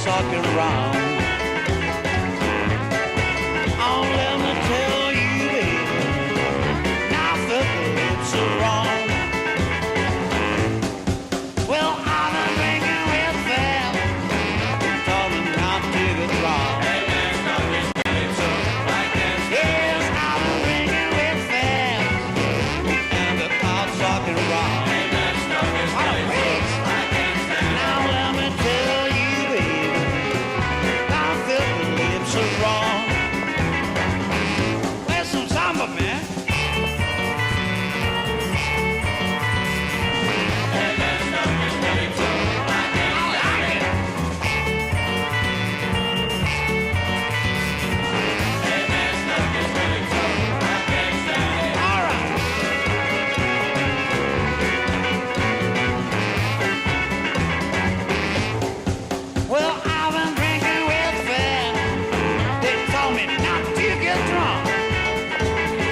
sucking around. Oh, let me tell you, baby, now that the lips are wrong. Well, I've been drinking real fast, told them not to get wrong. Yes, I've been drinking real fast, and the thoughts sucking around. What a bitch! Now let me tell you, baby, now that the lips are wrong. Play some samba, man. All right. Well, I've been drinking real fast. They told me not to get drunk.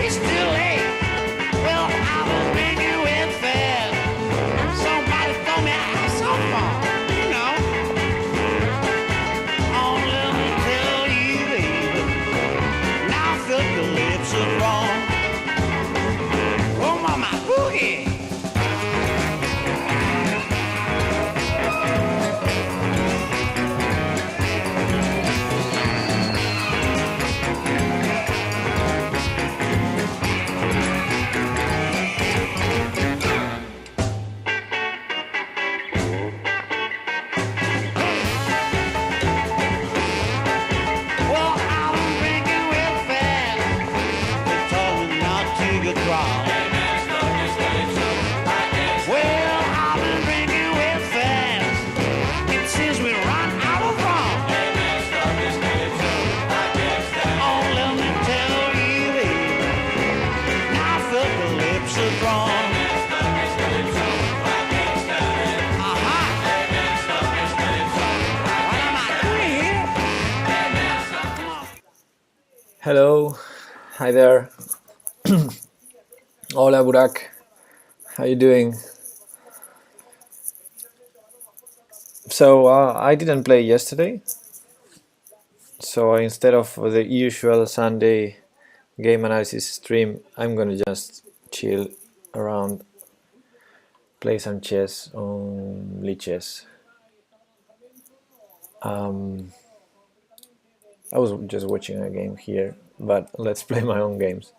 It's too late. Well, I've been drinking real fast. Somebody told me I was so far, you know. Oh, let me tell you, baby, now that the lips are wrong. Oh, mama, boogie. Well, I've been drinking real fast. They told me not to get drunk. Well, I've been drinking real fast. It seems we run out of rum. Oh, let me tell you, baby, now that the lips are drawn. Aha! What am I doing here? Come on. Hello, hi there. Hola Burak, how you doing? So I didn't play yesterday, so instead of the usual Sunday game analysis stream, I'm gonna just chill around, play some chess on Lichess. I was just watching a game here, but let's play my own games.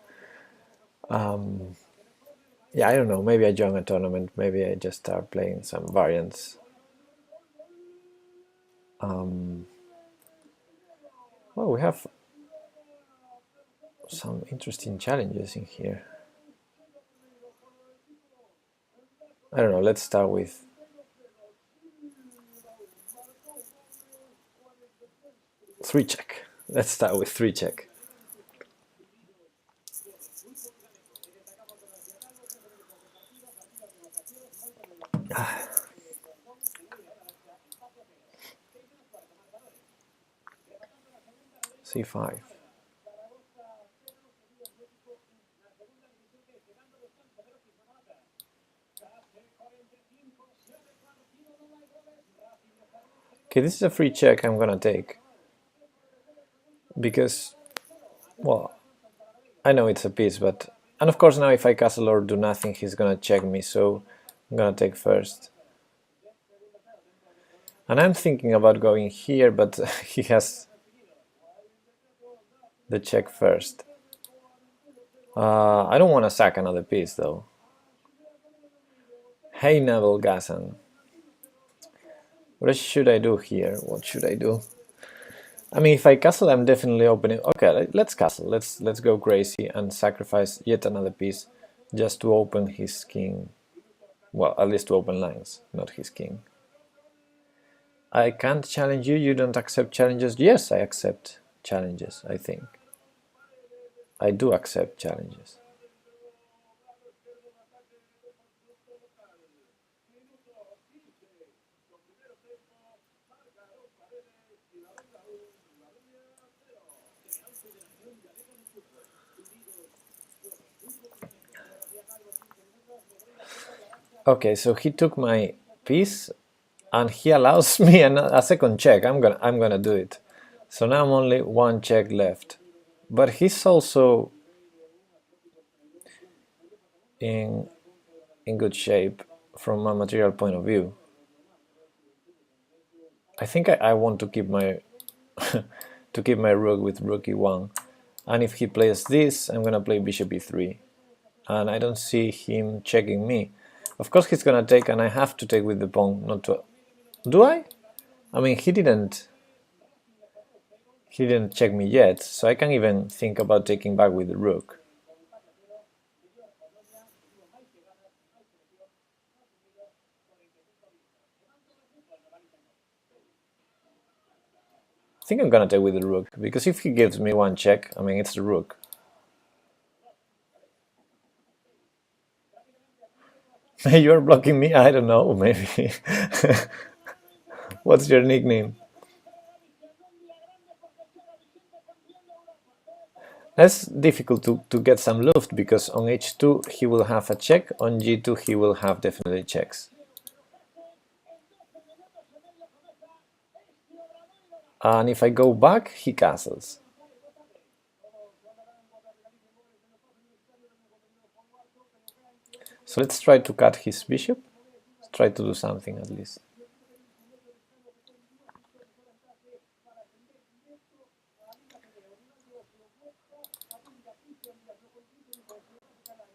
Yeah, I don't know, maybe I join a tournament, maybe I just start playing some variants. Well, we have some interesting challenges in here. I don't know, let's start with three check. Let's start with three check. C5. Okay, this is a free check I'm gonna take because, well, I know it's a piece, but, and of course now if I castle or do nothing, he's gonna check me, so I'm gonna take first. And I'm thinking about going here, but he has the check first. I don't want to sack another piece though. Hey Neville Gassan. What should I do here? What should I do? I mean, if I castle, I'm definitely opening. Okay, let's castle. Let's go crazy and sacrifice yet another piece just to open his king. Well, at least to open lines, not his king. I can't challenge you. You don't accept challenges. Yes, I accept challenges. I think I do accept challenges. Okay, so he took my piece and he allows me a second check. I'm gonna do it. So now I'm only one check left, but he's also in good shape from a material point of view. I think I want to keep my to keep my rook with rook e1, and if he plays this, I'm gonna play bishop e3, and I don't see him checking me. Of course he's gonna take, and I have to take with the pawn, not to. Do I? I mean, he didn't check me yet, so I can't even think about taking back with the rook. I think I'm gonna take with the rook, because if he gives me one check, I mean, it's the rook. You're blocking me? I don't know, maybe. What's your nickname? That's difficult to get some luft, because on h2 he will have a check, on g2 he will have definitely checks. And if I go back, he castles. So let's try to cut his bishop. Let's try to do something at least.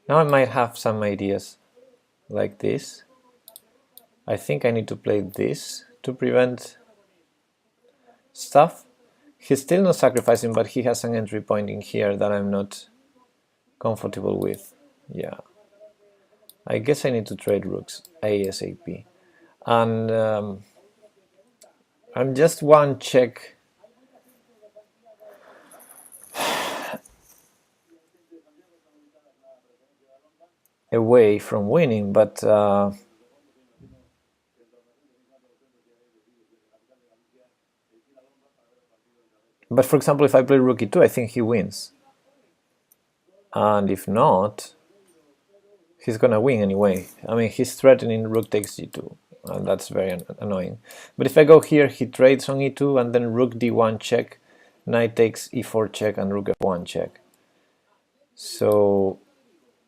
Now I might have some ideas like this. I think I need to play this to prevent stuff. He's still not sacrificing, but he has an entry point in here that I'm not comfortable with. Yeah. I guess I need to trade rooks ASAP. And I'm just one check away from winning, but for example, if I play rook e2, I think he wins. And if not, he's gonna win anyway. I mean, he's threatening rook takes g2, and that's very annoying. But if I go here, he trades on e2, and then rook d1 check, knight takes e4 check, and rook f1 check. So,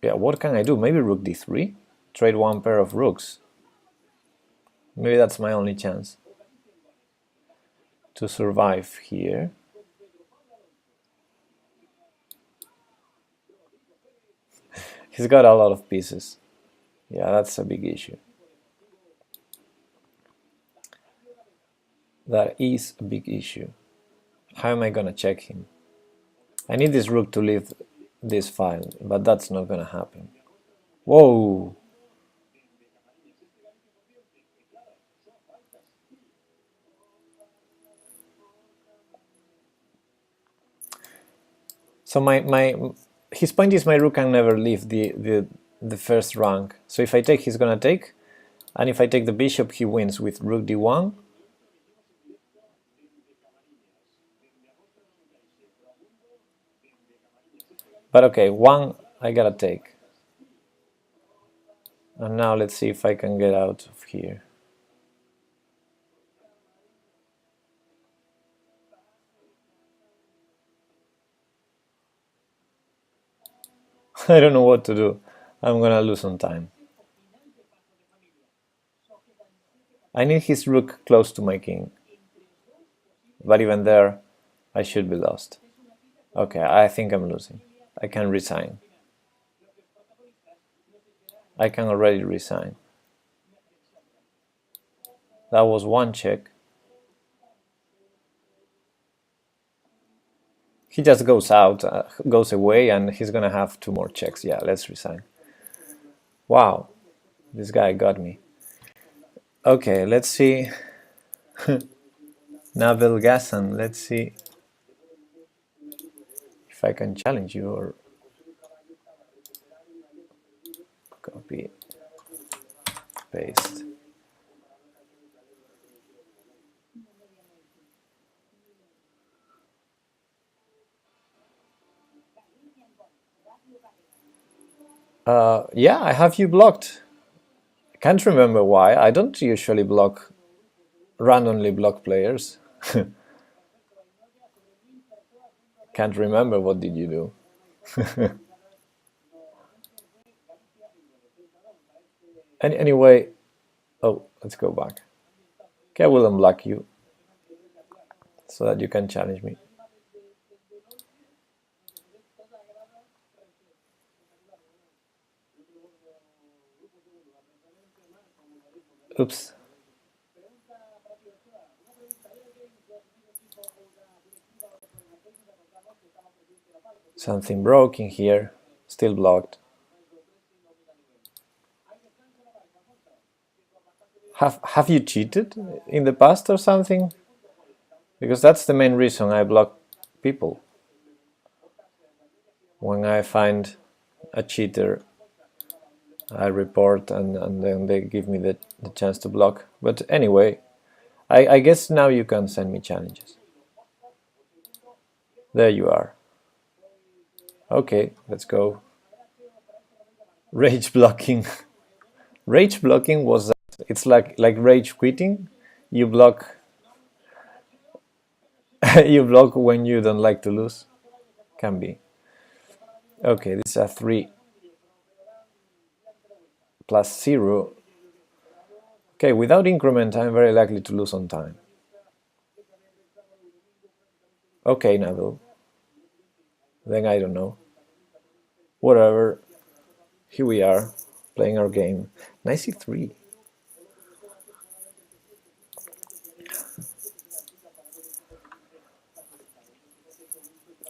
yeah, what can I do? Maybe rook d3? Trade one pair of rooks. Maybe that's my only chance to survive here. He's got a lot of pieces. Yeah, that's a big issue. That is a big issue. How am I gonna check him? I need this rook to leave this file, but that's not gonna happen. Whoa! So his point is my rook can never leave the first rank. So if I take, he's gonna take, and if I take the bishop, he wins with rook d1. But okay, one I gotta take. And now let's see if I can get out of here. I don't know what to do. I'm gonna lose some time. I need his rook close to my king. But even there, I should be lost. Okay, I think I'm losing. I can resign. I can already resign. That was one check. He just goes out, goes away, and he's gonna have two more checks. Yeah, let's resign. Wow, this guy got me. Okay, let's see. Nabil Ghassan, let's see if I can challenge you or copy, paste. Yeah, I have you blocked. I can't remember why. I don't usually block randomly block players. Can't remember what did you do. Anyway, oh, let's go back. Okay, I will unblock you so that you can challenge me. Oops. Something broke in here, still blocked. Have you cheated in the past or something? Because that's the main reason I block people. When I find a cheater, I report and then they give me the chance to block. But anyway, I guess now you can send me challenges. There you are. Okay, let's go. Rage blocking. Rage blocking was that. It's like rage quitting. You block. You block when you don't like to lose. Can be. Okay, this is a 3 plus 0. Okay, without increment, I'm very likely to lose on time. Okay, Neville. Then I don't know. Whatever. Here we are, playing our game. Knight c3.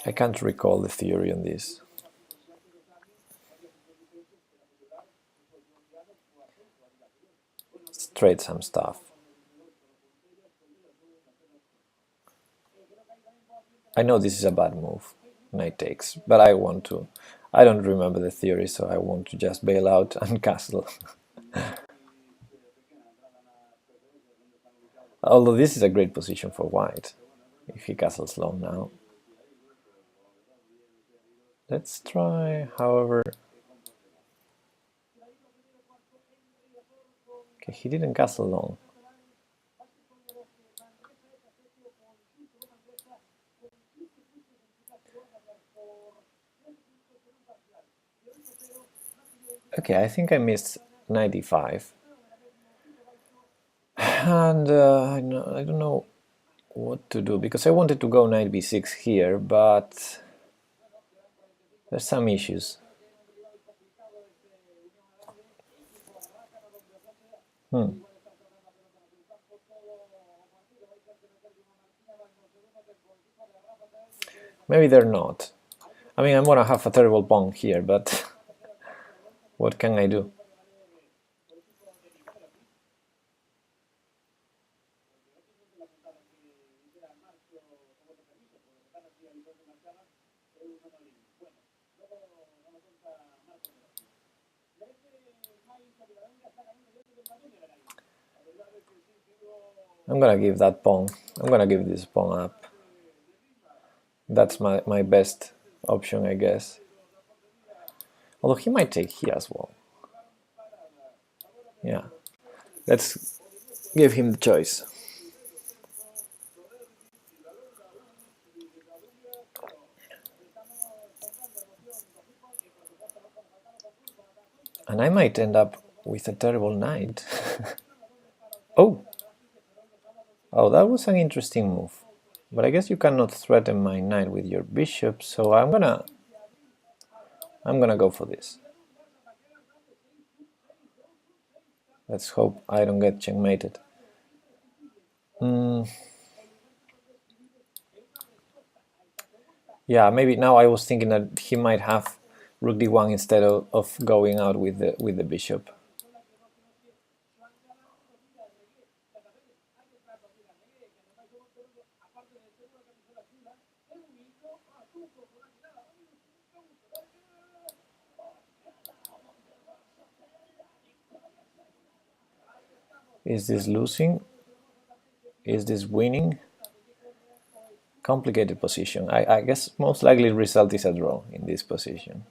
I can't recall the theory on this. Let's trade some stuff. I know this is a bad move, knight takes, but I want to. I don't remember the theory, so I want to just bail out and castle. Although this is a great position for white, if he castles long now. Let's try, however... Okay, he didn't castle long. Okay, I think I missed 95. And I don't know what to do, because I wanted to go knight b6 here, but there's some issues. Maybe they're not. I mean, I'm gonna have a terrible pawn here, but what can I do? I'm gonna give that pawn. I'm gonna give this pawn up. That's my best option, I guess. Although he might take here as well. Yeah. Let's give him the choice. And I might end up with a terrible knight. Oh! Oh, that was an interesting move. But I guess you cannot threaten my knight with your bishop, so I'm gonna go for this. Let's hope I don't get checkmated. Yeah, maybe now I was thinking that he might have rook d1 instead of going out with the bishop. Is this losing? Is this winning? Complicated position. I guess most likely the result is a draw in this position.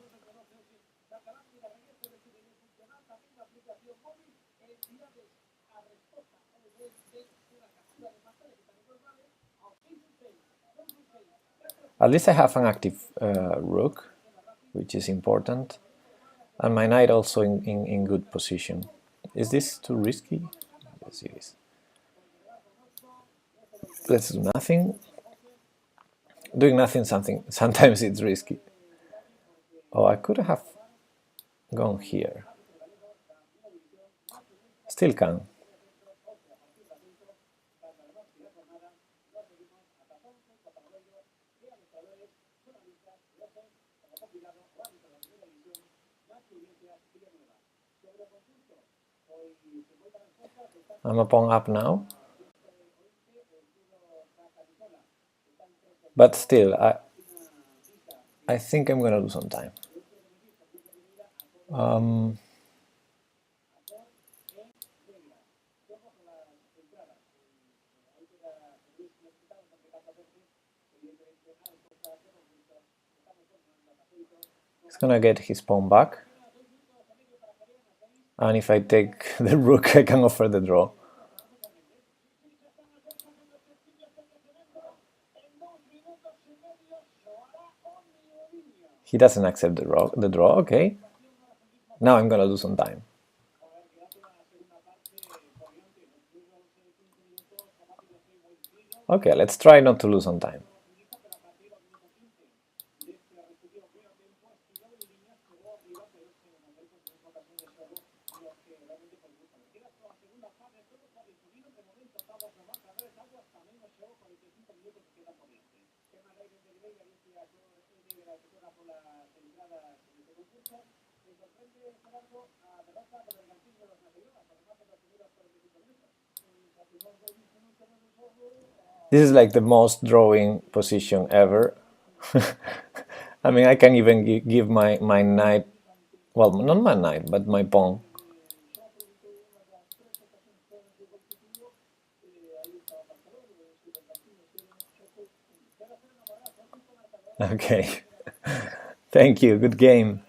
At least I have an active rook, which is important, and my knight also in good position. Is this too risky? Yes, it is. Let's do nothing. Doing nothing, sometimes it's risky. Oh, I could have gone here. Still can. I'm a pawn up now. But still, I think I'm gonna lose some time. He's gonna get his pawn back. And if I take the rook, I can offer the draw. He doesn't accept the draw, okay. Now I'm gonna lose some time. Okay, let's try not to lose some time. This is like the most drawing position ever. I mean, I can even give my knight, well, not my knight, but my pawn. Okay, thank you, good game.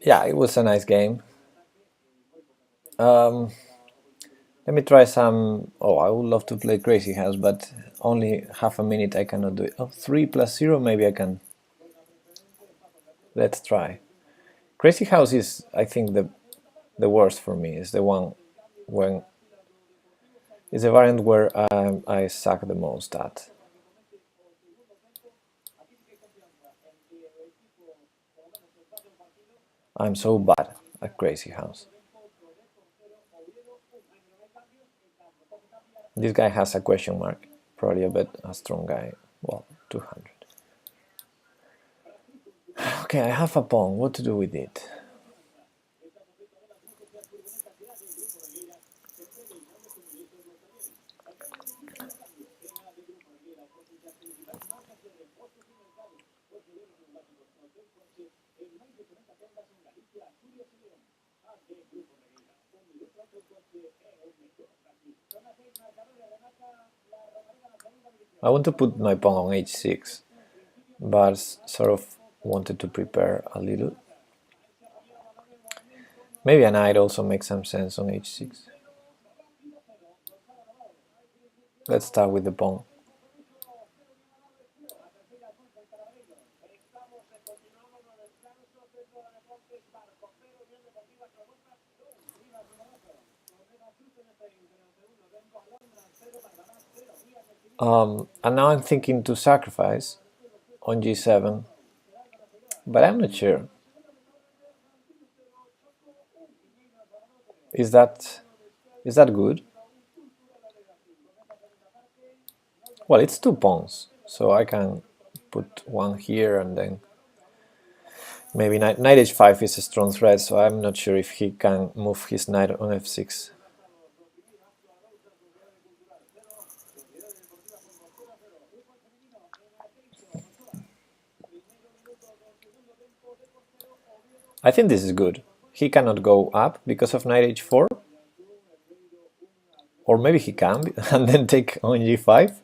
Yeah, it was a nice game. Let me try some. Oh, I would love to play Crazy House, but only half a minute. I cannot do it. Oh, 3 + 0, maybe I can. Let's try. Crazy House is, I think, the worst for me. It's the one when it's a variant where I suck the most at. I'm so bad at Crazy House. This guy has a question mark. Probably a strong guy. Well, 200. Okay, I have a pawn. What to do with it? I want to put my pawn on h6, but sort of wanted to prepare a little. Maybe a knight also makes some sense on h6. Let's start with the pawn. And now I'm thinking to sacrifice on g7, but I'm not sure. Is that good? Well, it's 2 pawns, so I can put one here and then maybe knight h5 is a strong threat, so I'm not sure if he can move his knight on f6. I think this is good. He cannot go up because of knight h4, or maybe he can and then take on g5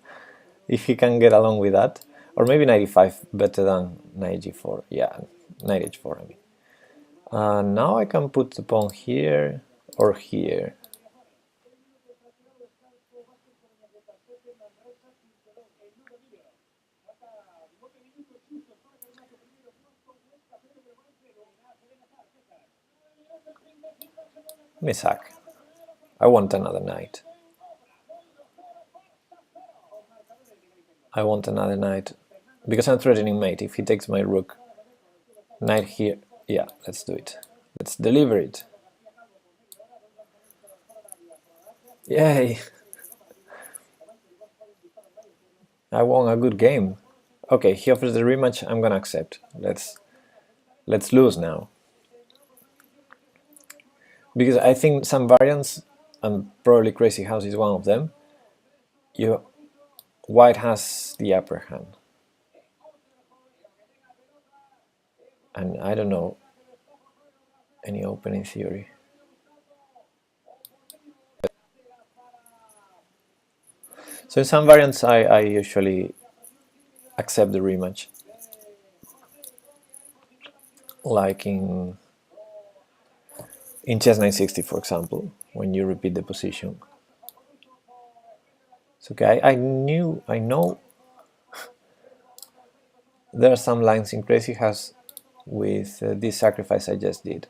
if he can get along with that, or maybe knight e5 better than knight g4. Yeah, knight h4 I mean. Now I can put the pawn here or here. Let me sack. I want another knight. I want another knight. Because I'm threatening mate. If he takes my rook. Knight here. Yeah, let's do it. Let's deliver it. Yay! I won a good game. Okay, he offers the rematch. I'm gonna accept. Let's lose now. Because I think some variants, and probably Crazy House is one of them, White has the upper hand. And I don't know any opening theory. So in some variants I usually accept the rematch. Like in chess 960, for example, when you repeat the position. It's okay. I know there are some lines in Crazy House with this sacrifice I just did,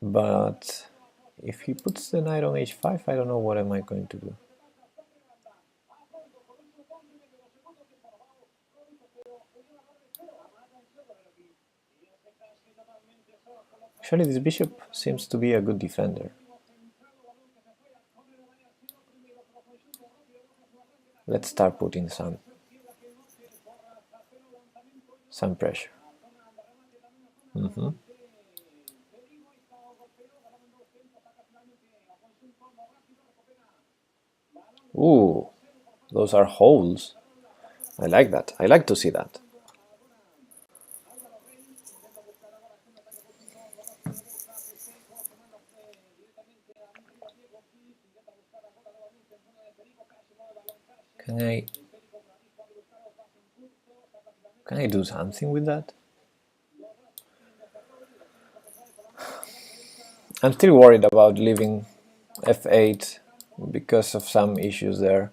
but if he puts the knight on h5, I don't know what am I going to do. Actually, this bishop seems to be a good defender. Let's start putting some pressure. Ooh, those are holes. I like that. I like to see that. Can I do something with that? I'm still worried about leaving f8 because of some issues there.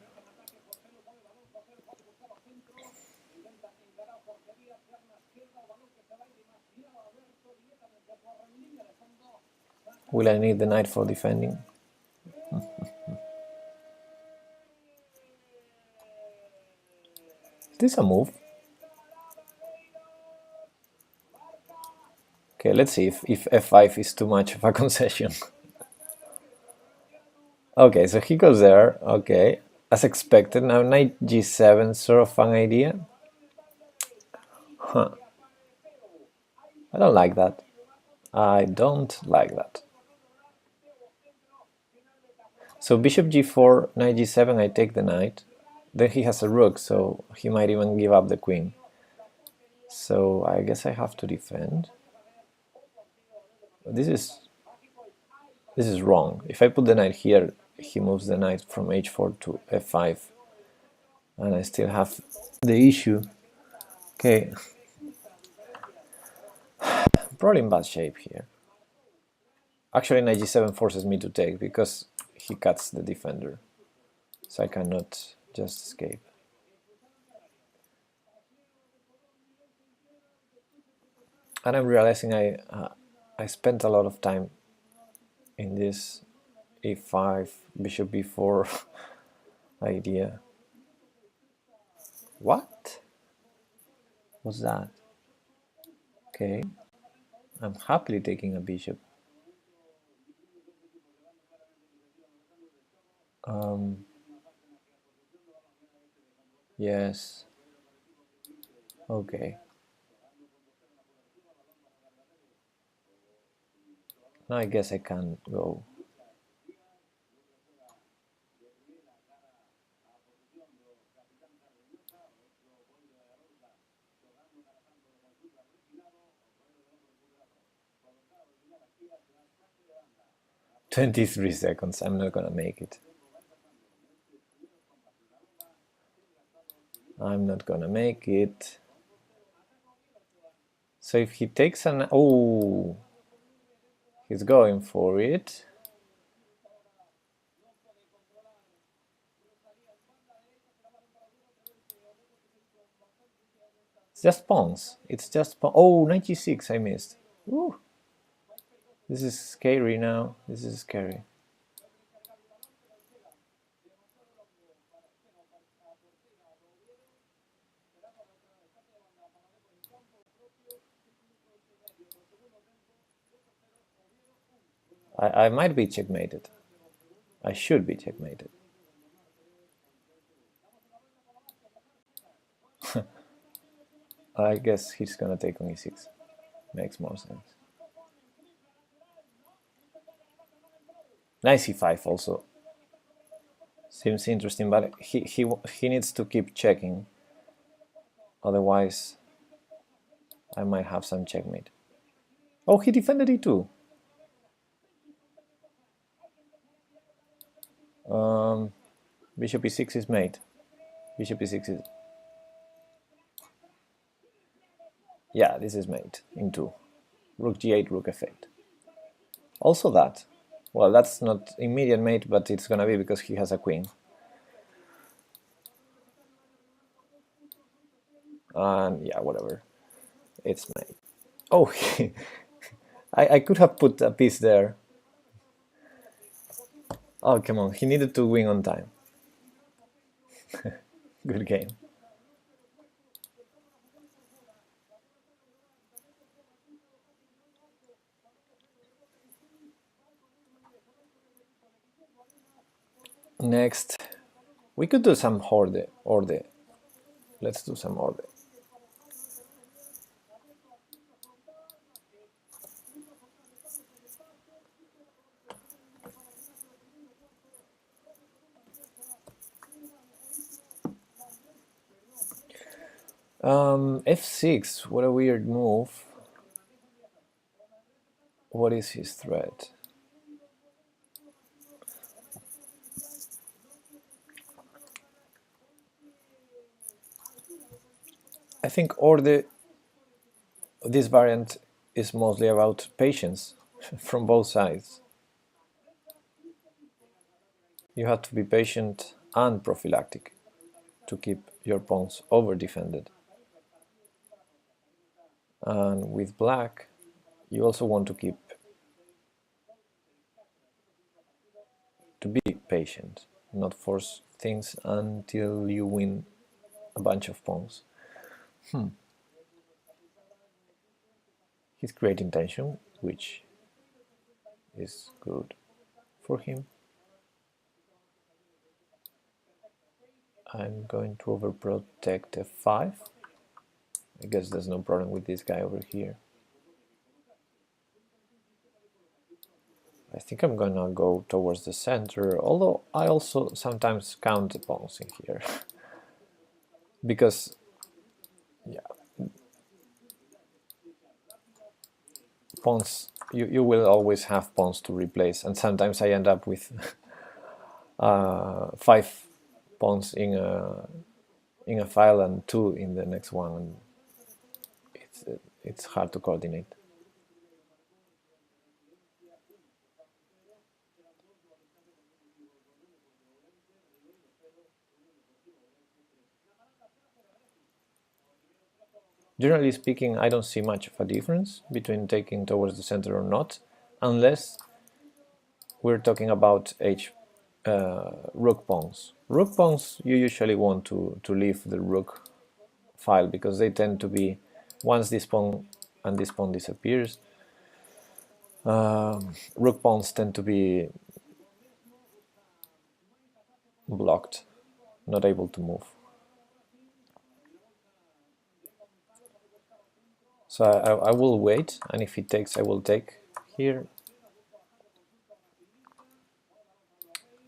Will I need the knight for defending? Is this a move? Okay, let's see if f5 is too much of a concession. Okay, so he goes there. Okay, as expected. Now knight g7, sort of fun idea. Huh. I don't like that. I don't like that. So bishop g4, knight g7, I take the knight. Then he has a rook, so he might even give up the queen. So I guess I have to defend. This is wrong. If I put the knight here, he moves the knight from h4 to f5. And I still have the issue. Okay. Probably in bad shape here. Actually, knight g7 forces me to take because he cuts the defender. So I cannot just escape. And I'm realizing I spent a lot of time in this e5, bishop b4 idea. What was that? Okay, I'm happily taking a bishop. Yes. Okay. Now I guess I can go. "23 seconds, I'm not gonna make it. I'm not gonna make it. So if he takes an... Oh! He's going for it. It's just pawns. It's just pawn. Oh, 96, I missed. Ooh. This is scary now. This is scary. I might be checkmated. I should be checkmated. I guess he's gonna take on e6. Makes more sense. Nice e5 also. Seems interesting, but he needs to keep checking. Otherwise, I might have some checkmate. Oh, he defended e2. Bishop e6 is mate. Bishop e6 is... Yeah, this is mate in 2. Rook g8, rook f8. Also that. Well, that's not immediate mate, but it's gonna be because he has a queen. And yeah, whatever. It's mate. Oh, I could have put a piece there. Oh, come on. He needed to win on time. Good game. Next, we could do some horde. Let's do some horde. F6, what a weird move. What is his threat? I think this variant is mostly about patience from both sides. You have to be patient and prophylactic to keep your pawns over-defended. And with black, you also want to be patient, not force things until you win a bunch of pawns. He's creating tension, which is good for him. I'm going to overprotect f5. I guess there's no problem with this guy over here. I think I'm gonna go towards the center, although I also sometimes count the pawns in here. Because, yeah, pawns, you will always have pawns to replace, and sometimes I end up with 5 pawns in a file and 2 in the next one, and it's hard to coordinate. Generally speaking, I don't see much of a difference between taking towards the center or not, unless we're talking about rook pawns. Rook pawns, you usually want to leave the rook file, because they tend to be, once this pawn and this pawn disappears, rook pawns tend to be blocked, not able to move. So I will wait, and if he takes, I will take here.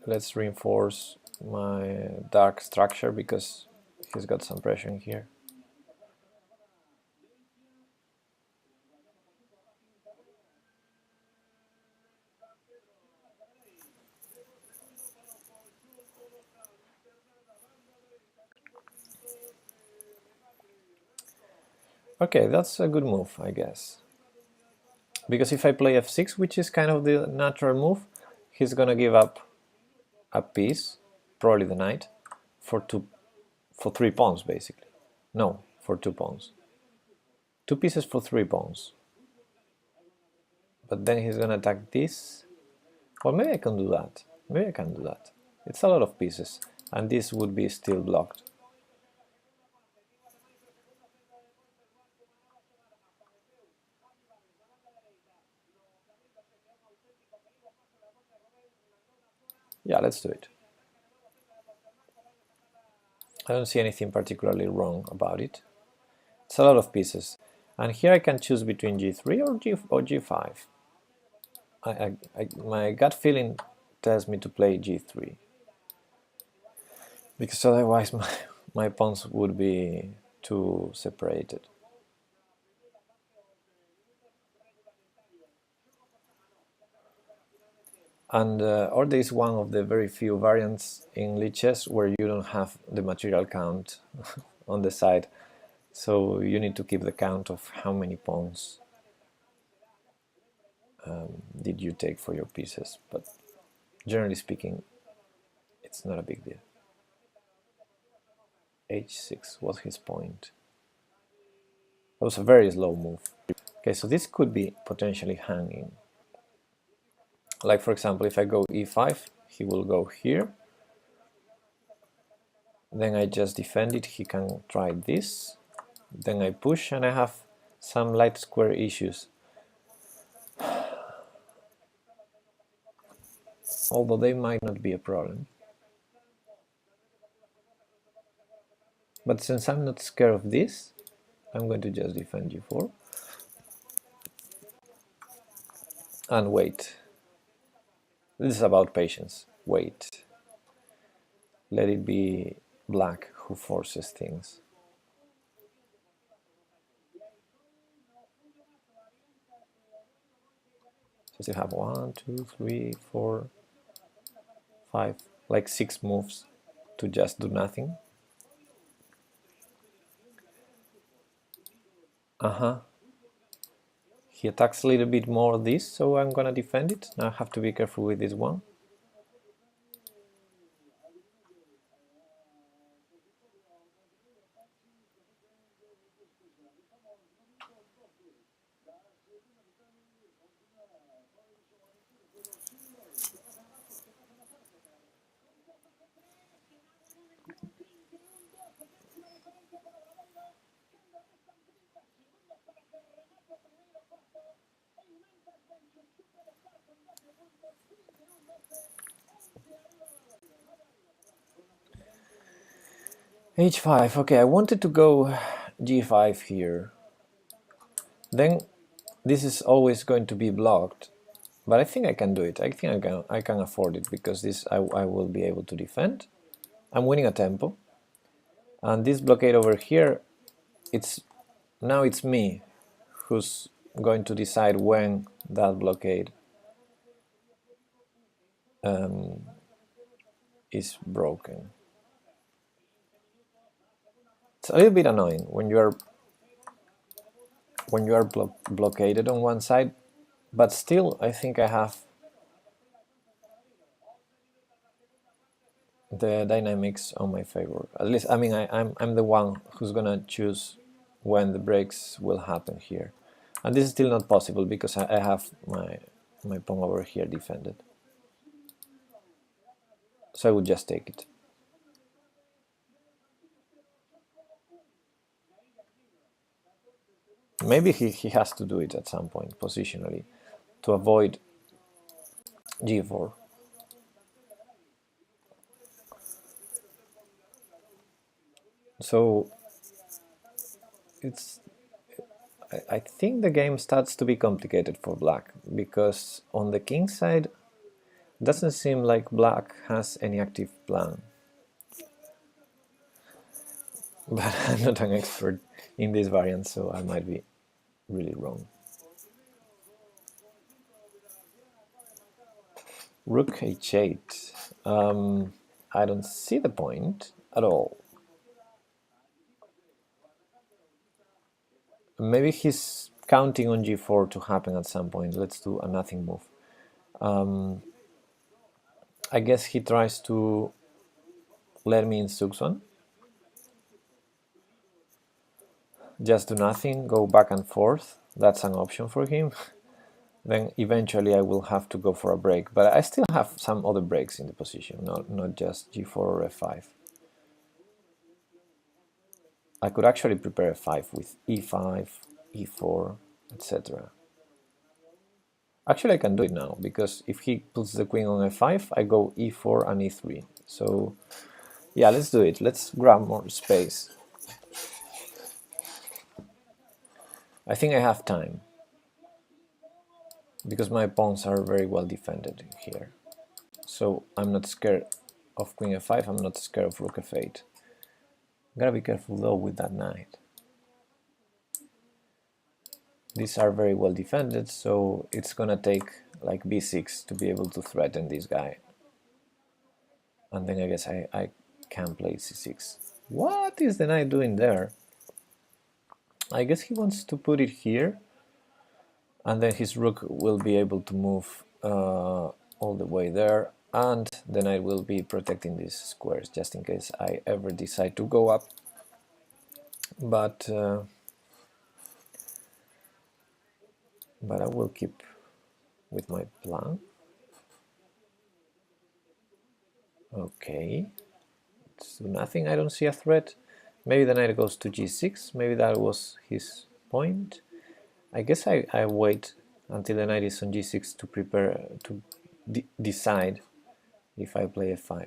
Let's reinforce my dark structure, because he's got some pressure in here. Okay, that's a good move, I guess. Because if I play f6, which is kind of the natural move, he's gonna give up a piece, probably the knight, for 3 pawns basically. No, for 2 pawns. 2 pieces for 3 pawns. But then he's gonna attack this. Well, maybe I can do that. Maybe I can do that. It's a lot of pieces, and this would be still blocked. Yeah, let's do it. I don't see anything particularly wrong about it. It's a lot of pieces. And here I can choose between g3 or g5. My gut feeling tells me to play g3. Because otherwise my pawns would be too separated. And Order is one of the very few variants in Lichess where you don't have the material count on the side. So you need to keep the count of how many pawns did you take for your pieces. But generally speaking, it's not a big deal. h6 was his point. That was a very slow move. Okay, so this could be potentially hanging. Like for example, if I go e5, he will go here. Then I just defend it, he can try this. Then I push and I have some light square issues. Although they might not be a problem. But since I'm not scared of this, I'm going to just defend g4. And wait. This is about patience. Wait. Let it be black who forces things. So still have 1, 2, 3, 4, 5, like 6 moves to just do nothing. He attacks a little bit more this, so I'm gonna defend it. Now I have to be careful with this one. h5, okay, I wanted to go g5 here. Then this is always going to be blocked, but I think I can do it. I think I can afford it because this I will be able to defend. I'm winning a tempo, and this blockade over here, now it's me who's going to decide when that blockade is broken. It's a little bit annoying when you are blockaded on one side, but still I think I have the dynamics on my favor. At least, I mean, I'm the one who's gonna choose when the breaks will happen here, and this is still not possible because I have my pawn over here defended. So I would just take it. Maybe he has to do it at some point positionally to avoid g4. So I think the game starts to be complicated for black, because on the king side it doesn't seem like black has any active plan. But I'm not an expert in this variant, so I might be really wrong. Rook h8. I don't see the point at all. Maybe he's counting on g4 to happen at some point. Let's do a nothing move. I guess he tries to let me in Sukson. Just do nothing, go back and forth. That's an option for him. Then eventually I will have to go for a break, but I still have some other breaks in the position, not just g4 or f5. I could actually prepare f5 with e5, e4, etc. Actually, I can do it now, because if he puts the queen on f5, I go e4 and e3. So yeah, let's do it. Let's grab more space. I think I have time, because my pawns are very well defended here. So I'm not scared of queen f5, I'm not scared of rook f8. Gotta be careful though with that knight. These are very well defended, so it's gonna take like b6 to be able to threaten this guy. And then I guess I can play c6. What is the knight doing there? I guess he wants to put it here, and then his rook will be able to move all the way there, and the knight will be protecting these squares just in case I ever decide to go up. But I will keep with my plan. Okay, let's do nothing. I don't see a threat. Maybe the knight goes to g6. Maybe that was his point. I guess I wait until the knight is on g6 to prepare to decide if I play f5.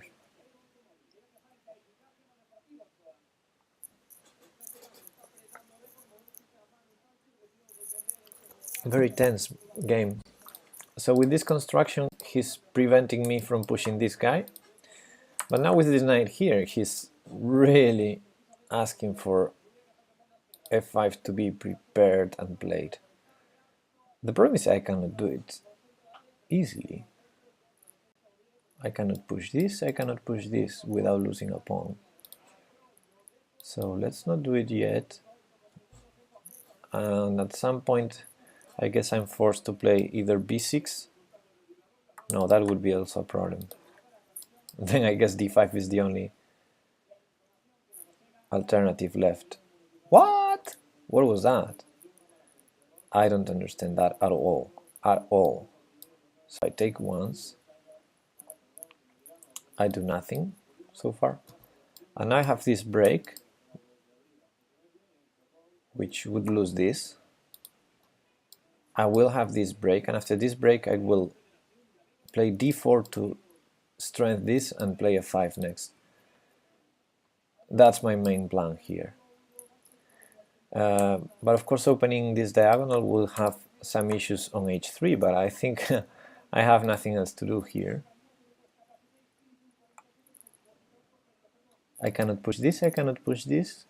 Very tense game. So with this construction, he's preventing me from pushing this guy. But now with this knight here, he's really asking for f5 to be prepared and played. The problem is I cannot do it easily. I cannot push this, I cannot push this without losing a pawn. So let's not do it yet. And at some point, I guess I'm forced to play either b6. No, that would be also a problem. Then I guess d5 is the only alternative left. What? What was that? I don't understand that at all. At all. So I take once. I do nothing so far. And I have this break, which would lose this. I will have this break, and after this break I will play d4 to strengthen this and play f5 next. That's my main plan here. But of course opening this diagonal will have some issues on h3, but I think I have nothing else to do here. I cannot push this, I cannot push this,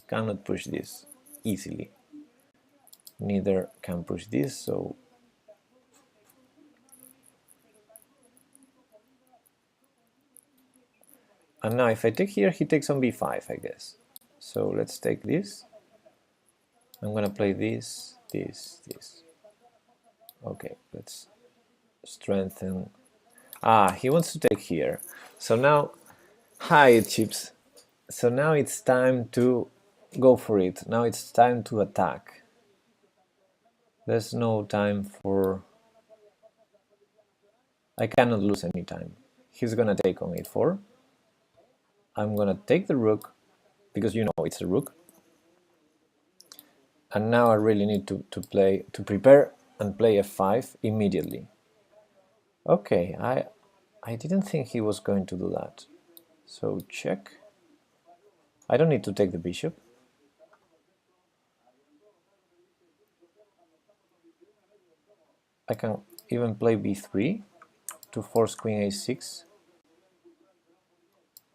cannot push this easily. Neither can push this, so and now if I take here, he takes on b5, I guess. So let's take this. I'm gonna play this, this, this. Okay, let's strengthen. Ah, he wants to take here. So now, hi chips. So now it's time to go for it. Now it's time to attack. There's no time for... I cannot lose any time. He's gonna take on e4. I'm gonna take the rook, because you know it's a rook. And now I really need to prepare and play f5 immediately. Okay, I didn't think he was going to do that. So check. I don't need to take the bishop. I can even play b3 to force queen a6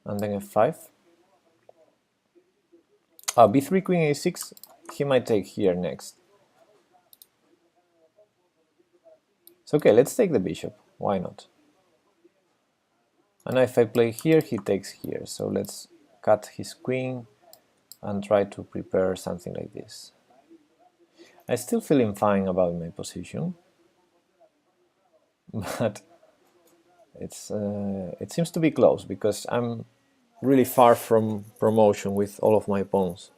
and then f5. b3 queen a6, he might take here next. So okay, let's take the bishop, why not? And if I play here, he takes here, so let's cut his queen and try to prepare something like this. I still feeling fine about my position, but it seems to be close because I'm really far from promotion with all of my pawns.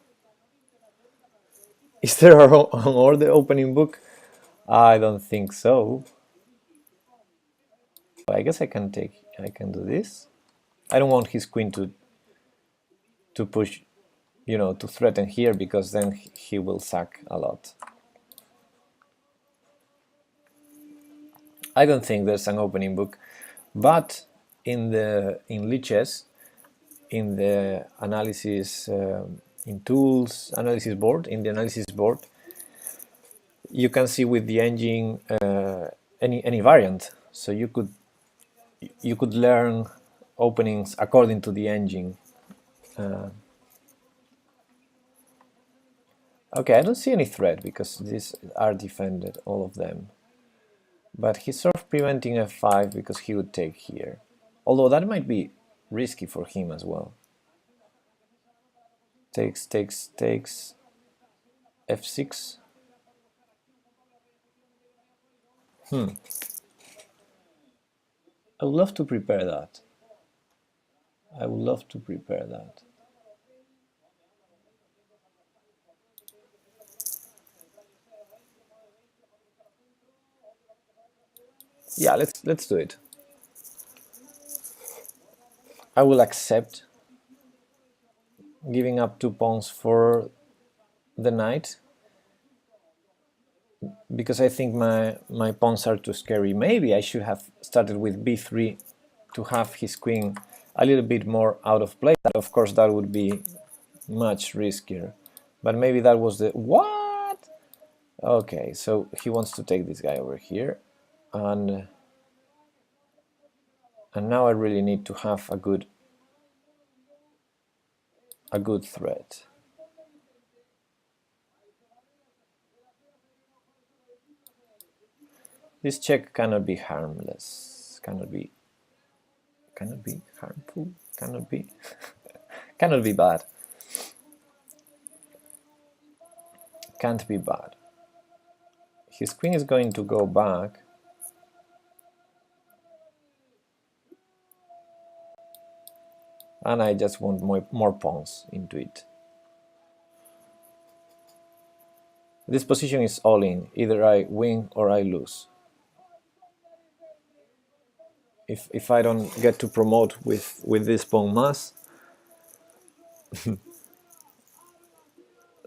Is there an order opening book? I don't think so. I guess I can do this. I don't want his queen to push, to threaten here, because then he will sack a lot. I don't think there's an opening book, but in Lichess, in the analysis in tools analysis board, in the analysis board, you can see with the engine any variant. So you could learn openings according to the engine. Okay, I don't see any threat because these are defended, all of them. But he's sort of preventing f5 because he would take here. Although that might be risky for him as well. Takes f6. I would love to prepare that. I would love to prepare that. Yeah, let's do it. I will accept giving up 2 pawns for the knight, because I think my pawns are too scary. Maybe I should have started with b3 to have his queen a little bit more out of play. Of course, that would be much riskier. But maybe that was the... What? Okay, so he wants to take this guy over here. And now I really need to have a good threat. This check cannot be harmless. Cannot be harmful. Cannot be cannot be bad. Can't be bad. His queen is going to go back. And I just want more pawns into it. This position is all in. Either I win or I lose. If I don't get to promote with this pawn mass,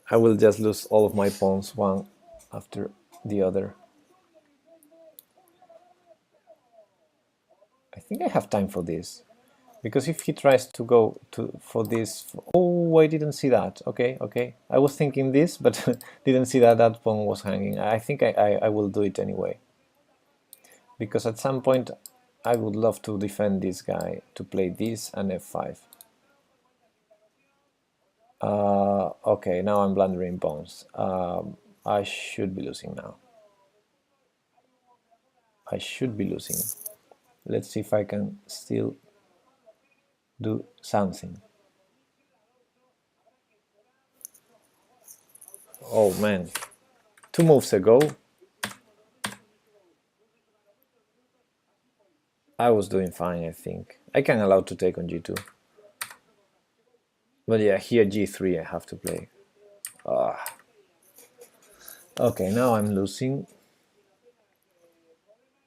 I will just lose all of my pawns one after the other. I think I have time for this. Because if he tries to go for this... Oh, I didn't see that. Okay. I was thinking this, but didn't see that pawn was hanging. I think I will do it anyway. Because at some point I would love to defend this guy, to play this and f5. Okay, now I'm blundering pawns. I should be losing now. I should be losing. Let's see if I can still do something. Oh man, 2 moves ago I was doing fine. I think I can allow to take on g2, but yeah, here g3 I have to play. Okay, now I'm losing.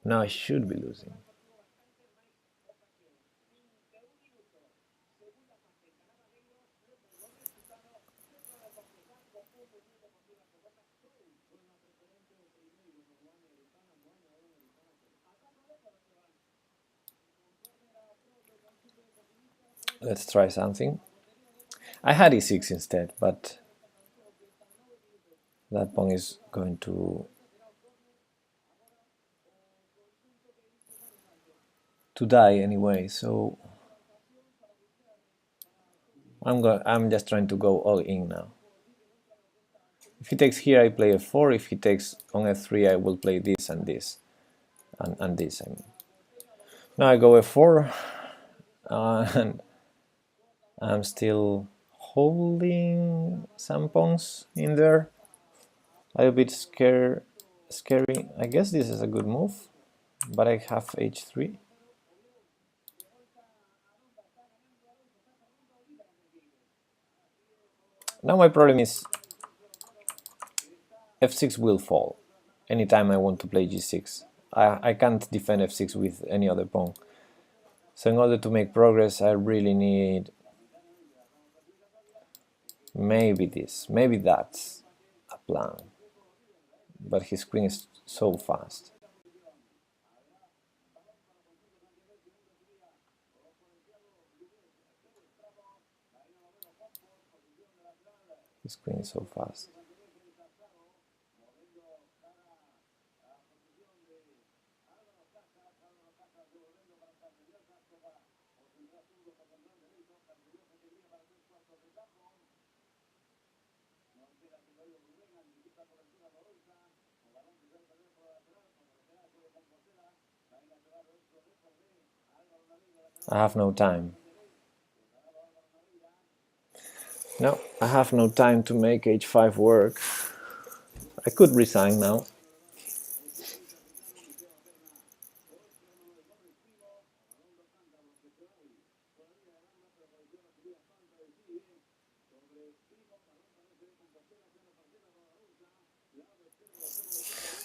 Now I should be losing. Let's try something. I had e6 instead, but that pawn is going to die anyway, so I'm just trying to go all in now. If he takes here, I play f4. If he takes on f3, I will play this and this and this. I mean, now I go f4, and I'm still holding some pawns in there. A little bit scary. I guess this is a good move, but I have h3. Now my problem is f6 will fall anytime I want to play g6. I can't defend f6 with any other pawn. So in order to make progress, I really need maybe this, maybe that's a plan. But his queen is so fast. His queen is so fast. I have no time. No, I have no time to make h5 work. I could resign now.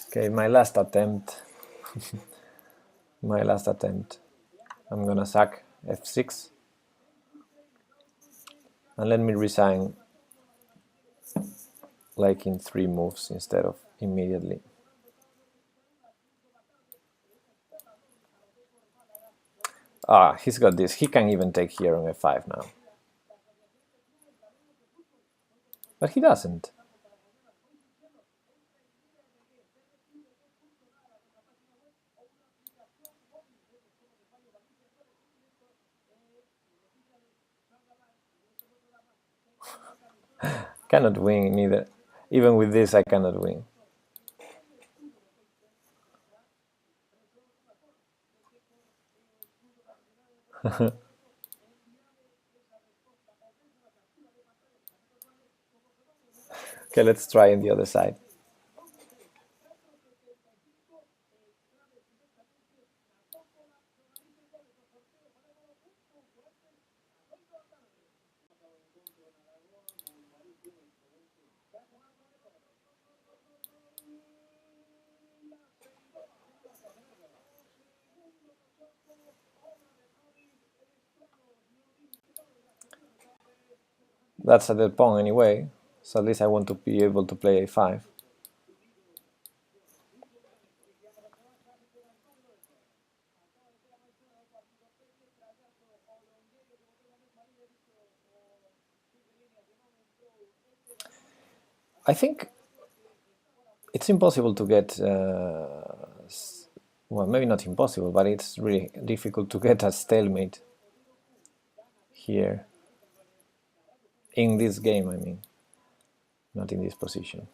Okay, my last attempt. My last attempt. I'm gonna sack f6 and let me resign like in 3 moves instead of immediately. Ah, he's got this. He can even take here on f5 now. But he doesn't. Cannot win neither. Even with this, I cannot win. Okay, let's try on the other side. That's a dead pawn anyway, so at least I want to be able to play a5. I think it's impossible to get, well, maybe not impossible, but it's really difficult to get a stalemate here. In this game, I mean, not in this position.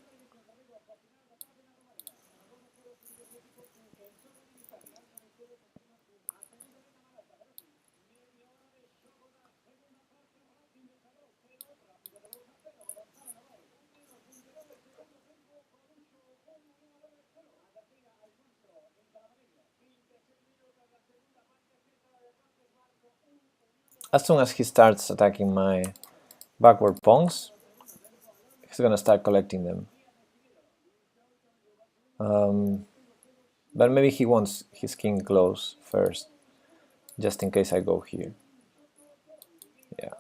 As soon as he starts attacking my backward pawns, he's gonna start collecting them. But maybe he wants his king close first, just in case I go here. Yeah.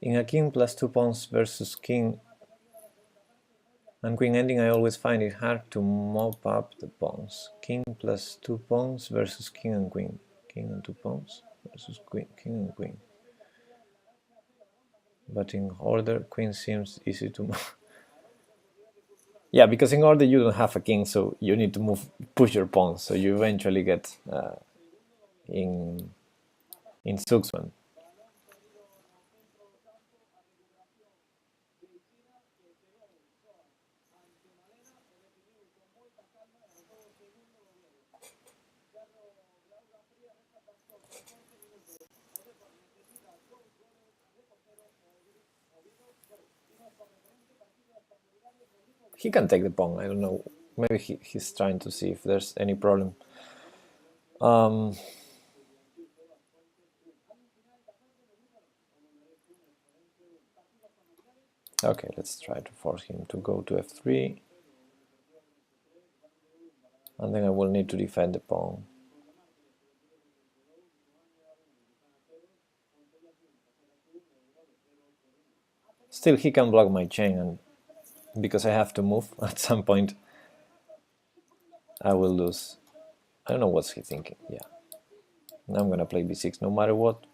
In a king plus 2 pawns versus king and queen ending, I always find it hard to mop up the pawns. King plus 2 pawns versus king and queen. King and 2 pawns versus queen, king and queen. But in order, queen seems easy to move. Yeah, because in order you don't have a king, so you need to push your pawns, so you eventually get in Zugzwang. He can take the pawn. I don't know. Maybe he's trying to see if there's any problem. Okay, let's try to force him to go to f3. And then I will need to defend the pawn. Still, he can block my chain, and because I have to move at some point, I will lose. I don't know what's he thinking. Yeah, I'm gonna play b6 no matter what.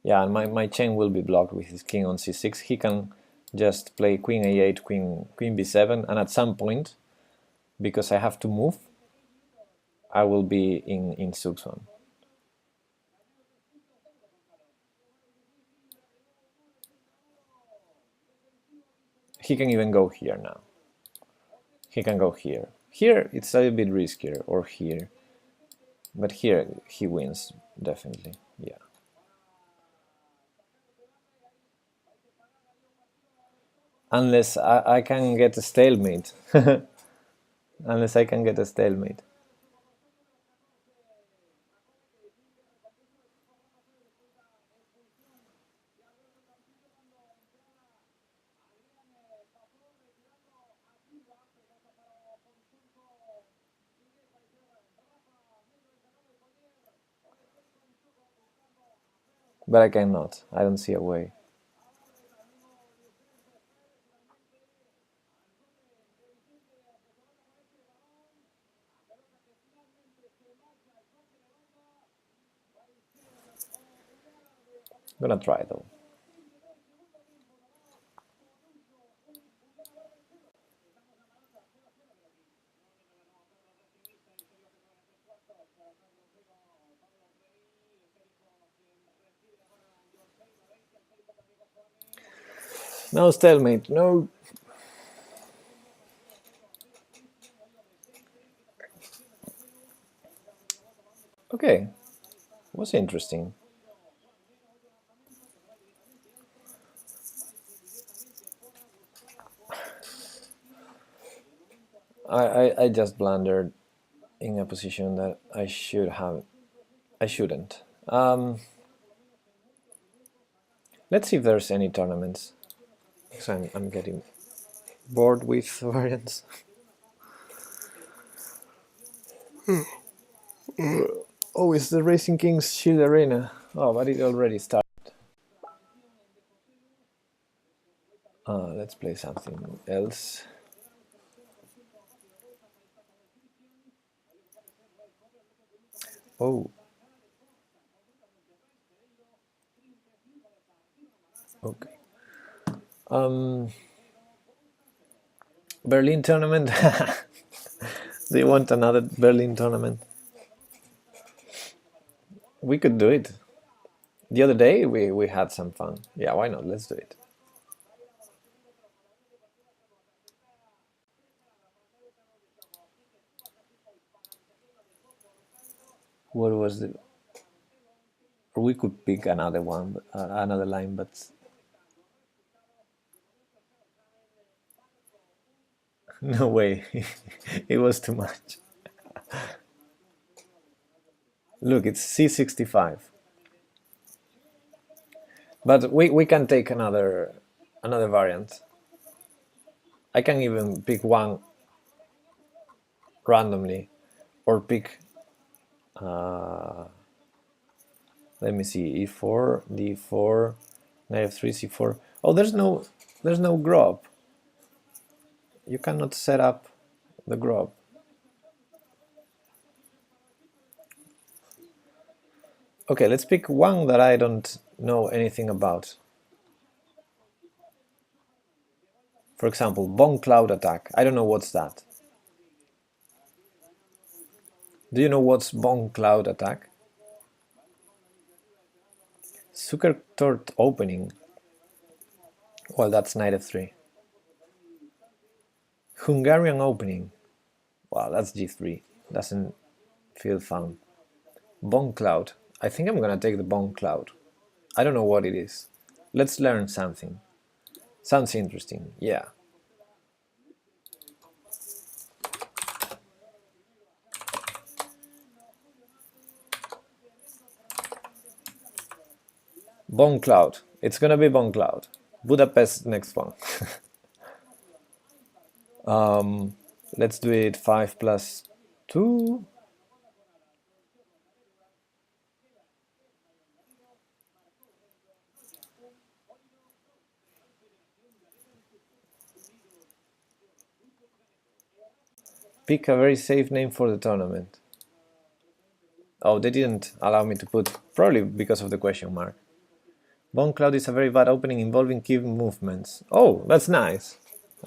Yeah, and my chain will be blocked with his king on c6. He can just play queen a8, queen b7, and at some point, because I have to move, I will be in Sugson. He can even go here now. He can go here. Here it's a little bit riskier, or here. But here he wins, definitely, yeah. Unless I can get a stalemate. Unless I can get a stalemate. But I cannot. I don't see a way. I'm gonna try though. No stalemate, no. Okay, was interesting. I just blundered in a position that I shouldn't. Let's see if there's any tournaments, because I'm getting bored with variants. Oh, it's the Racing Kings Shield Arena. Oh, but it already started. Let's play something else. Oh. Okay. Berlin tournament. Do you want another Berlin tournament? We could do it. The other day we had some fun. Yeah, why not? Let's do it. What was the? We could pick another one, another line, but no way. It was too much. Look, it's C65. But we can take another variant. I can even pick one randomly, or pick. Let me see, e4, d4, knight f3, c4. Oh, there's no grob. You cannot set up the grob. Okay, let's pick one that I don't know anything about. For example, Bomb Cloud Attack. I don't know what's that. Do you know what's Bomb Cloud Attack? Zuckertort Opening. Well, that's knight f3. Hungarian opening. Wow, that's g3. Doesn't feel fun. Bone cloud. I think I'm gonna take the bone cloud. I don't know what it is. Let's learn something. Sounds interesting. Yeah. Bone cloud. It's gonna be bone cloud. Budapest next one. Let's do it 5 plus 2. Pick a very safe name for the tournament. Oh, they didn't allow me to put, probably because of the question mark. Bone cloud is a very bad opening involving key movements. Oh, that's nice.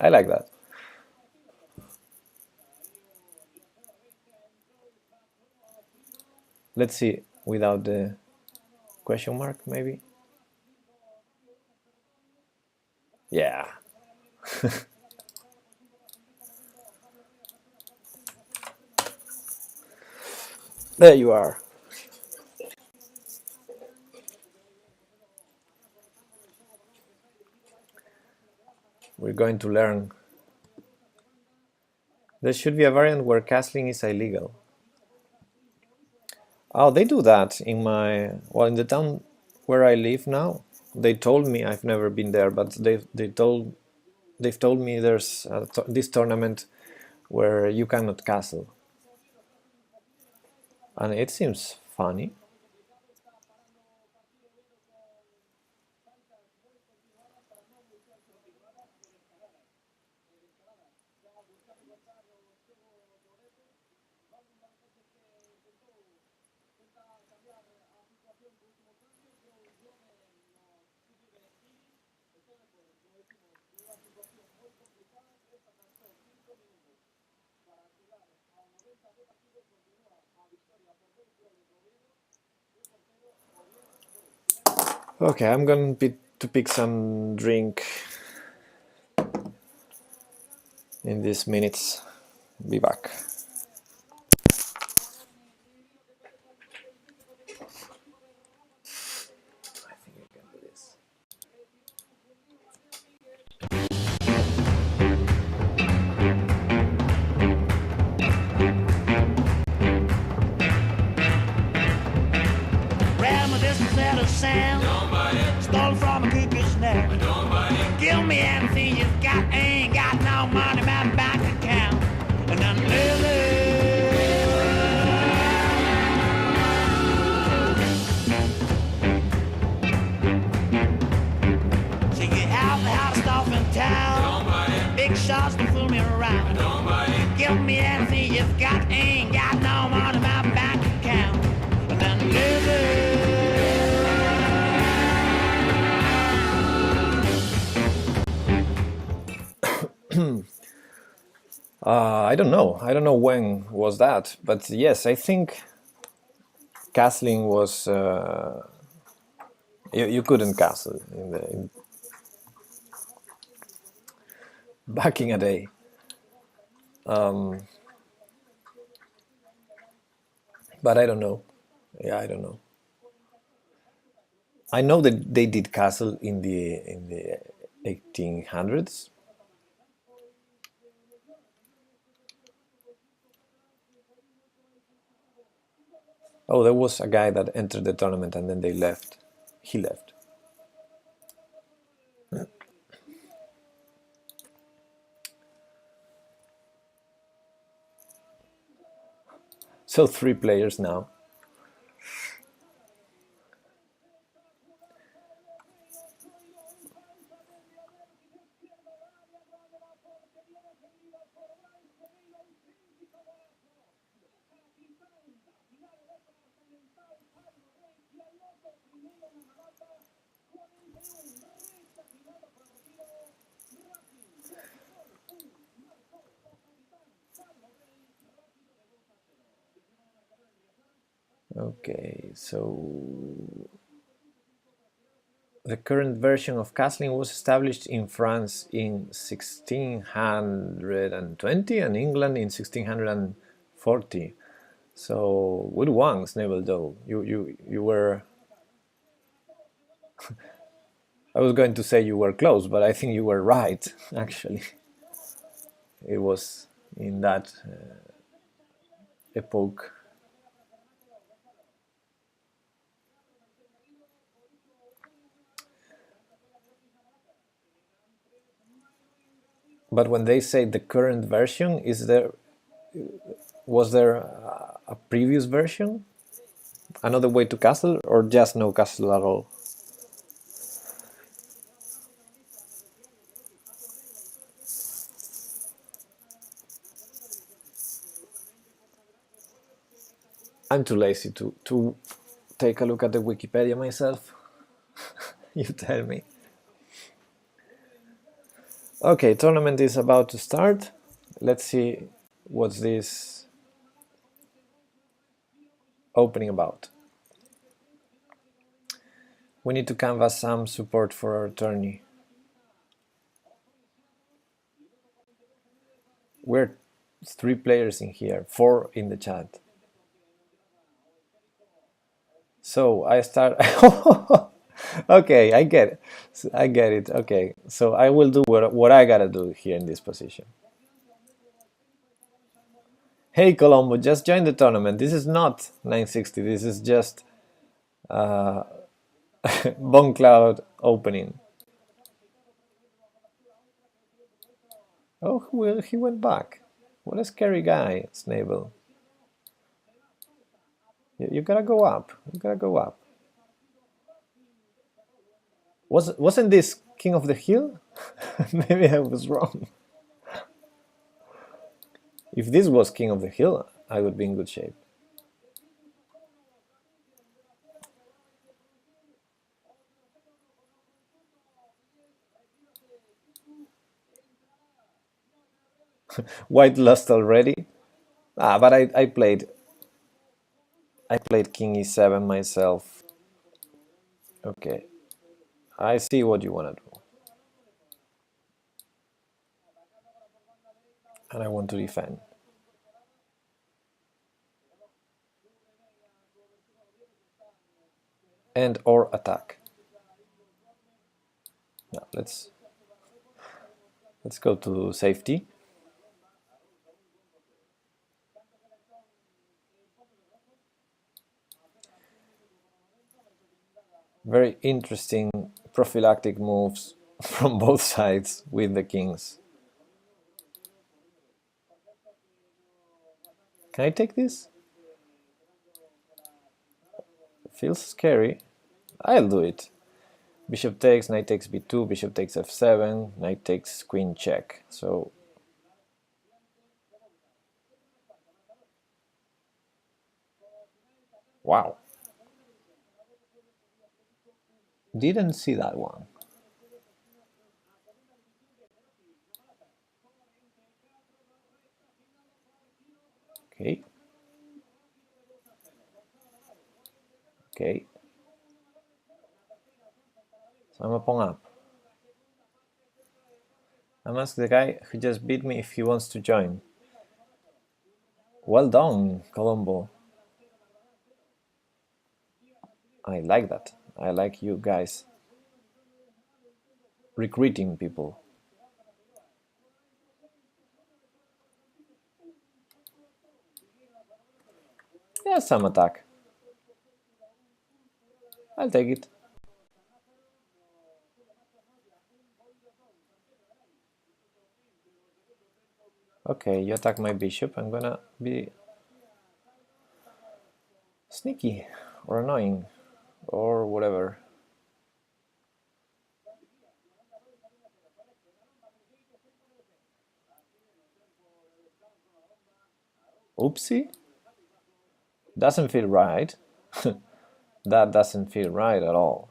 I like that. Let's see without the question mark, maybe. Yeah. There you are. We're going to learn. There should be a variant where castling is illegal. Oh, they do that in my, well, in the town where I live now. They told me, I've never been there, but they've told me there's this tournament where you cannot castle, and it seems funny. Okay, I'm going to pick some drink in these minutes. Be back. I think I can do this. Grab my distance at a sound. Stole from a cuckoo's nest. Give me anything you've got. Ain't got no money in my bank account. And then so you have the hottest stuff in town. Big shots to fool me around. Give me anything you've got. Ain't got no money in my bank account. And then I don't know. I don't know when was that, but yes, I think castling was. You couldn't castle back in a day. But I don't know. Yeah, I don't know. I know that they did castle in the 1800s. Oh, there was a guy that entered the tournament and then they left. He left. So 3 players now. Okay, so The current version of castling was established in France in 1620 and England in 1640. So good one, Snavel. You were. I was going to say you were close, but I think you were right. Actually, it was in that epoch. But when they say the current version, was there a previous version, another way to castle, or just no castle at all? I'm too lazy to take a look at the Wikipedia myself. You tell me. Okay, tournament is about to start. Let's see what's this opening about. We need to canvas some support for our tourney. We're 3 players in here, 4 in the chat. So I start. Okay, I get it. I get it. Okay, so I will do what I gotta do here in this position. Hey Colombo, just join the tournament. This is not 960. This is just Bone Cloud opening. Oh, well, he went back. What a scary guy, Snavel. You gotta go up. You gotta go up. Wasn't this King of the Hill? Maybe I was wrong. If this was King of the Hill, I would be in good shape. White lost already. But I played King E7 myself. Okay, I see what you wanna do, and I want to defend. And or attack. Now let's go to safety. Very interesting prophylactic moves from both sides with the kings. Can I take this? Feels scary. I'll do it. Bishop takes, knight takes b2, bishop takes f7, knight takes queen check. So wow. Didn't see that one. Okay. Okay. So I'm a pawn up. I'm asking the guy who just beat me if he wants to join. Well done, Colombo. I like that. I like you guys recruiting people. Yeah, some attack. I'll take it. Okay, you attack my bishop. I'm gonna be sneaky or annoying or whatever. Oopsie. Doesn't feel right. That doesn't feel right at all.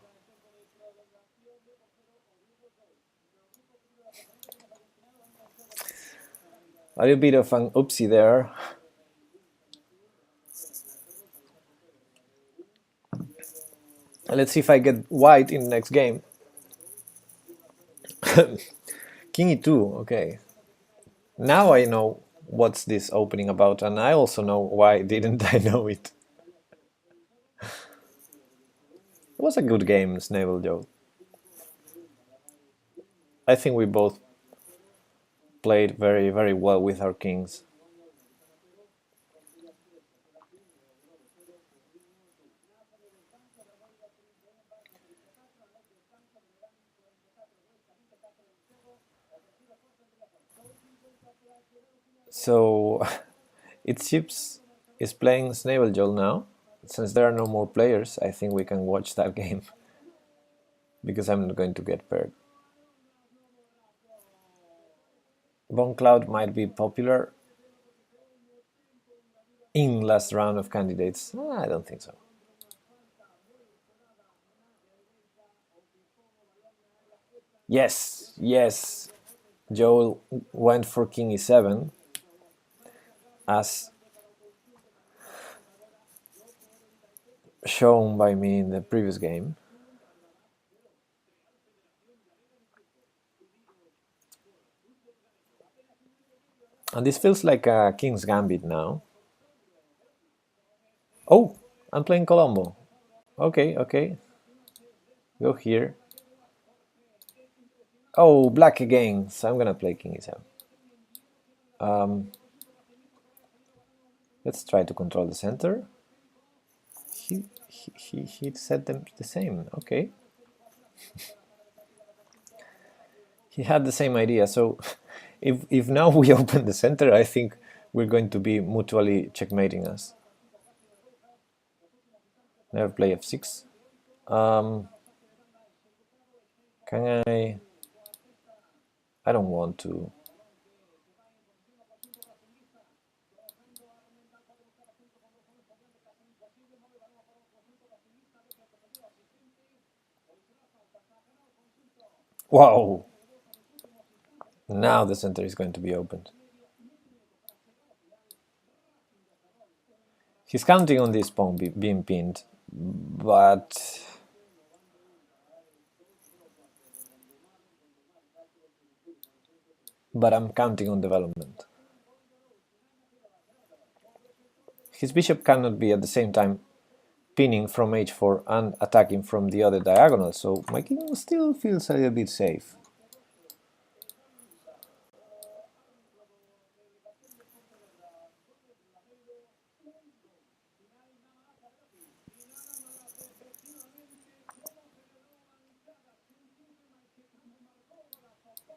A little bit of an oopsie there. Let's see if I get white in the next game. King e2, okay. Now I know what's this opening about, and I also know why didn't I know it. It was a good game, Snavel Joe. I think we both played very, very well with our kings. So, it Chips is playing Snavel Joel now. Since there are no more players, I think we can watch that game. Because I'm not going to get paired. Bone Cloud might be popular in last round of candidates. I don't think so. Yes, yes. Joel went for King e7 as shown by me in the previous game. And this feels like a King's Gambit now. Oh, I'm playing Colombo. Okay, okay. Go here. Oh, black again. So I'm gonna play King e7. Let's try to control the center. He said them the same. Okay. He had the same idea. So if now we open the center, I think we're going to be mutually checkmating us. Never play f6. Can I don't want to. Wow! Now the center is going to be opened. He's counting on this pawn being pinned, but I'm counting on development. His bishop cannot be at the same time pinning from h4 and attacking from the other diagonal, so my king still feels a little bit safe.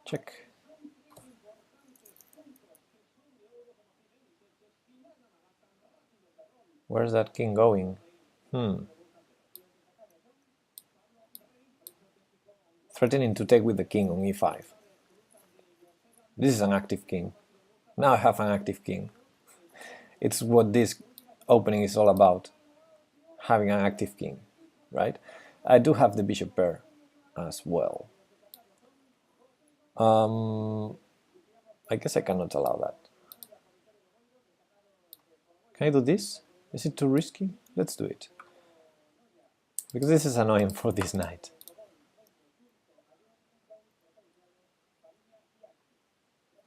Check. Where's that king going? Threatening to take with the king on e5. This is an active king. Now I have an active king. It's what this opening is all about. Having an active king, right? I do have the bishop pair as well. I guess I cannot allow that. Can I do this? Is it too risky? Let's do it. Because this is annoying for this knight.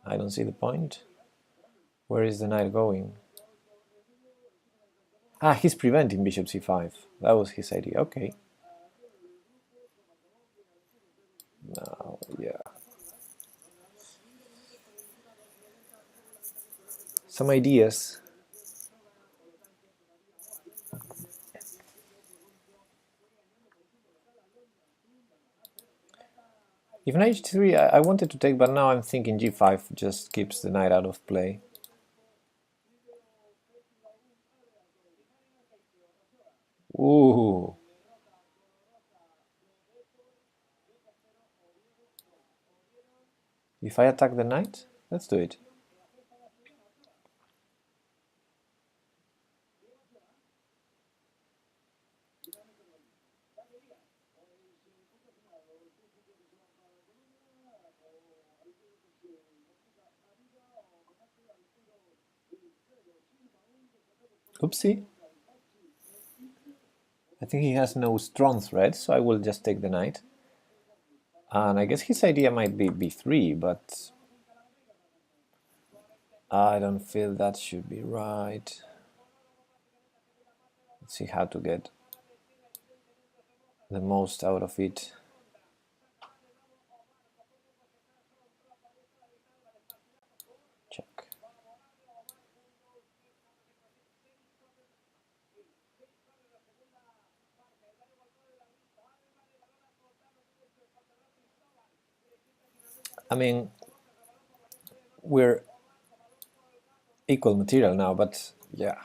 I don't see the point. Where is the knight going? Ah, he's preventing bishop c5. That was his idea. Okay. Now, yeah. Some ideas. If knight h3, I wanted to take, but now I'm thinking g5 just keeps the knight out of play. Ooh. If I attack the knight, let's do it. Oopsie. I think he has no strong threats, so I will just take the knight. And I guess his idea might be b3, but I don't feel that should be right. Let's see how to get the most out of it. Check. I mean, we're equal material now, but yeah.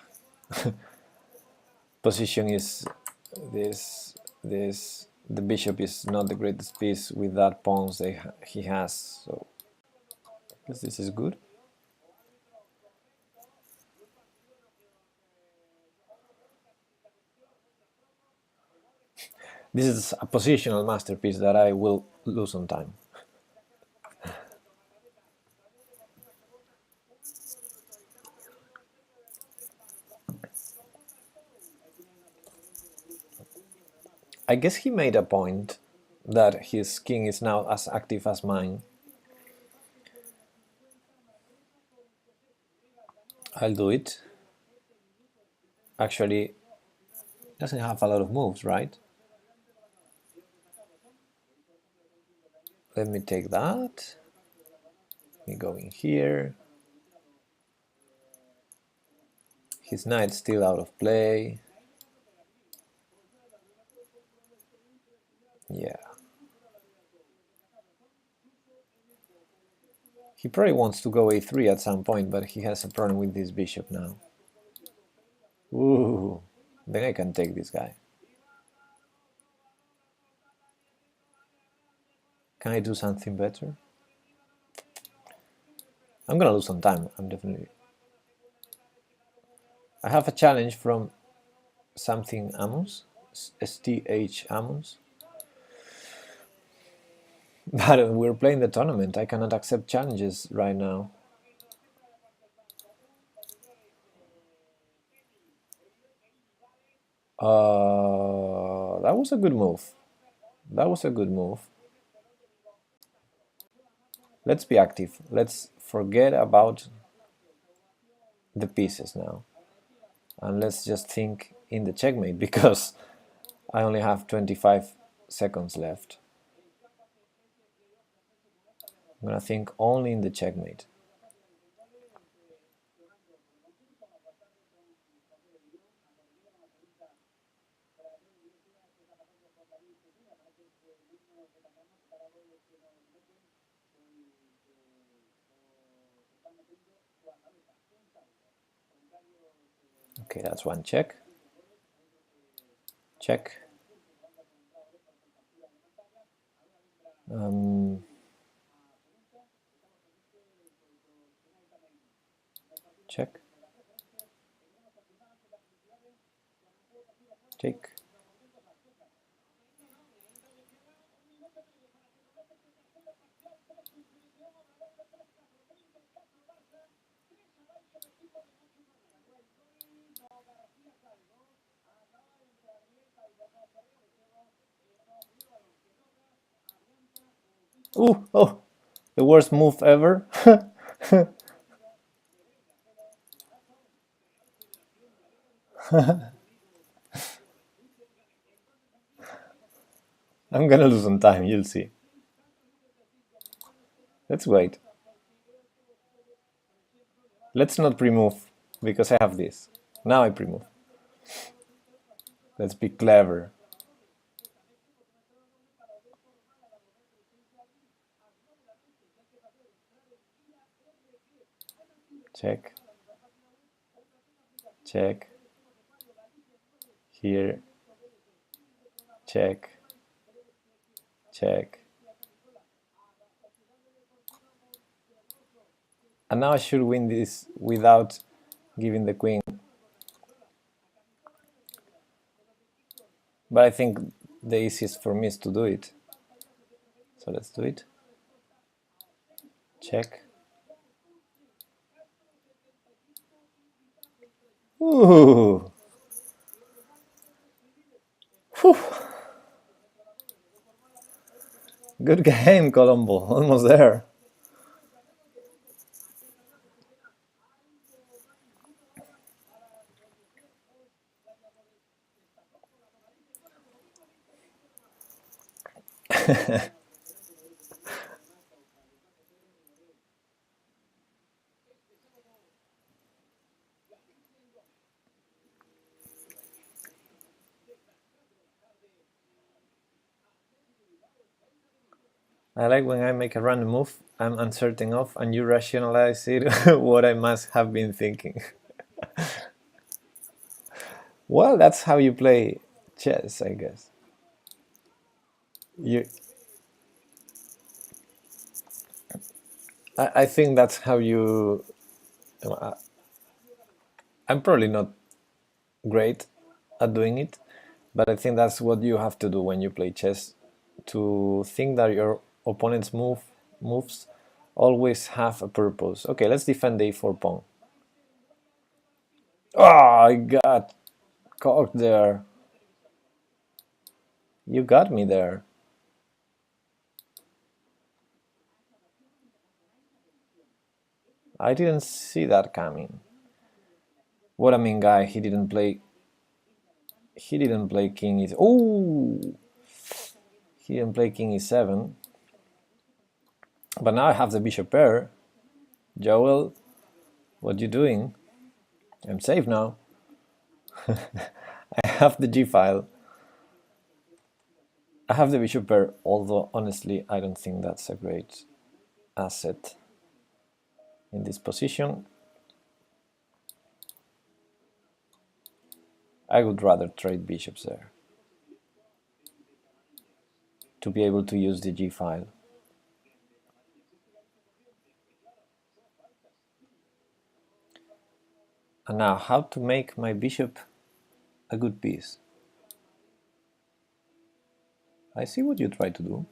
Position is this. The bishop is not the greatest piece with that pawns he has, so I guess this is good. This is a positional masterpiece that I will lose on time. I guess he made a point that his king is now as active as mine. I'll do it. Actually, doesn't have a lot of moves, right? Let me take that. Let me go in here. His knight's still out of play. Yeah. He probably wants to go a3 at some point, but he has a problem with this bishop now. Ooh, then I can take this guy. Can I do something better? I'm gonna lose some time, I'm definitely... I have a challenge from something Amos, STH Amos. But we're playing the tournament, I cannot accept challenges right now. That was a good move. That was a good move. Let's be active. Let's forget about the pieces now. And let's just think in the checkmate, because I only have 25 seconds left. I'm gonna think only in the checkmate. Okay, that's one check. Check. Check. Take. Ooh, oh, the worst move ever. I'm gonna lose some time, you'll see. Let's wait. Let's not pre-move, because I have this. Now I pre-move. Let's be clever. Check. Check. Here. Check. Check. And now I should win this without giving the queen. But I think the easiest for me is to do it. So let's do it. Check. Ooh. Whew. Good game, Colombo. Almost there. I like when I make a random move I'm uncertain of and you rationalize it what I must have been thinking. Well, that's how you play chess, I guess. You, I think that's how you. I'm probably not great at doing it, but I think that's what you have to do when you play chess. To think that your opponent's moves always have a purpose. Okay, let's defend the a4 pawn. Oh, I got cocked there. You got me there. I didn't see that coming. What a mean guy. He didn't play king e. Oh, he didn't play king e7. But now I have the bishop pair. Joel, what you doing? I'm safe now. I have the g file. I have the bishop pair, although honestly I don't think that's a great asset in this position. I would rather trade bishops there to be able to use the g file. And now, how to make my bishop a good piece? I see what you try to do.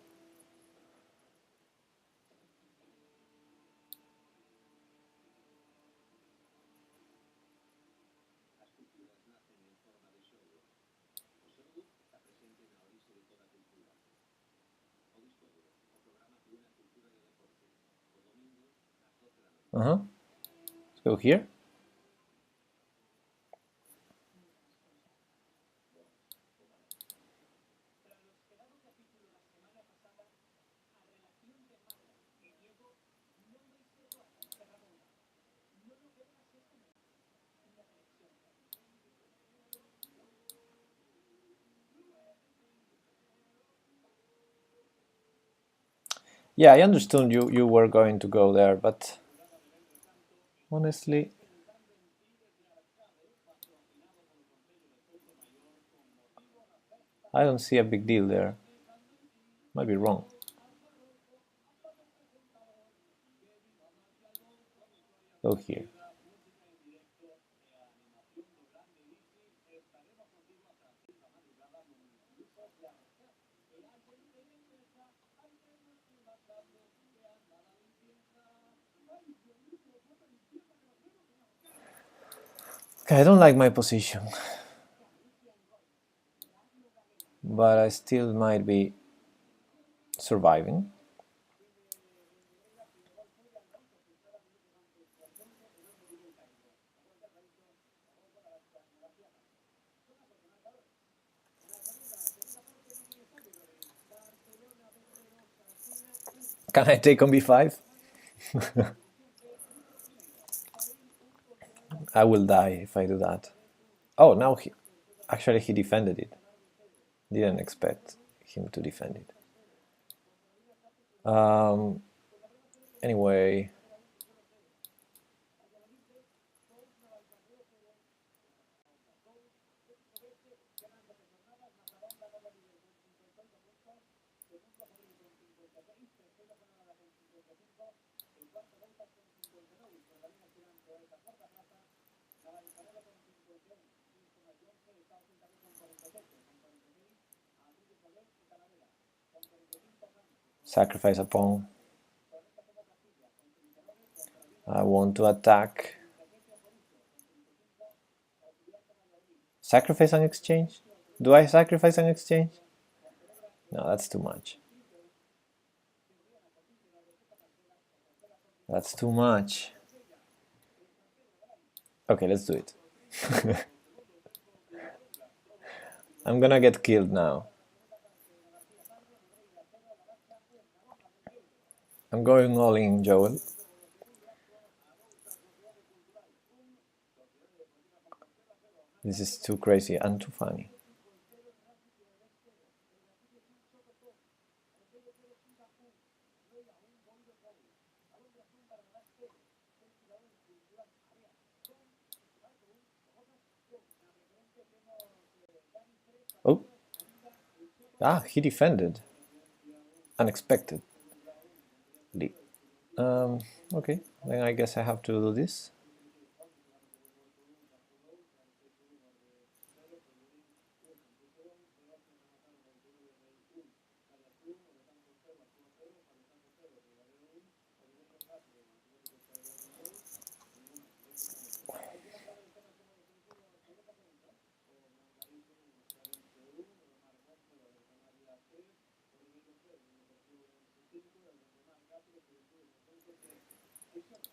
Let's go here. Yeah, I understood you were going to go there, but honestly, I don't see a big deal there. Might be wrong. Go here. Okay, I don't like my position, but I still might be surviving. Can I take on b5? I will die if I do that. Oh, now actually he defended it. Didn't expect him to defend it. Anyway, sacrifice a pawn. I want to attack. Sacrifice an exchange? Do I sacrifice and exchange? No, that's too much. That's too much. Okay, let's do it. I'm gonna get killed now. I'm going all in, Joel. This is too crazy and too funny. Oh. Ah, he defended. Unexpectedly. Okay, then I guess I have to do this.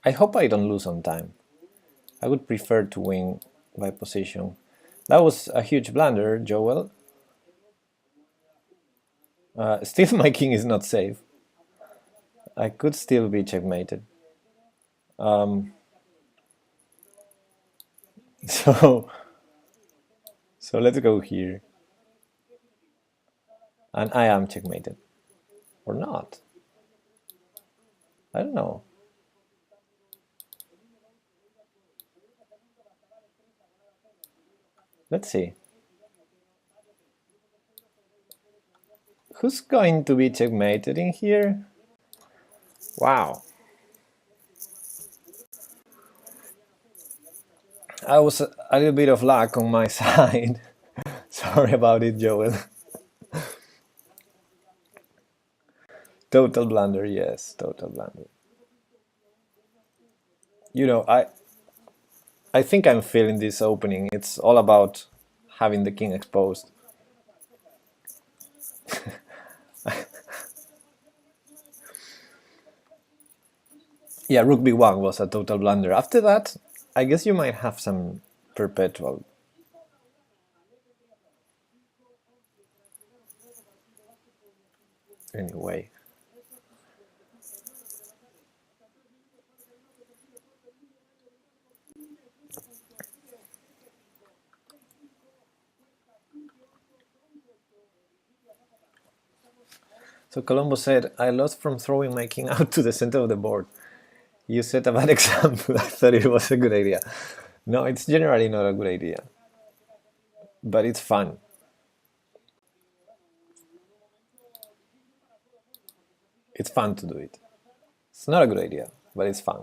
I hope I don't lose on time. I would prefer to win by position. That was a huge blunder, Joel. Still, my king is not safe. I could still be checkmated. So let's go here. And I am checkmated. Or not. I don't know. Let's see. Who's going to be checkmated in here? Wow. I was a little bit of luck on my side. Sorry about it, Joel. Total blunder, yes, total blunder. You know, I think I'm feeling this opening. It's all about having the king exposed. Yeah, rook b1 was a total blunder. After that, I guess you might have some perpetual. Anyway. So Colombo said, I lost from throwing my king out to the center of the board. You set a bad example. I thought it was a good idea. No, it's generally not a good idea. But it's fun. It's fun to do it. It's not a good idea, but it's fun.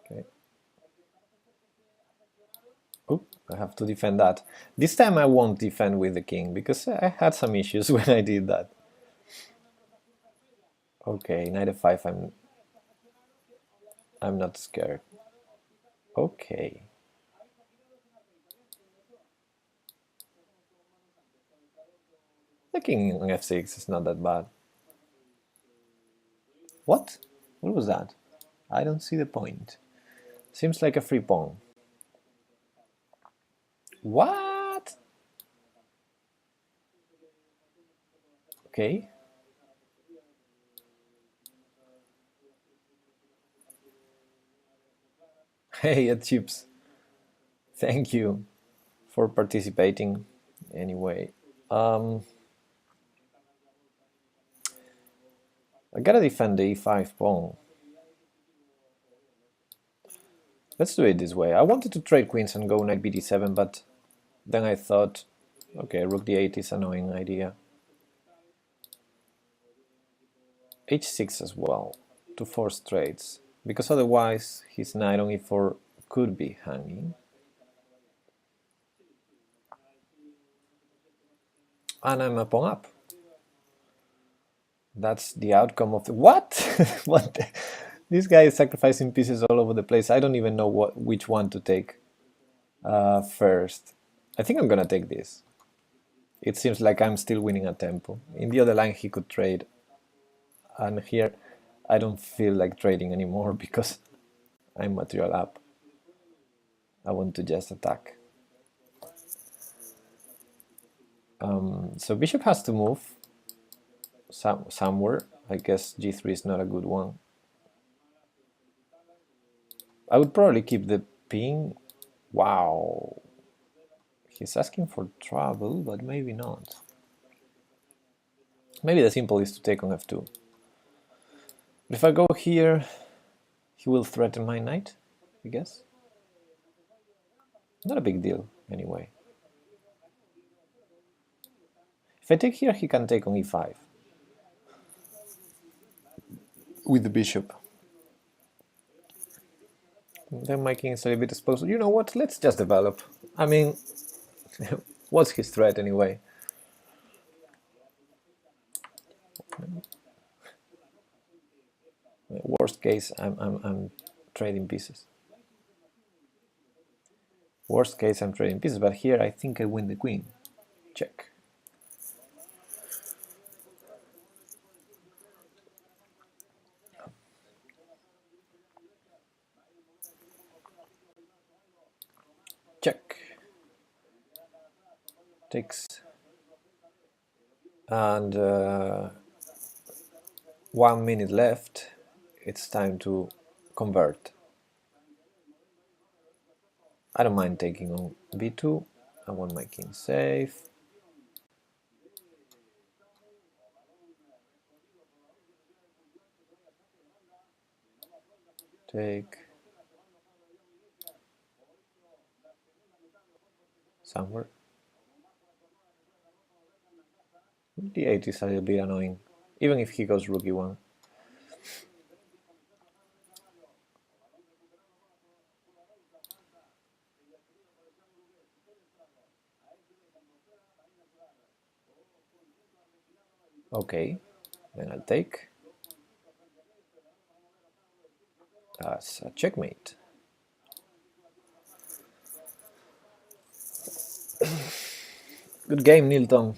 Okay. Oop, I have to defend that. This time I won't defend with the king, because I had some issues when I did that. Okay, knight f5, I'm not scared. Okay. The king on f6 is not that bad. What? What was that? I don't see the point. Seems like a free pawn. What? Okay. Hey, at Chips. Thank you for participating. Anyway, I gotta defend the e5 pawn. Let's do it this way. I wanted to trade queens and go knight bd7, but then I thought, okay, rook d8 is an annoying idea. h6 as well, to force trades, because otherwise his knight on e4 could be hanging. And I'm a pawn up. That's the outcome of the... What? What? This guy is sacrificing pieces all over the place. I don't even know which one to take first. I think I'm gonna take this. It seems like I'm still winning a tempo. In the other line he could trade, and here I don't feel like trading anymore because I'm material up. I want to just attack. So bishop has to move somewhere. I guess g3 is not a good one. I would probably keep the ping. Wow. He's asking for trouble, but maybe not. Maybe the simple is to take on f2. But if I go here, he will threaten my knight, I guess. Not a big deal, anyway. If I take here, he can take on e5 with the bishop. Then my king is a little bit exposed. You know what? Let's just develop. I mean, what's his threat anyway? Worst case, I'm trading pieces. Worst case, I'm trading pieces, but here I think I win the queen. Check. Check. Takes. And 1 minute left. It's time to convert. I don't mind taking on b2. I want my king safe. Take. Somewhere. d8 is a little bit annoying, even if he goes rook e1. Okay, then I'll take. That's a checkmate. Good game, Nilton.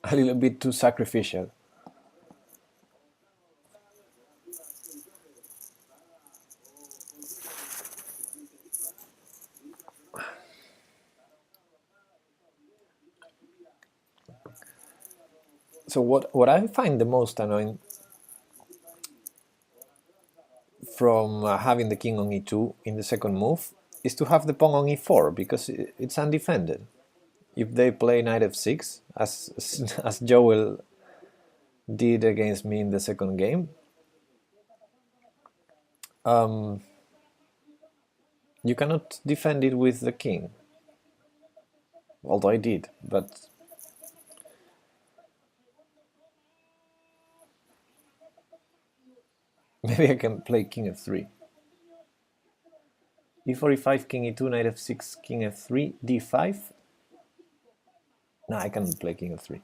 A little bit too sacrificial. So what I find the most annoying from having the king on e2 in the second move is to have the pawn on e4, because it's undefended. If they play knight f6, as Joel did against me in the second game, you cannot defend it with the king. Although I did, but maybe I can play king f3. e4, e5, king e2, knight f6, king f3, d5. No, I cannot play king f3.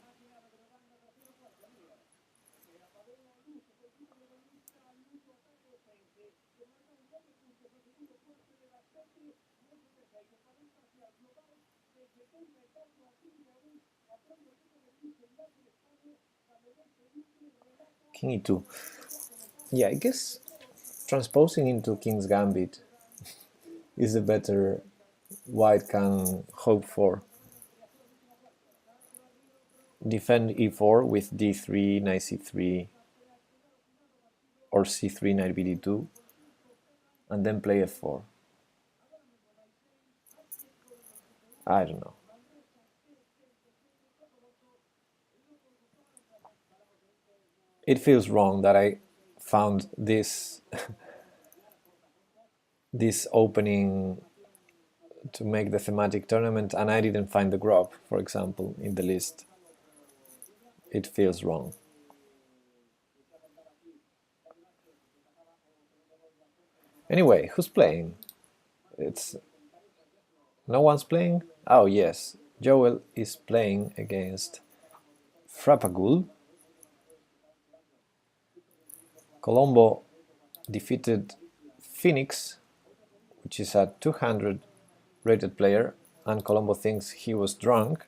King e2. Yeah, I guess transposing into king's gambit is the better white can hope for. Defend e4 with d3, knight c3, or c3, knight bd2, and then play f4. I don't know. It feels wrong that I found this this opening to make the thematic tournament and I didn't find the Grob, for example, in the list. It feels wrong. Anyway, who's playing? It's no one's playing? Oh yes, Joel is playing against Frapagul. Colombo defeated Phoenix, which is a 200 rated player, and Colombo thinks he was drunk.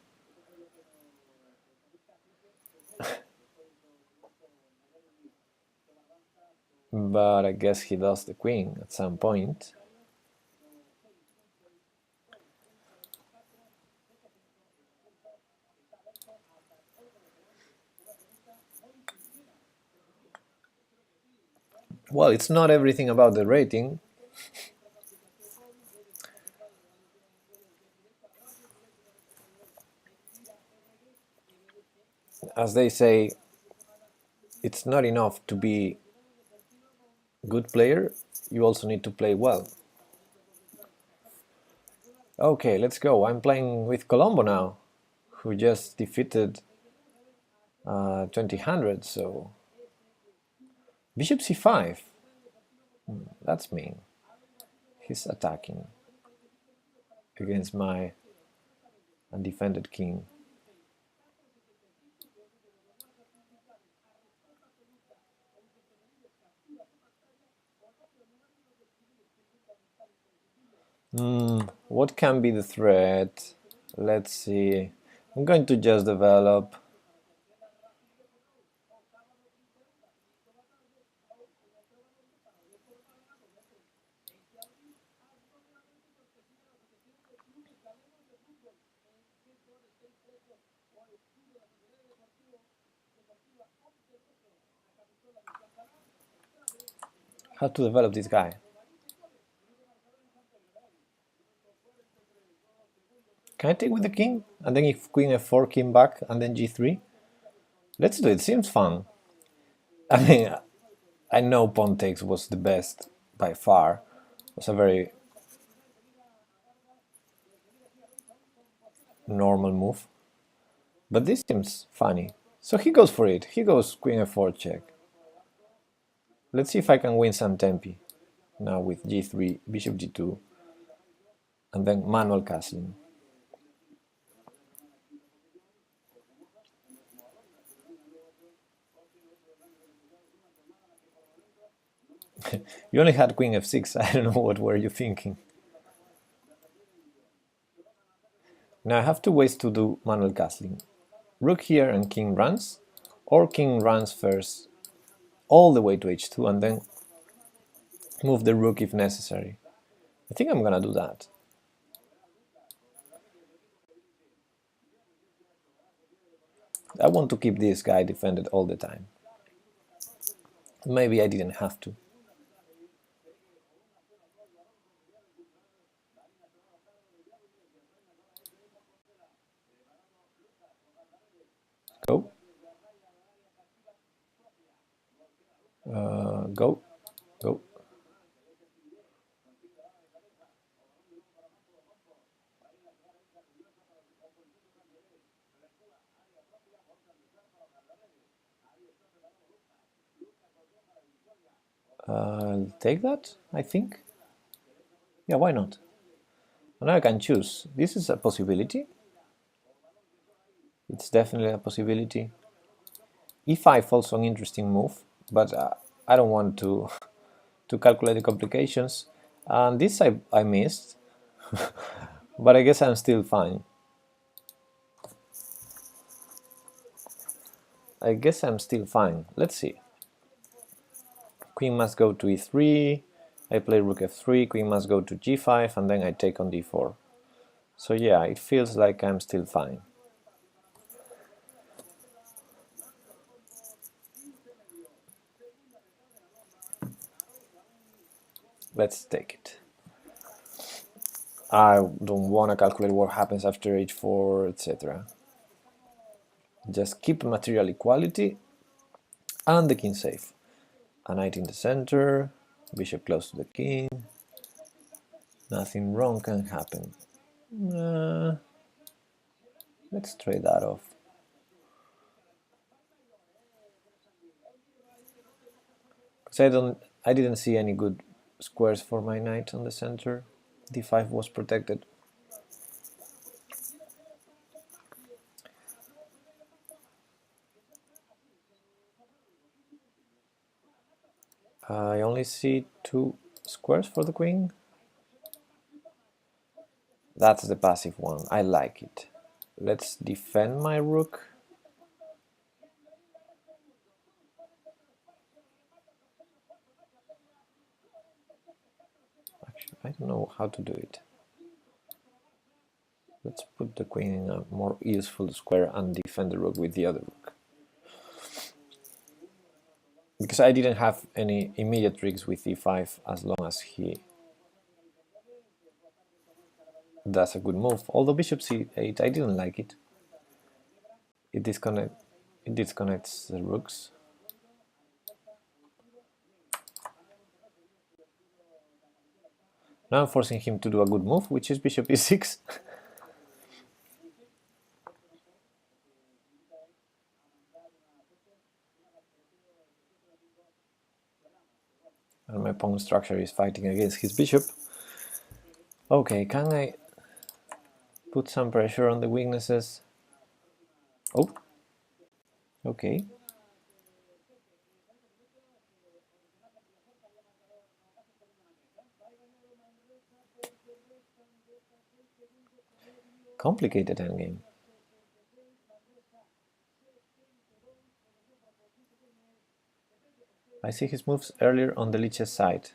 But I guess he lost the queen at some point. Well, it's not everything about the rating. As they say, it's not enough to be a good player, you also need to play well. Okay, let's go. I'm playing with Colombo now, who just defeated 2000, so bishop c5. That's mean. He's attacking against my undefended king. What can be the threat? Let's see. I'm going to just develop. How to develop this guy. Can I take with the king? And then if queen f4, king back, and then g3? Let's do it, seems fun. I mean, I know pawn takes was the best by far. It was a very normal move. But this seems funny. So he goes for it. He goes queen f4 check. Let's see if I can win some tempi. Now with g3, bishop g2, and then manual castling. You only had queen f6. I don't know what were you thinking. Now I have two ways to do manual castling. Rook here and king runs, or king runs first all the way to h2 and then move the rook if necessary. I think I'm gonna do that. I want to keep this guy defended all the time. Maybe I didn't have to. Go. Go. Go. I'll take that, I think. Yeah, why not? And now I can choose. This is a possibility. It's definitely a possibility. e5 also an interesting move, but I don't want to to calculate the complications. And this I missed, but I guess I'm still fine. I guess I'm still fine. Let's see. Queen must go to e3, I play rook f3, queen must go to g5, and then I take on d4. So yeah, it feels like I'm still fine. Let's take it. I don't want to calculate what happens after h4, etc. Just keep material equality and the king safe. A knight in the center, bishop close to the king. Nothing wrong can happen. Let's trade that off. Because I didn't see any good squares for my knight on the center. d5 was protected. I only see two squares for the queen. That's the passive one. I like it. Let's defend my rook. Actually, I don't know how to do it. Let's put the queen in a more useful square and defend the rook with the other rook. Because I didn't have any immediate tricks with e5 as long as he does a good move. Although bishop c8, I didn't like it. It disconnects the rooks. Now I'm forcing him to do a good move, which is bishop e6. And my pawn structure is fighting against his bishop. Okay, can I put some pressure on the weaknesses? Oh, okay. Complicated endgame. I see his moves earlier on the Lich's side.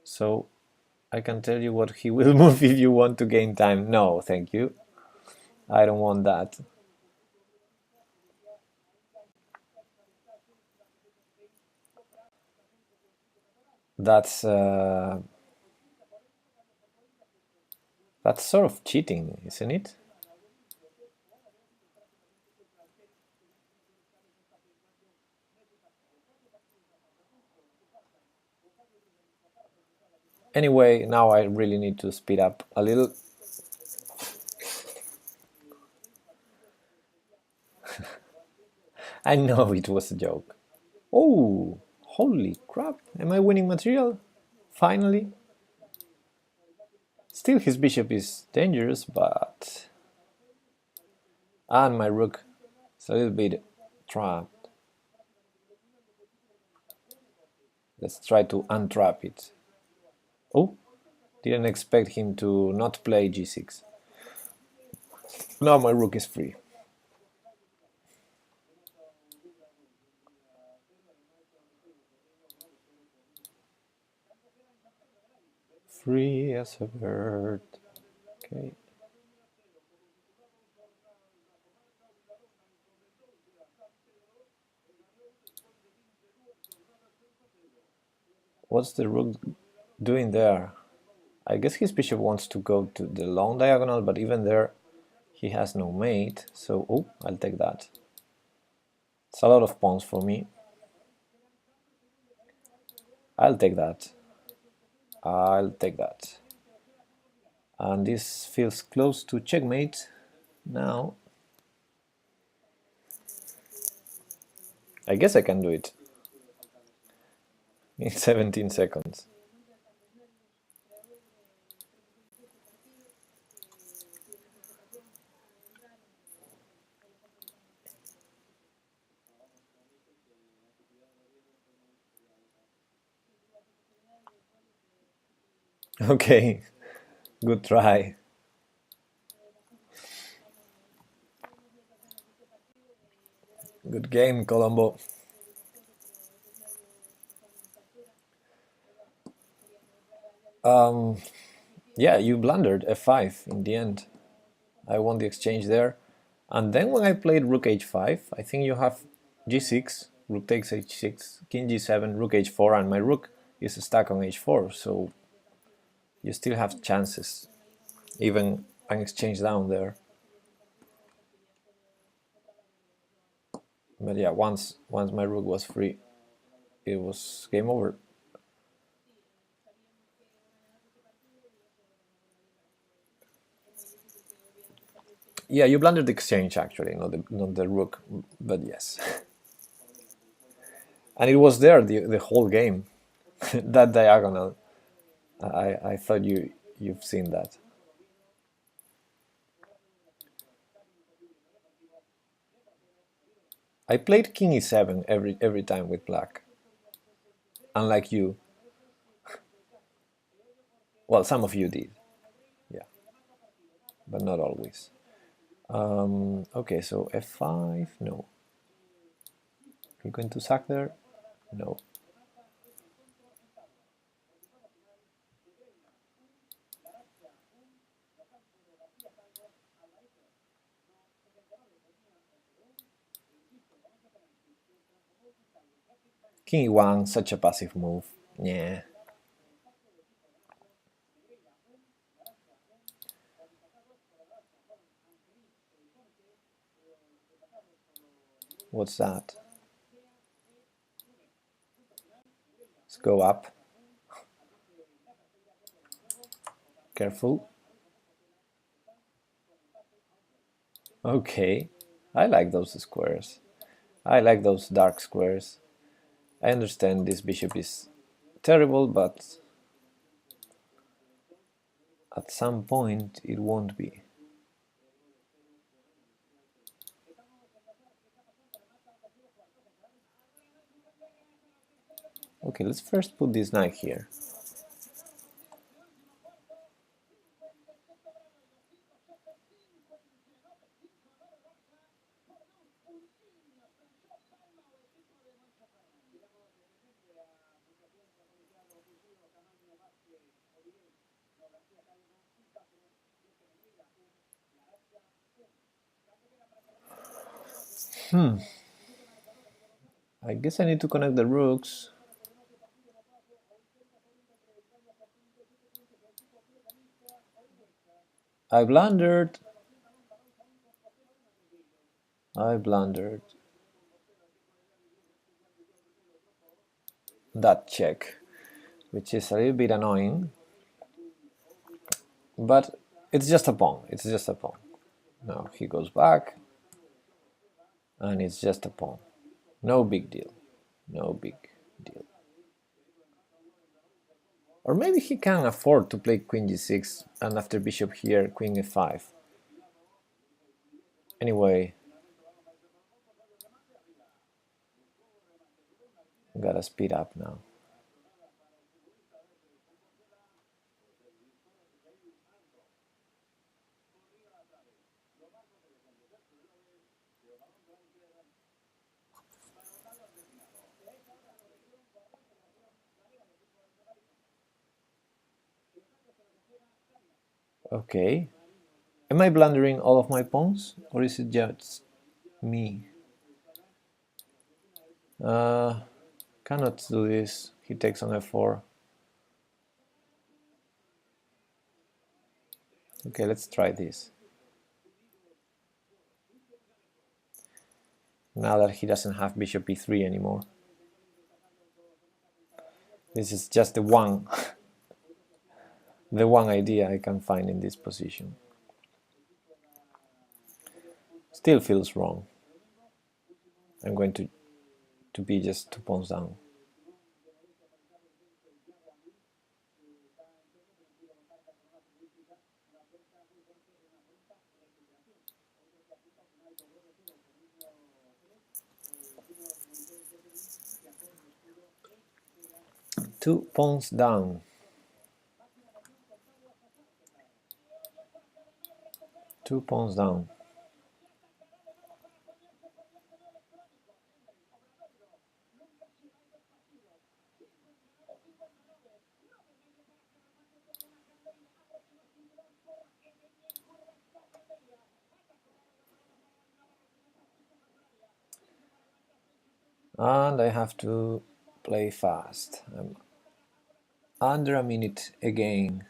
So I can tell you what he will move if you want to gain time. No, thank you. I don't want that. That's sort of cheating, isn't it? Anyway, now I really need to speed up a little. I know it was a joke. Oh, holy crap. Am I winning material? Finally? Still his bishop is dangerous, but... And my rook is a little bit trapped. Let's try to untrap it. Oh, didn't expect him to not play g6. Now my rook is free. Free as a bird. Okay. What's the rook doing there? I guess his bishop wants to go to the long diagonal, but even there he has no mate, so oh, I'll take that. It's a lot of pawns for me. I'll take that. I'll take that. And this feels close to checkmate now. I guess I can do it in 17 seconds. Okay, good try. Good game, Colombo. Yeah, you blundered f5 in the end. I won the exchange there. And then when I played rook h5, I think you have g6, rook takes h6, king g7, rook h4, and my rook is stuck on h4, so you still have chances, even an exchange down there. But yeah, once my rook was free, it was game over. Yeah, you blundered the exchange actually, not the rook, but yes. And it was there the whole game, that diagonal. I thought you've seen that. I played king e7 every time with black, unlike you. Well, some of you did. but not always. Okay, so f5, no. You're going to sack there? No. King e1, such a passive move. Yeah. What's that? Let's go up. Careful. Okay. I like those squares. I like those dark squares. I understand this bishop is terrible, but at some point it won't be. Okay, let's first put this knight here. I guess I need to connect the rooks. I blundered. I blundered. That check, which is a little bit annoying, but it's just a pawn. It's just a pawn. Now he goes back, and it's just a pawn. No big deal. No big deal. Or maybe he can afford to play queen g6 and after bishop here, queen f5. Anyway, gotta speed up now. Okay. Am I blundering all of my pawns, or is it just me? Cannot do this. He takes on f4. Okay, let's try this. Now that he doesn't have bishop e3 anymore. This is just the one the one idea I can find in this position. Still feels wrong. I'm going to be just 2 pawns down. Two pawns down. 2 pawns down. And I have to play fast. I'm under a minute again.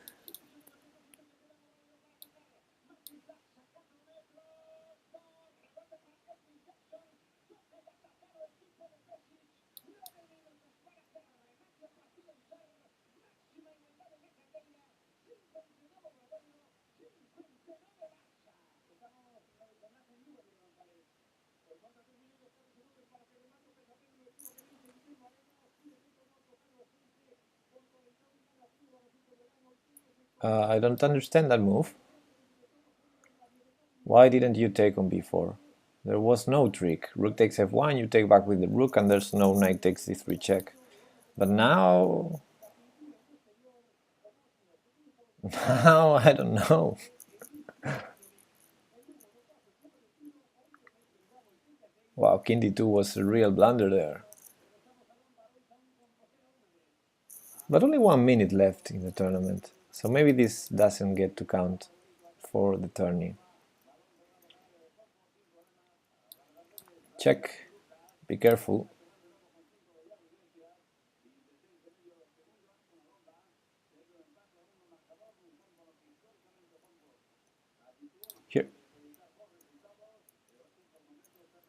I don't understand that move. Why didn't you take on b4? There was no trick. Rook takes f1, you take back with the rook, and there's no knight takes d3 check. But now... now I don't know. Wow, king d2 was a real blunder there. But only 1 minute left in the tournament, so maybe this doesn't get to count for the tourney. Check. Be careful. Here.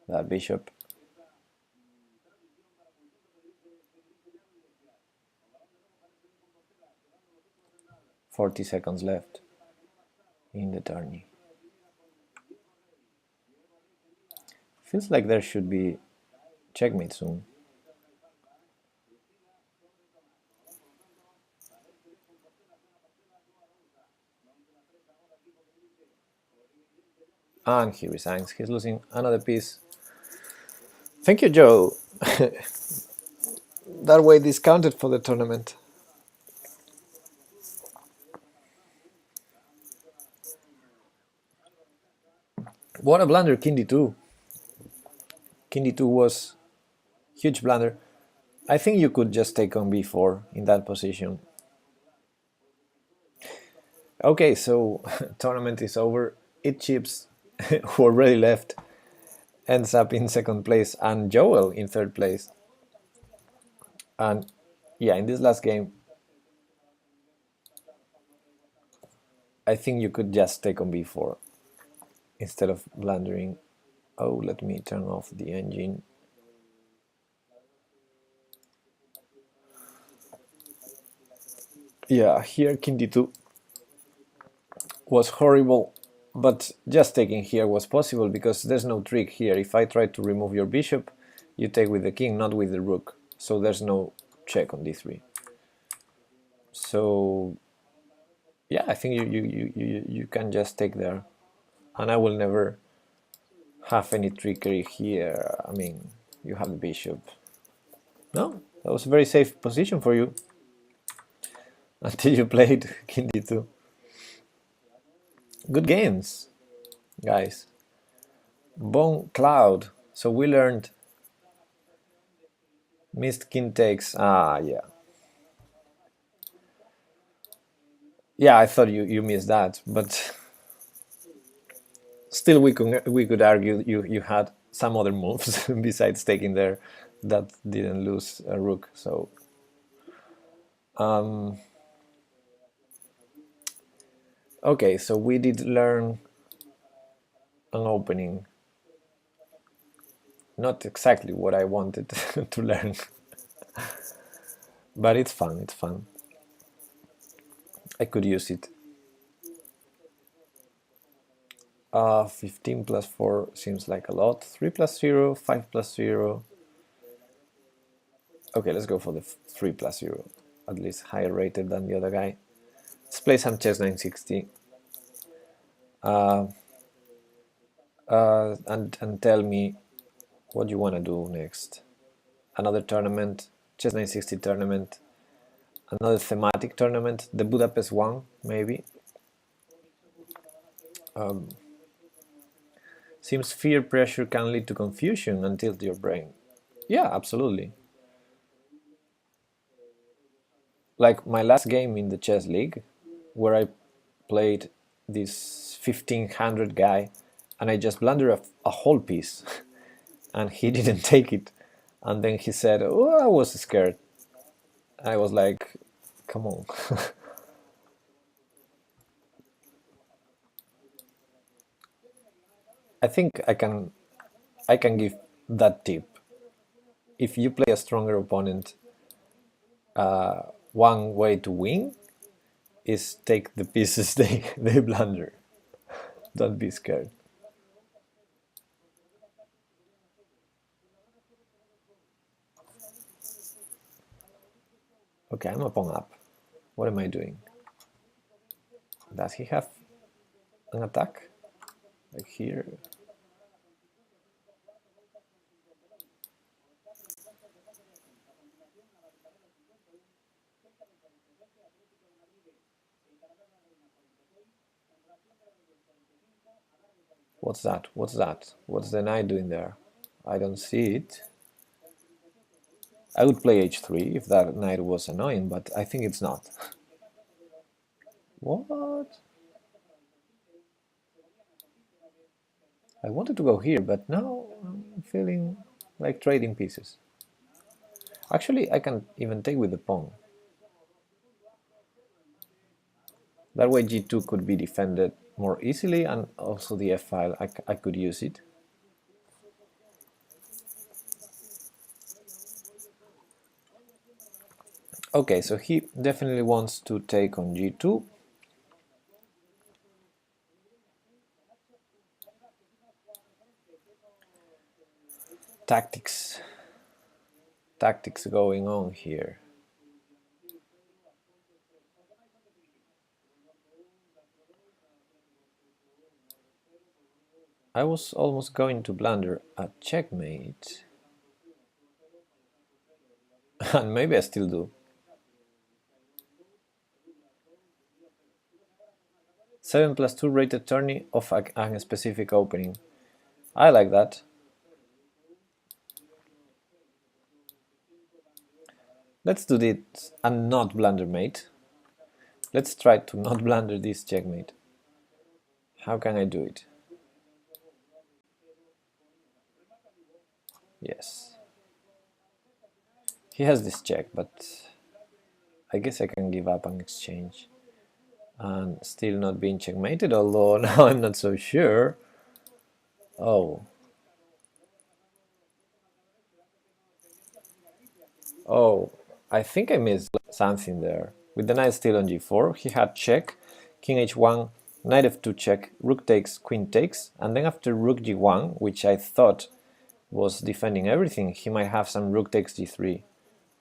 That bishop. $40 left in the tourney. Feels like there should be checkmate soon. And he resigns. He's losing another piece. Thank you, Joe. That way discounted for the tournament. What a blunder, king d2. King d2 was huge blunder. I think you could just take on b4 in that position. Okay, so tournament is over. It chips who already left ends up in second place and Joel in third place. And yeah, in this last game, I think you could just take on b4 instead of blundering. Oh, let me turn off the engine. Yeah, here king d2 was horrible, but just taking here was possible because there's no trick here. If I try to remove your bishop, you take with the king, not with the rook. So there's no check on d3. So yeah, I think you can just take there, and I will never have any trickery here. I mean, you have the bishop. No, that was a very safe position for you until you played king d2. Good games, guys. Bone Cloud. So we learned missed king takes. Ah, yeah. Yeah, I thought you missed that, but still we could argue you had some other moves besides taking there that didn't lose a rook. So okay, so we did learn an opening. Not exactly what I wanted to learn, but it's fun. It's fun. I could use it. 15 plus 4 seems like a lot. 3 plus 0, 5 plus 0. Okay, let's go for the 3 plus 0. At least higher rated than the other guy. Let's play some chess 960. And tell me what you want to do next. Another tournament, chess 960 tournament. Another thematic tournament, the Budapest one, maybe. Seems fear pressure can lead to confusion and tilt your brain. Yeah, absolutely. Like my last game in the chess league, where I played this 1500 guy, and I just blundered a whole piece, and he didn't take it. And then he said, "Oh, I was scared." I was like, "Come on." I think I can give that tip. If you play a stronger opponent, one way to win is take the pieces they blunder. Don't be scared. Okay, I'm a pawn up. What am I doing? Does he have an attack? Like here? What's that? What's that? What's the knight doing there? I don't see it. I would play h3 if that knight was annoying, but I think it's not. What? I wanted to go here, but now I'm feeling like trading pieces. Actually, I can even take with the pawn. That way g2 could be defended more easily, and also the f-file, I could use it. Okay, so he definitely wants to take on g2. Tactics going on here. I was almost going to blunder a checkmate, and maybe I still do. 7+2 rated tourney of a specific opening. I like that. Let's do this and not blunder mate. Let's try to not blunder this checkmate. How can I do it? Yes. He has this check, but I guess I can give up and exchange. And still not being checkmated, although now I'm not so sure. Oh. Oh, I think I missed something there. With the knight still on g4, he had check, king h1, knight f2 check, rook takes, queen takes, and then after rook g1, which I thought was defending everything, he might have some rook takes g3,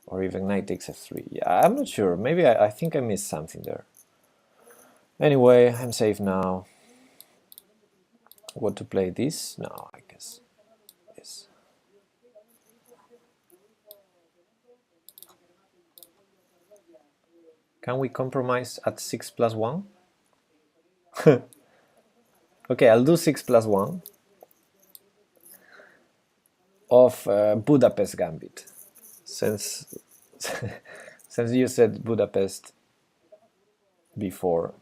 or even knight takes f3. Yeah, I'm not sure. Maybe I think I missed something there. Anyway, I'm safe now. What to play this? No, I guess this. Can we compromise at 6+1? Okay, I'll do 6+1 of Budapest Gambit, since since you said Budapest before.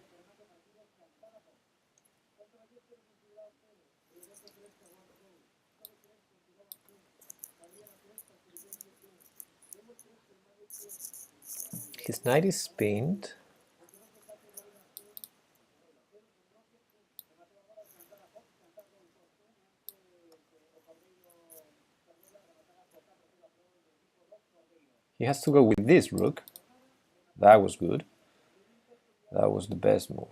His knight is pinned. He has to go with this rook. That was good. That was the best move.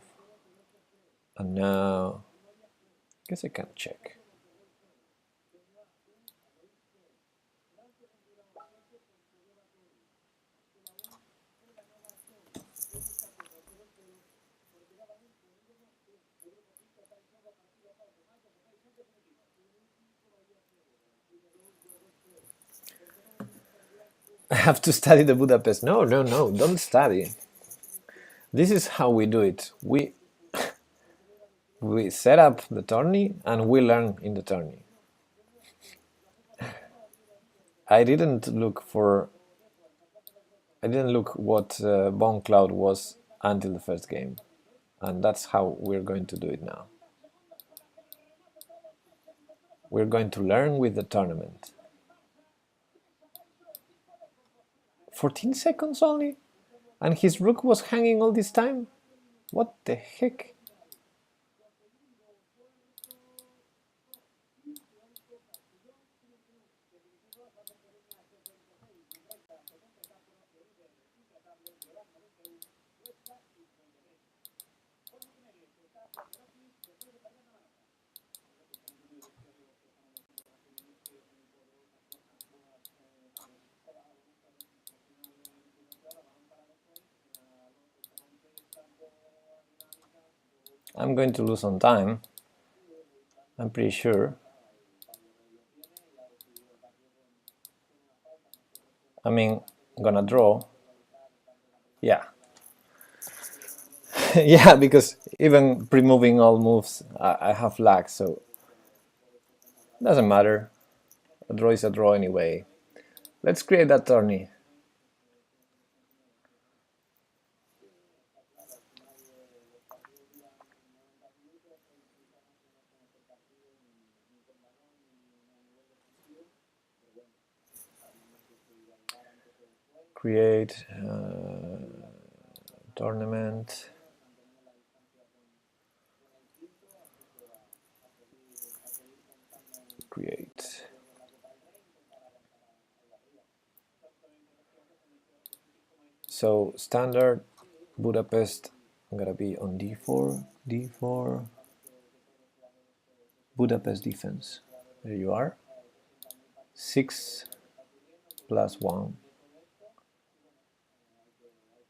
And now, I guess I can check. I have to study the Budapest. No, don't study. This is how we do it. We set up the tourney and we learn in the tourney. I didn't look what Bongcloud was until the first game, and that's how we're going to do it now. We're going to learn with the tournament. 14 seconds only? And his rook was hanging all this time? What the heck? I'm going to lose on time. I'm pretty sure. I mean, I'm gonna draw. Yeah. Yeah, because even pre-moving all moves, I have lag, so doesn't matter. A draw is a draw anyway. Let's create that tourney. Create tournament. Create. So standard Budapest, I'm gonna be on D4, D4, Budapest defense. There you are. 6 plus 1.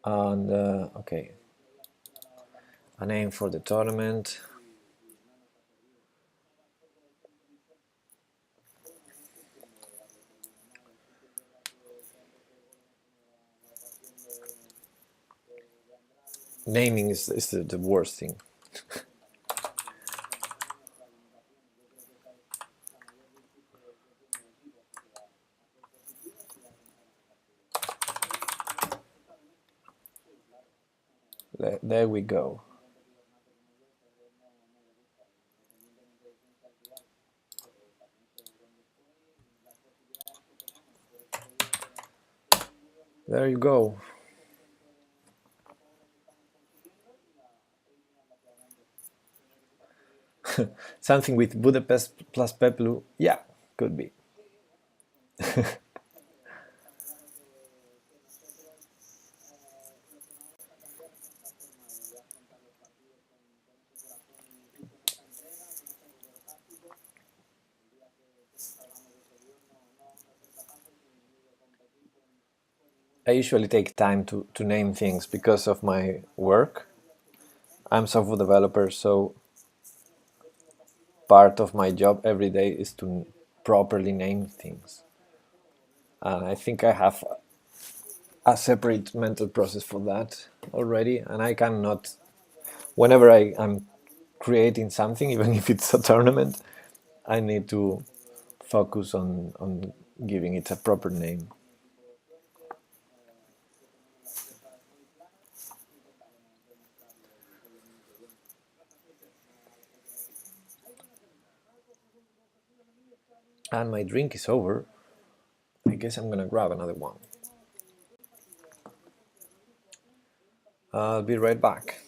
And okay, a name for the tournament. Naming is the worst thing. There we go. There you go. Something with Budapest plus Peplu. Yeah, could be. I usually take time to name things because of my work. I'm software developer, so part of my job every day is to properly name things. And I think I have a separate mental process for that already, and I cannot, whenever I'm creating something, even if it's a tournament, I need to focus on giving it a proper name. And my drink is over. I guess I'm gonna grab another one. I'll be right back.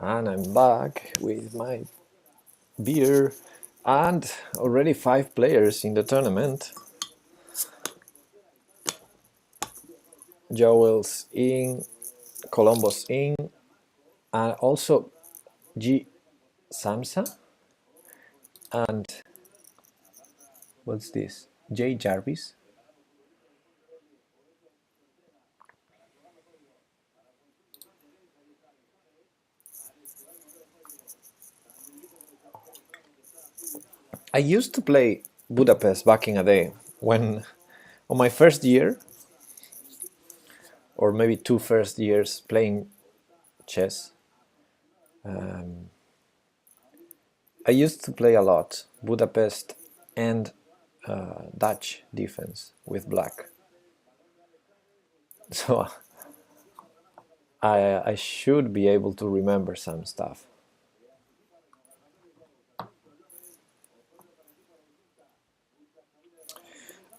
And I'm back with my beer and already 5 players in the tournament. Joel's in, Colombo's in, and also G Samsa and what's this? J Jarvis. I used to play Budapest back in a day when on my first year or maybe 2 first years playing chess. I used to play a lot Budapest and Dutch defense with black. So I should be able to remember some stuff.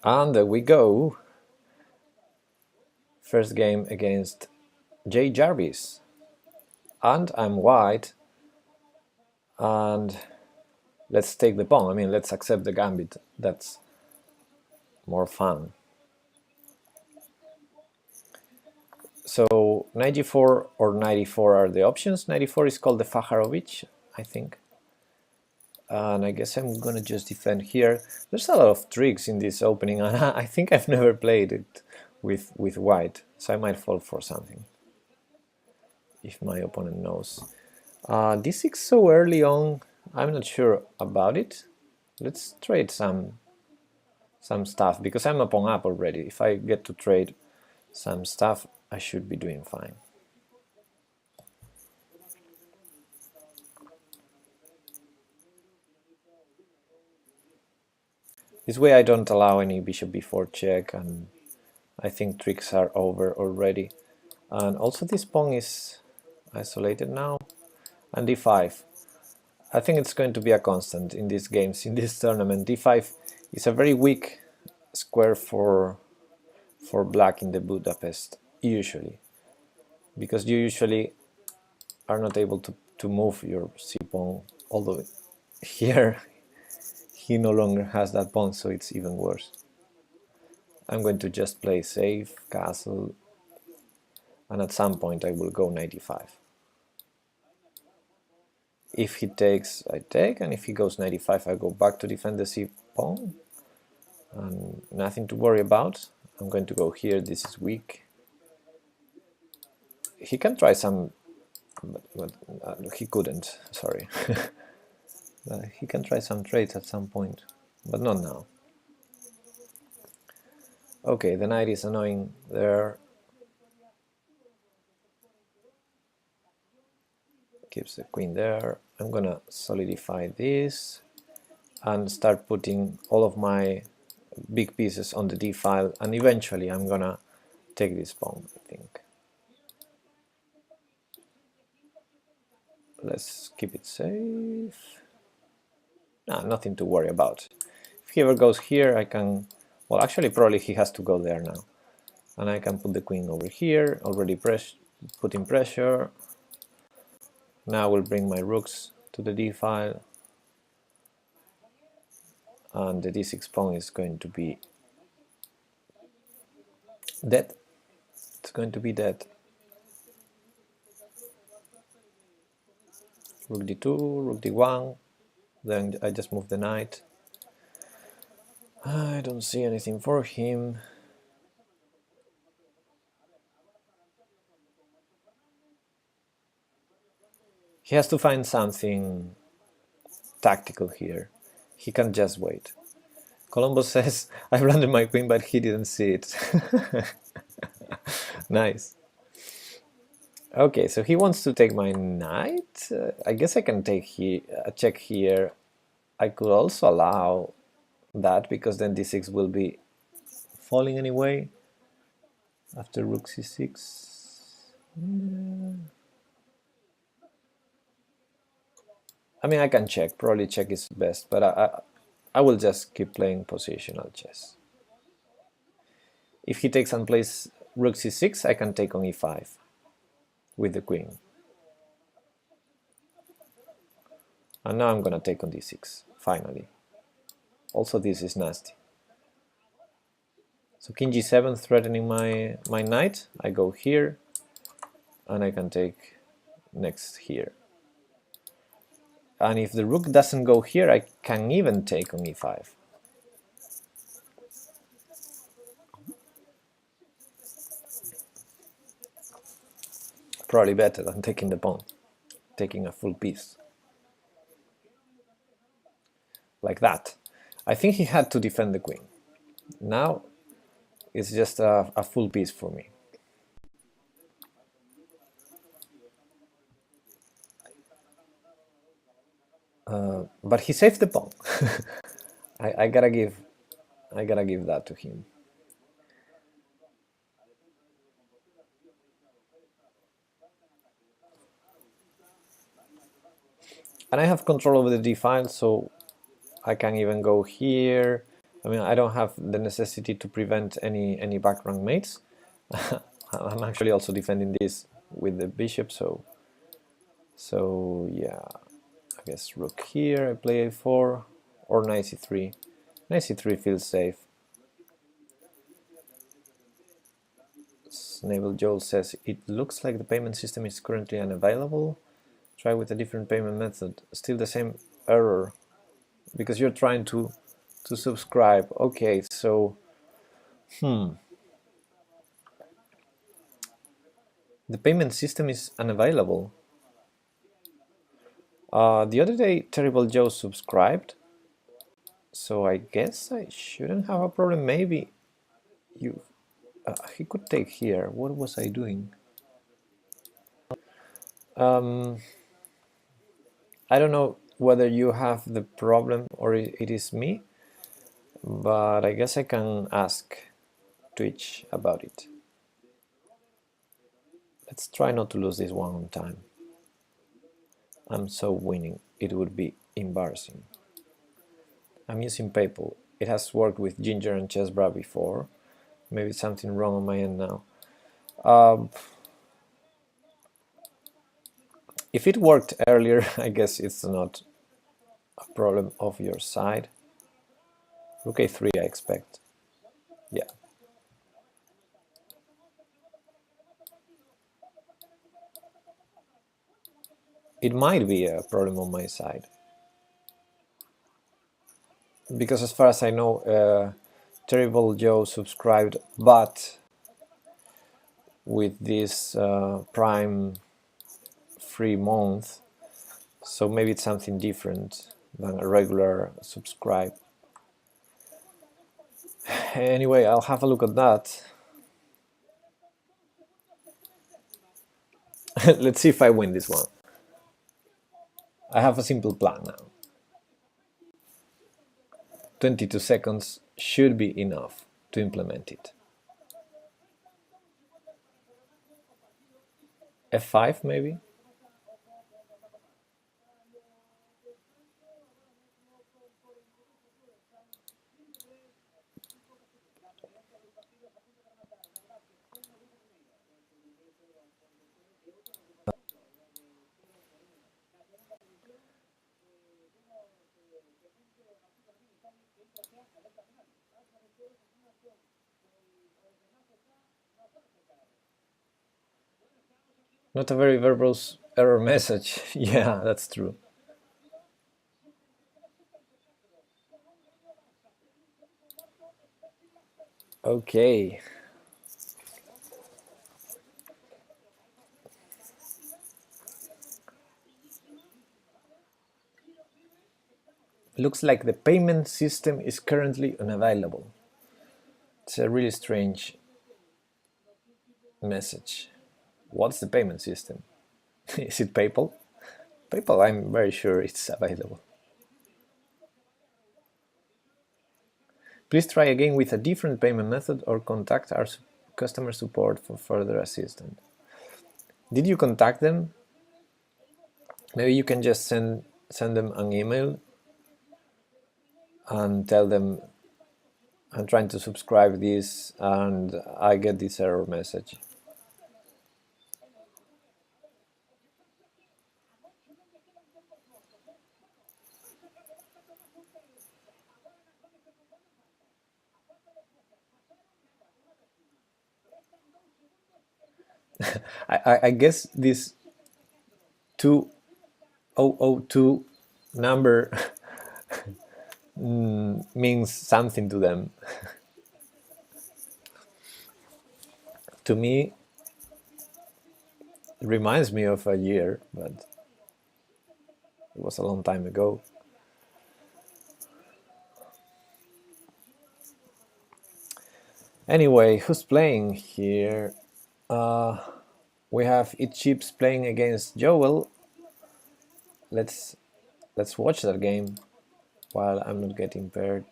And there we go. First game against J Jarvis. And I'm white. And let's take the pawn. I mean, let's accept the gambit. That's more fun. So 94 or 94 are the options. 94 is called the Fajarovich, I think. And I guess I'm gonna just defend here. There's a lot of tricks in this opening, and I think I've never played it with white, so I might fall for something if my opponent knows. D6 so early on, I'm not sure about it. Let's trade some stuff because I'm a pawn up already. If I get to trade some stuff, I should be doing fine. This way I don't allow any bishop b4 check, and I think tricks are over already. And also this pawn is isolated now. And d5. I think it's going to be a constant in these games, in this tournament. d5 is a very weak square for black in the Budapest, usually. Because you usually are not able to move your c-pawn, although here he no longer has that pawn, so it's even worse. I'm going to just play safe, castle, and at some point I will go 95. If he takes, I take, and if he goes 95, I go back to defend the c-pawn, and nothing to worry about. I'm going to go here, this is weak. He can try some, but he couldn't, sorry. He can try some trades at some point, but not now. Okay, the knight is annoying there. Keeps the queen there. I'm gonna solidify this and start putting all of my big pieces on the d file, and eventually I'm gonna take this pawn, I think. Let's keep it safe. No, nothing to worry about. If he ever goes here, I can... Well, actually, probably he has to go there now. And I can put the queen over here, already putting pressure. Now I will bring my rooks to the d file. And the d6 pawn is going to be dead. It's going to be dead. Rook d2, rook d1, then I just move the knight. I don't see anything for him. He has to find something tactical here. He can't just wait. Colombo says, I blundered my queen, but he didn't see it. Nice. Okay, so he wants to take my knight. I guess I can take a check here. I could also allow that, because then d6 will be falling anyway after rook c6. Yeah. I mean, I can check. Probably check is best, but I will just keep playing positional chess. If he takes and plays rook c6, I can take on e5 with the queen. And now I'm gonna take on d6, finally. Also this is nasty. So king g7 threatening my knight. I go here, and I can take next here. And if the rook doesn't go here, I can even take on e5. Probably better than taking the pawn, taking a full piece. Like that. I think he had to defend the queen. Now it's just a full piece for me. But he saved the pawn. I gotta give that to him. And I have control over the d file, so I can even go here. I mean, I don't have the necessity to prevent any back rank mates. I'm actually also defending this with the bishop, so yeah, I guess rook here, I play a4, or knight c3. Knight c3 feels safe. Naval Joel says, it looks like the payment system is currently unavailable. Try with a different payment method. Still the same error, because you're trying to subscribe. Okay, so the payment system is unavailable. The other day Terrible Joe subscribed, so I guess I shouldn't have a problem. Maybe he could take here. What was I doing? I don't know whether you have the problem or it is me, but I guess I can ask Twitch about it. Let's try not to lose this one on time. I'm so winning, it would be embarrassing. I'm using PayPal. It has worked with Ginger and Chessbra before. Maybe it's something wrong on my end now. If it worked earlier, I guess it's not a problem of your side. Rook a3, I expect. Yeah. It might be a problem on my side. Because as far as I know, Terrible Joe subscribed, but with this Prime free month, so maybe it's something different than a regular subscribe. Anyway, I'll have a look at that. Let's see if I win this one. I have a simple plan now. 22 seconds should be enough to implement it. F5 maybe? Not a very verbose error message. Yeah, that's true. Okay. Looks like the payment system is currently unavailable. It's a really strange message. What's the payment system? Is it PayPal? PayPal, I'm very sure it's available. Please try again with a different payment method or contact our customer support for further assistance. Did you contact them? Maybe you can just send them an email and tell them I'm trying to subscribe this and I get this error message. I guess this 2002 number means something to them. To me, it reminds me of a year, but it was a long time ago. Anyway, who's playing here? We have itchips playing against Joel. Let's watch that game while I'm not getting paired.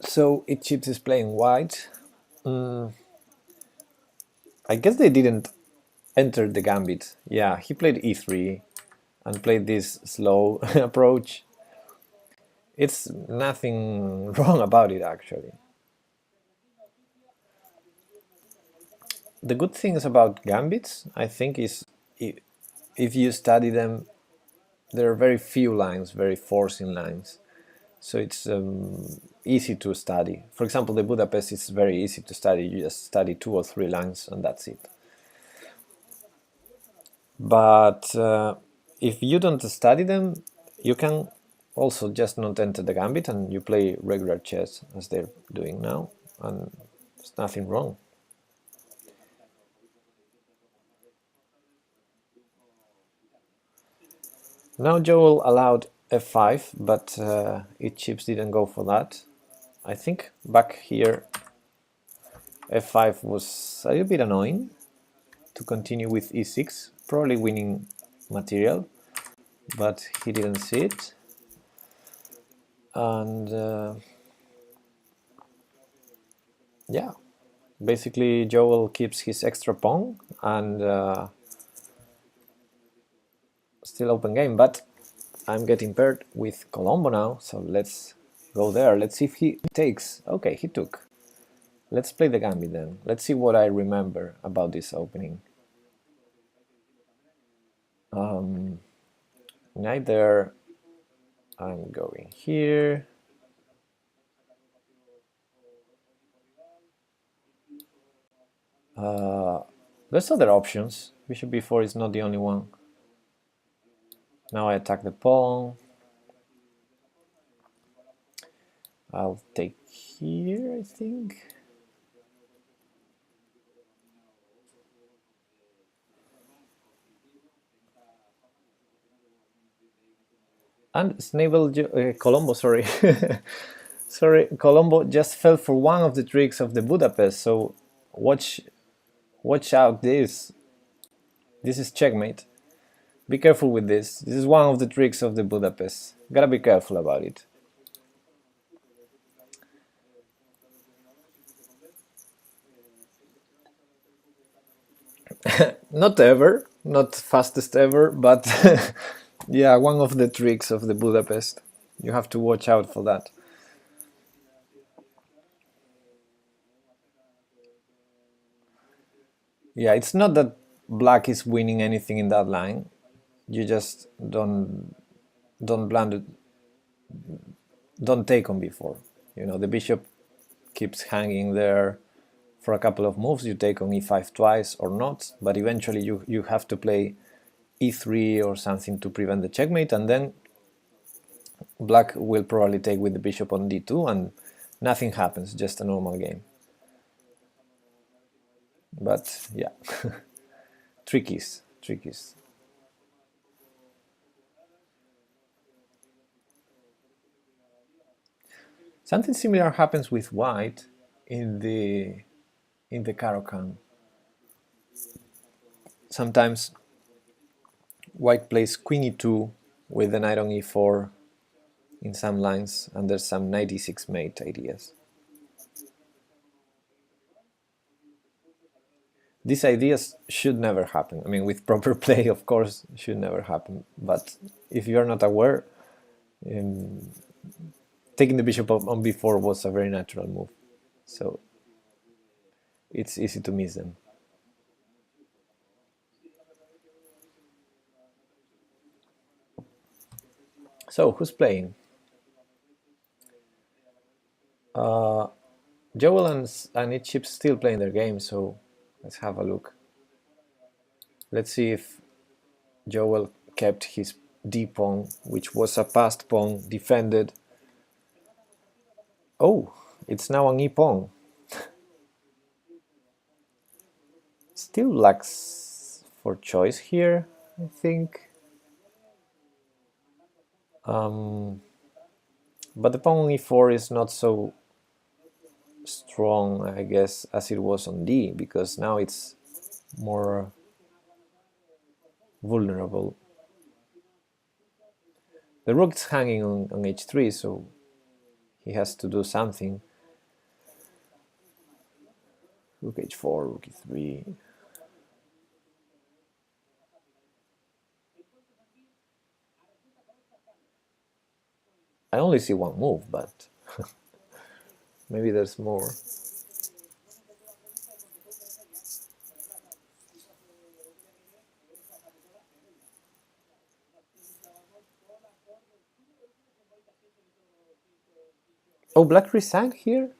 So itchips is playing white. I guess they didn't enter the gambit. Yeah, he played e3 and played this slow approach. It's nothing wrong about it, actually. The good things about gambits, I think, is if you study them, there are very few lines, very forcing lines. So it's easy to study. For example, the Budapest is very easy to study. You just study 2 or 3 lines and that's it. But if you don't study them, you can also just not enter the gambit and you play regular chess as they're doing now, and there's nothing wrong. Now Joel allowed f5, but itchips didn't go for that. I think back here f5 was a little bit annoying to continue with e6, probably winning material, but he didn't see it. And yeah, basically Joel keeps his extra pawn and still open game, but I'm getting paired with Colombo now, so let's go there. Let's see if he takes. Okay, he took. Let's play the gambit then. Let's see what I remember about this opening. Knight there. I'm going here. There's other options. Bishop b4 is not the only one. Now I attack the pawn. I'll take here, I think. And Colombo, sorry. Sorry, Colombo just fell for one of the tricks of the Budapest, so watch out this. This is checkmate. Be careful with this. This is one of the tricks of the Budapest. Gotta be careful about it. Not ever, not fastest ever, but yeah, one of the tricks of the Budapest. You have to watch out for that. Yeah, it's not that black is winning anything in that line. You just don't blunder, don't take on b4. You know, the bishop keeps hanging there for a couple of moves. You take on e5 twice or not, but eventually you have to play e3 or something to prevent the checkmate, and then black will probably take with the bishop on d2 and nothing happens, just a normal game. But yeah, trickies. Something similar happens with white in the Caro-Kann. Sometimes white plays queen e2 with the knight on e4 in some lines, and there's some knight e6 mate ideas. These ideas should never happen. I mean, with proper play, of course, should never happen. But if you're not aware, taking the bishop on b4 was a very natural move. so it's easy to miss them. So who's playing? Joel and Itchip still playing their game, so let's have a look. Let's see if Joel kept his D pawn, which was a passed pawn, defended. Oh, it's now an E pawn. Still lacks for choice here, I think. But the pawn on E4 is not so strong, I guess, as it was on D, because now it's more vulnerable. The rook is hanging on H3, so he has to do something. Rook H4, Rook E3. I only see one move, but maybe there's more. Oh, black resigned here?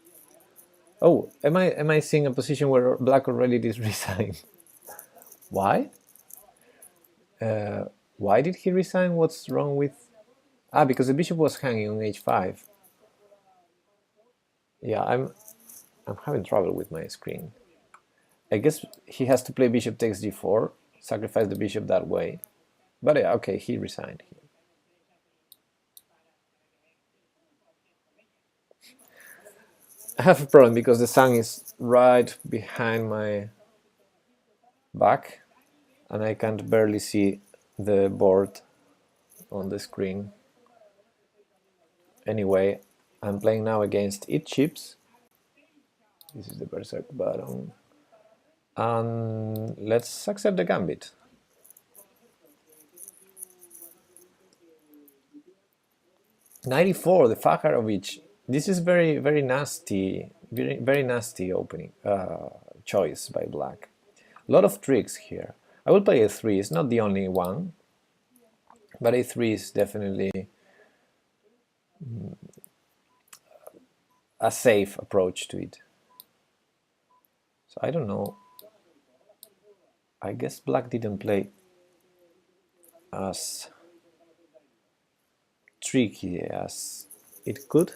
Oh, am I seeing a position where black already did resign? Why? Why did he resign? What's wrong with... Ah, because the bishop was hanging on H5. Yeah, I'm having trouble with my screen. I guess he has to play bishop takes d4, sacrifice the bishop that way. But yeah, okay, he resigned here. I have a problem because the sun is right behind my back and I can't barely see the board on the screen. Anyway, I'm playing now against Itchips. This is the Berserk button. And let's accept the gambit. '94, the Fakharovich. This is very nasty, very nasty opening choice by black. A lot of tricks here. I will play A3. It's not the only one, but A3 is definitely a safe approach to it. So I don't know. I guess black didn't play as tricky as it could.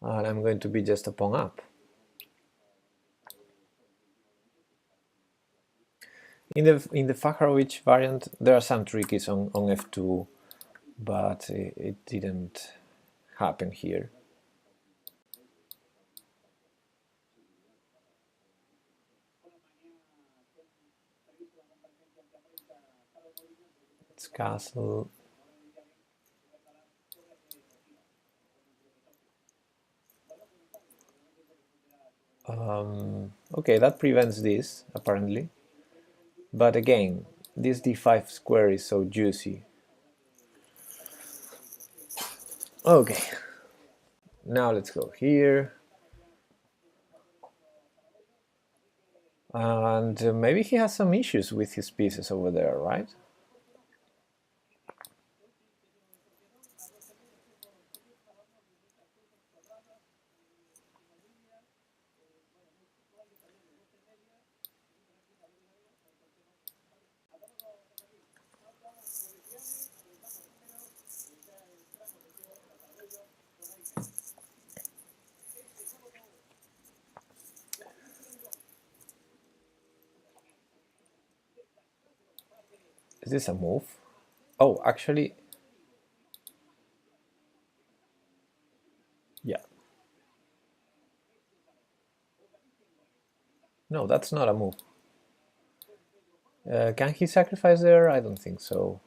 And I'm going to be just a pawn up. In the Fakharovich variant, there are some trickies on f2, but it didn't happen here. It's castle. Okay, that prevents this, apparently. But again, this d5 square is so juicy. Okay, now let's go here. And maybe he has some issues with his pieces over there, right? Is this a move? Oh, actually, yeah. No, that's not a move. Can he sacrifice there? I don't think so.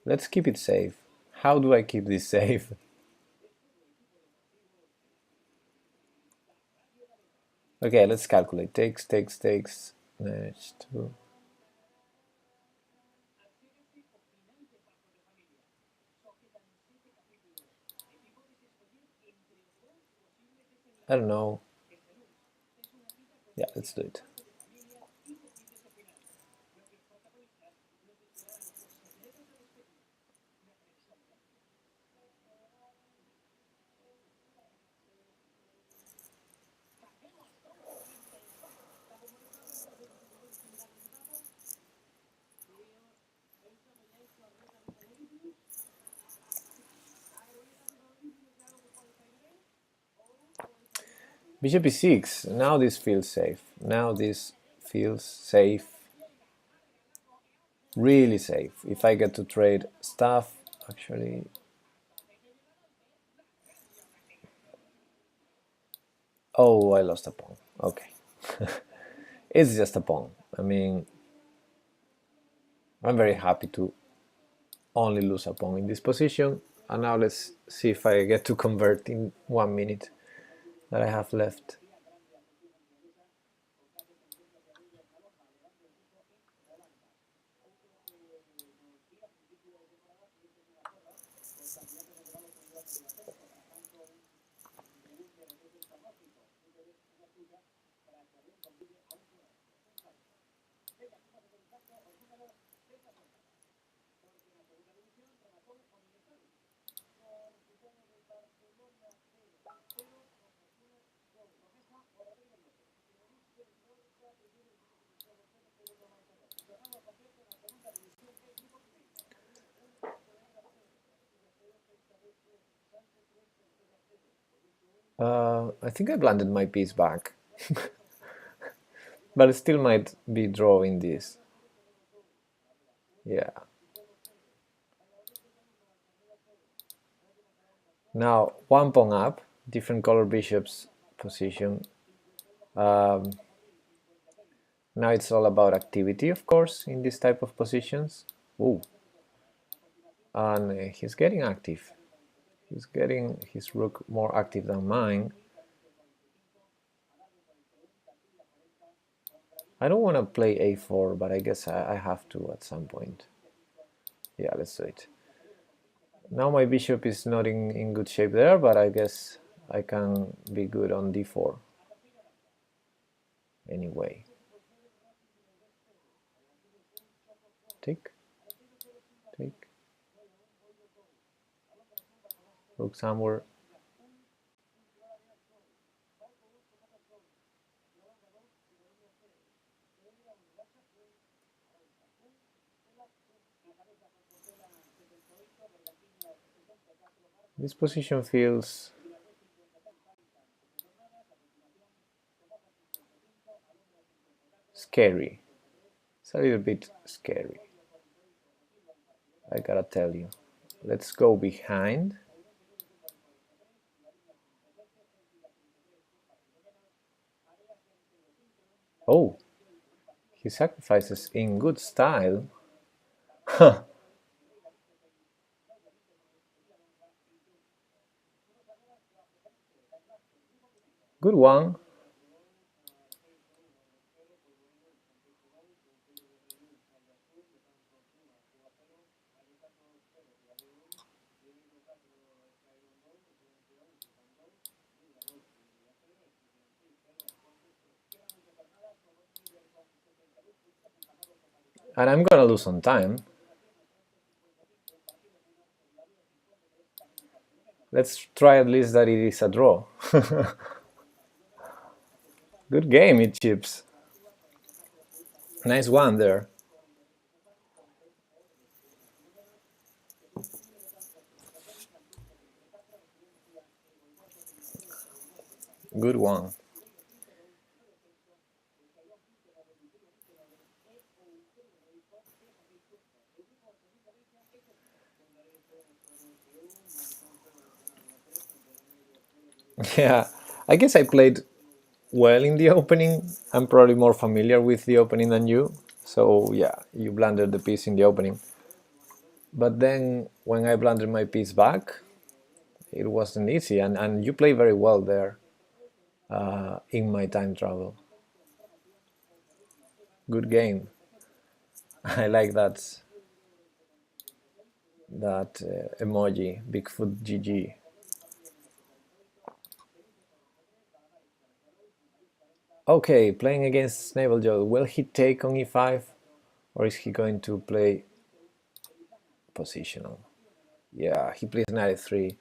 Let's keep it safe. How do I keep this safe? Okay, let's calculate. Takes. Next two. I don't know. Yeah, let's do it. Bishop e6. Now this feels safe. Now this feels safe. Really safe. If I get to trade stuff, actually. Oh, I lost a pawn. Okay. It's just a pawn. I mean, I'm very happy to only lose a pawn in this position. And now let's see if I get to convert in 1 minute that I have left. I think I blundered my piece back. But it still might be drawing this. Yeah. Now, 1 pawn up, different color bishops position. Now it's all about activity, of course, in this type of positions. Ooh. And he's getting active. He's getting his rook more active than mine. I don't want to play a4, but I guess I have to at some point. Yeah, let's do it. Now my bishop is not in good shape there, but I guess I can be good on d4. Anyway. Tick. Tick. Rook somewhere. This position feels scary. It's a little bit scary, I gotta tell you. Let's go behind. Oh, he sacrifices in good style. Huh. Good one. And I'm gonna lose some time. Let's try at least that it is a draw. Good game, it chips. Nice one there. Good one. Yeah, I guess I played well in the opening. I'm probably more familiar with the opening than you. So yeah, you blundered the piece in the opening. But then when I blundered my piece back, it wasn't easy. And you play very well there in my time travel. Good game. I like that emoji, Bigfoot GG. Okay, playing against Snaveljaw. Will he take on e5, or is he going to play positional? Yeah, he plays knight e3.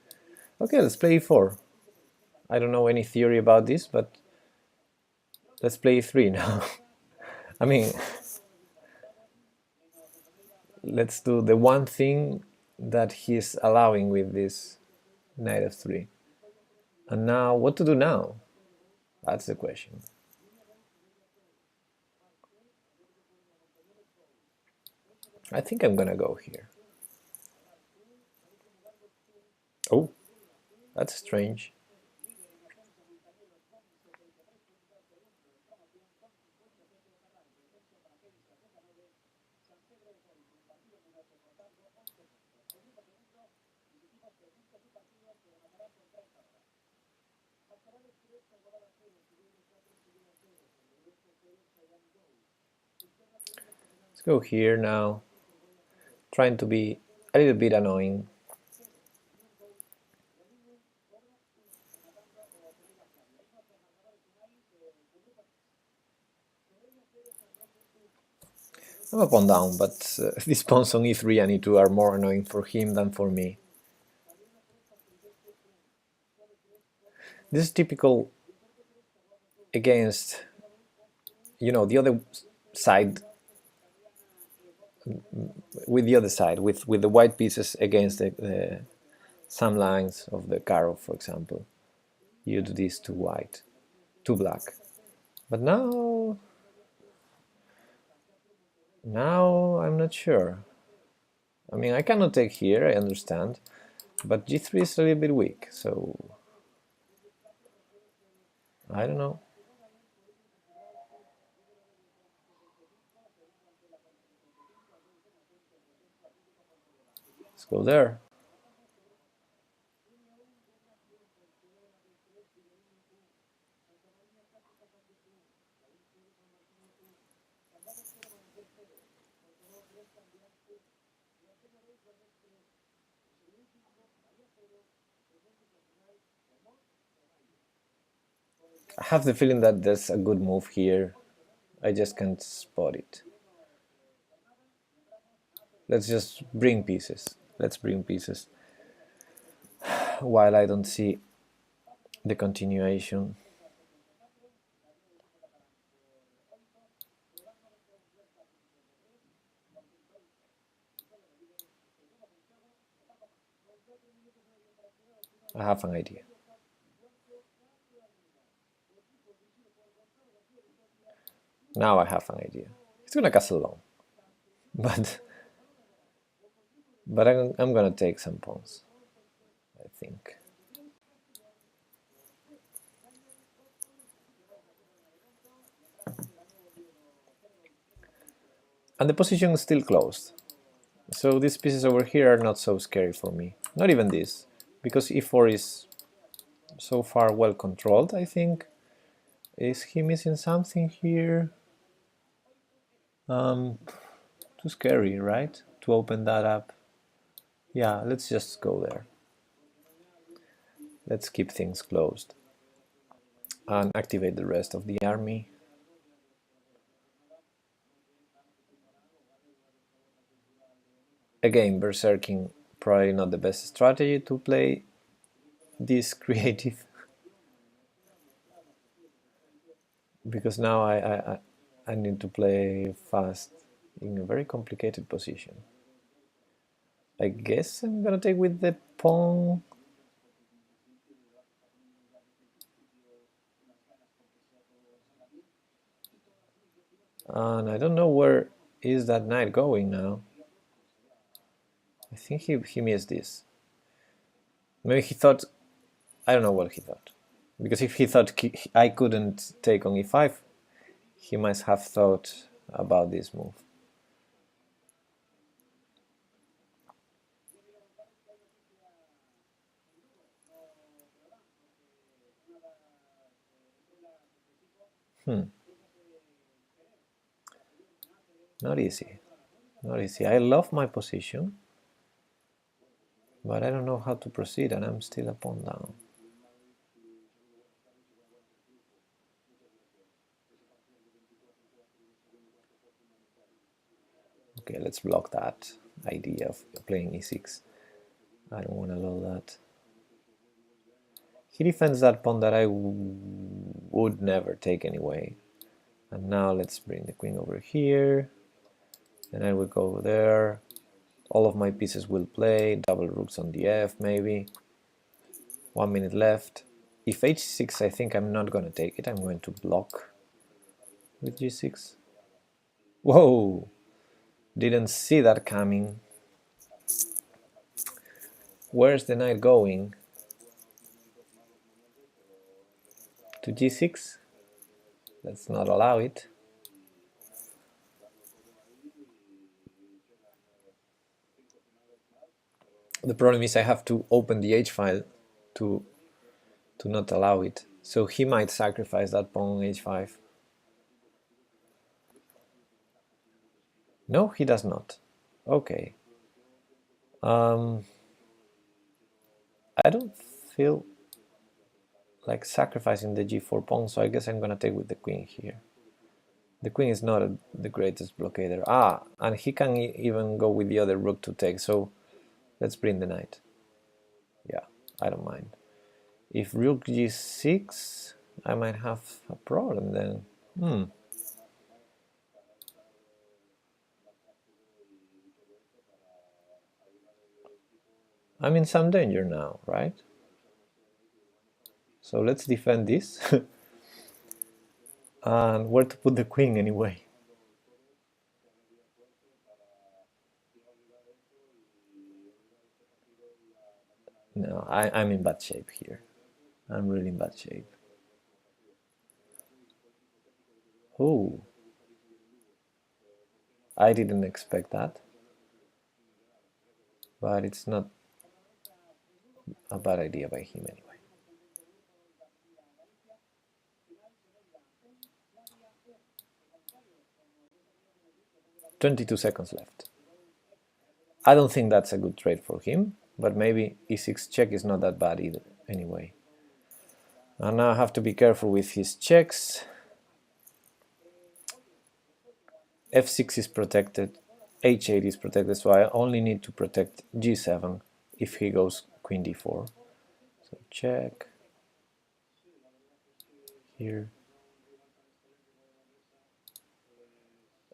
Okay, let's play e4. I don't know any theory about this, but let's play e3 now. I mean, let's do the one thing that he's allowing with this knight f3. And now, what to do now? That's the question. I think I'm gonna go here. Oh, that's strange. Let's go here now. Trying to be a little bit annoying. I'm a pawn down, but these pawns on e3 and e2 are more annoying for him than for me. This is typical against, you know, the other side, with the other side, with the white pieces against some lines of the Karov, for example. You do this to white, to black. But now I'm not sure. I mean, I cannot take here, I understand, but g3 is a little bit weak, so I don't know. Let's go there. I have the feeling that there's a good move here. I just can't spot it. Let's just bring pieces. Let's bring pieces. While I don't see the continuation. I have an idea. Now I have an idea. It's gonna castle long, but I'm gonna take some pawns, I think. And the position is still closed. So these pieces over here are not so scary for me. Not even this, because e4 is so far well controlled, I think. Is he missing something here? Too scary, right? To open that up. Yeah, let's just go there. Let's keep things closed and activate the rest of the army. Again, berserking, probably not the best strategy to play this creative, because now I need to play fast in a very complicated position. I guess I'm gonna take with the pawn. And I don't know where is that knight going now. I think he missed this. Maybe he thought, I don't know what he thought. Because if he thought I couldn't take on e5, he must have thought about this move. Not easy. Not easy. I love my position, but I don't know how to proceed, and I'm still a pawn down. Okay, let's block that idea of playing e6. I don't want to allow that. He defends that pawn that I would never take anyway. And now let's bring the queen over here. And I will go there. All of my pieces will play. Double rooks on the f, maybe. 1 minute left. If h6, I think I'm not going to take it. I'm going to block with g6. Whoa! Didn't see that coming. Where's the knight going? To g6? Let's not allow it. The problem is I have to open the h file to not allow it. So he might sacrifice that pawn on h5. No, he does not. Okay. I don't feel like sacrificing the g4 pawn, so I guess I'm gonna take with the queen here. The queen is not the greatest blockader. Ah, and he can even go with the other rook to take, so let's bring the knight. Yeah, I don't mind. If rook g6, I might have a problem then. I'm in some danger now, right? So let's defend this. And where to put the queen anyway? No, I'm in bad shape here. I'm really in bad shape. Oh, I didn't expect that. But it's not a bad idea by him anyway. 22 seconds left. I don't think that's a good trade for him, but maybe e6 check is not that bad either, anyway. And now I have to be careful with his checks. f6 is protected, h8 is protected, so I only need to protect g7 if he goes queen d4. So check here.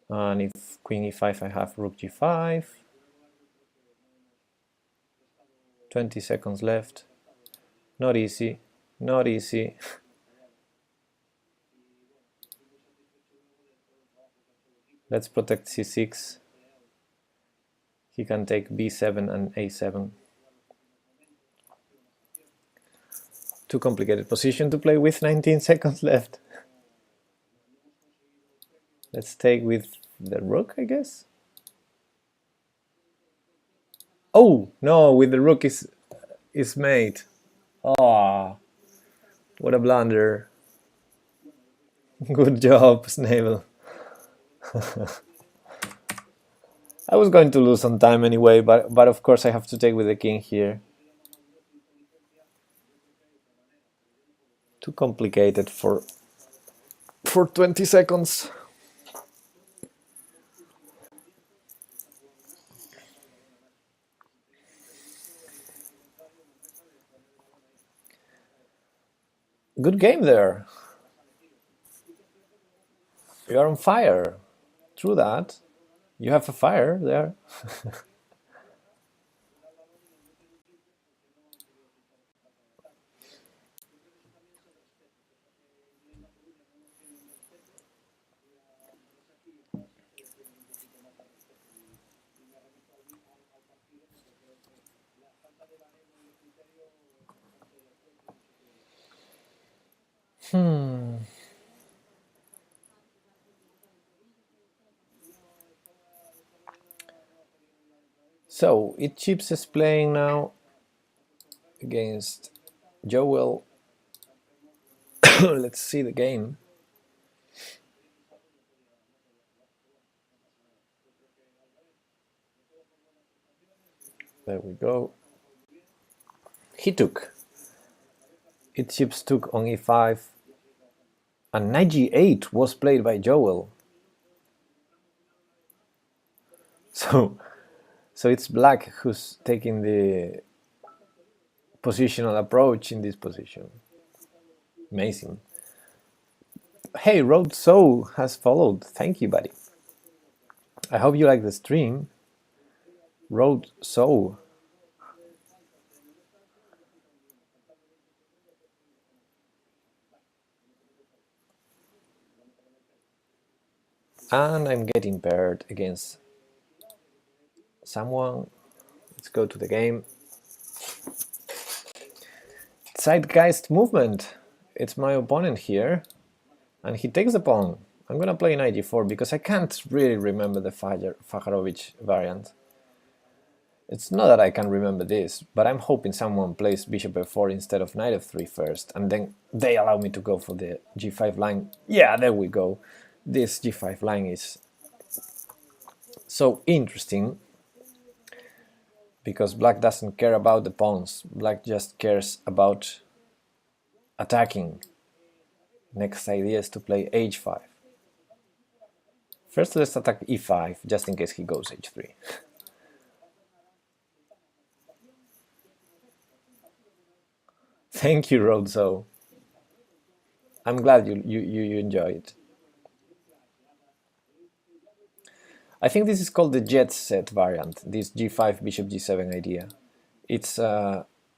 And if queen e5, I have rook g5. 20 seconds left. Not easy, not easy. Let's protect c6. He can take b7 and a7. Too complicated position to play with, 19 seconds left. Let's take with the rook, I guess. Oh, no, with the rook is mate. Ah, what a blunder. Good job, Snavel. I was going to lose some time anyway, but of course I have to take with the king here. Too complicated for 20 seconds. Good game there. You are on fire. True that. You have a fire there. So Itchips is playing now against Joel. Let's see the game. There we go. He took. Itchips took on e5. And knight g8 was played by Joel. So it's black who's taking the positional approach in this position. Amazing. Hey, Road So has followed. Thank you, buddy. I hope you like the stream. Road So. And I'm getting paired against someone. Let's go to the game. Zeitgeist Movement. It's my opponent here. And he takes the pawn. I'm gonna play knight e4 because I can't really remember the Fajarovich variant. It's not that I can remember this, but I'm hoping someone plays bishop f4 instead of knight f3 first, and then they allow me to go for the g5 line. Yeah, there we go. This g5 line is so interesting because black doesn't care about the pawns. Black just cares about attacking. Next idea is to play h5. First let's attack e5, just in case he goes h3. Thank you, Rodzo. I'm glad you enjoy it. I think this is called the jet set variant, this g5 bishop g7 idea. It's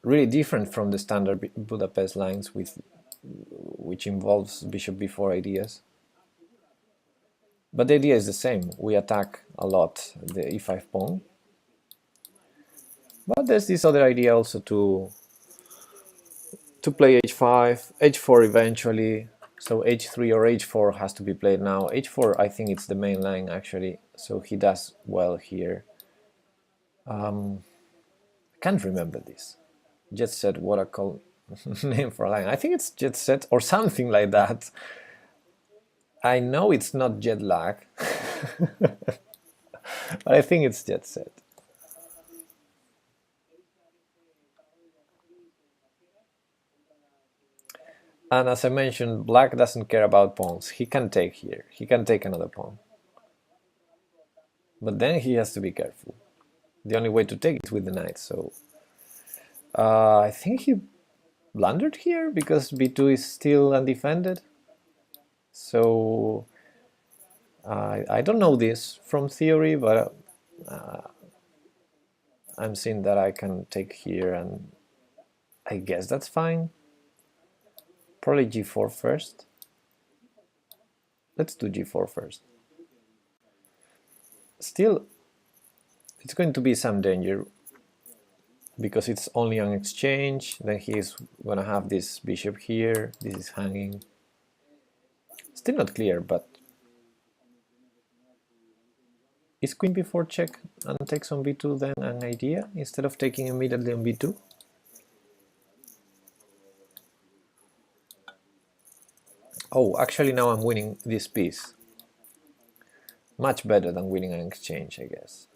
really different from the standard Budapest lines which involves bishop b4 ideas. But the idea is the same. We attack a lot the e5 pawn. But there's this other idea also to play h5, h4 eventually. So h3 or h4 has to be played now. h4, I think it's the main line actually, so he does well here. I can't remember this. Jet set, what a cool name for a line. I think it's jet set or something like that. I know it's not jet lag, but I think it's jet set. And as I mentioned, black doesn't care about pawns. He can take here. He can take another pawn. But then he has to be careful. The only way to take it is with the knight, so... I think he blundered here because b2 is still undefended. So... I don't know this from theory, but I'm seeing that I can take here, and I guess that's fine. Probably g4 first. Let's do g4 first. Still, it's going to be some danger because it's only an exchange. Then he's gonna have this bishop here. This is hanging. Still not clear, but is queen b4 check and takes on b2 then an idea instead of taking immediately on b2? Oh, actually now I'm winning this piece. Much better than winning an exchange, I guess.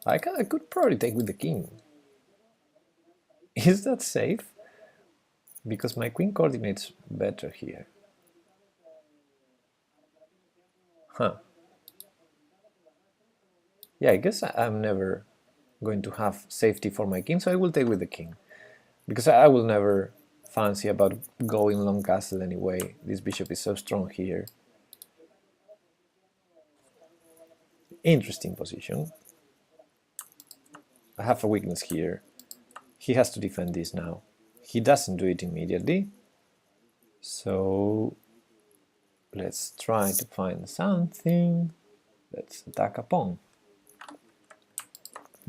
I could probably take with the king. Is that safe? Because my queen coordinates better here. Huh. Yeah, I guess I'm never going to have safety for my king, so I will take with the king. Because I will never fancy about going long castle anyway. This bishop is so strong here. Interesting position. I have a weakness here. He has to defend this now. He doesn't do it immediately. So let's try to find something. Let's attack a pawn.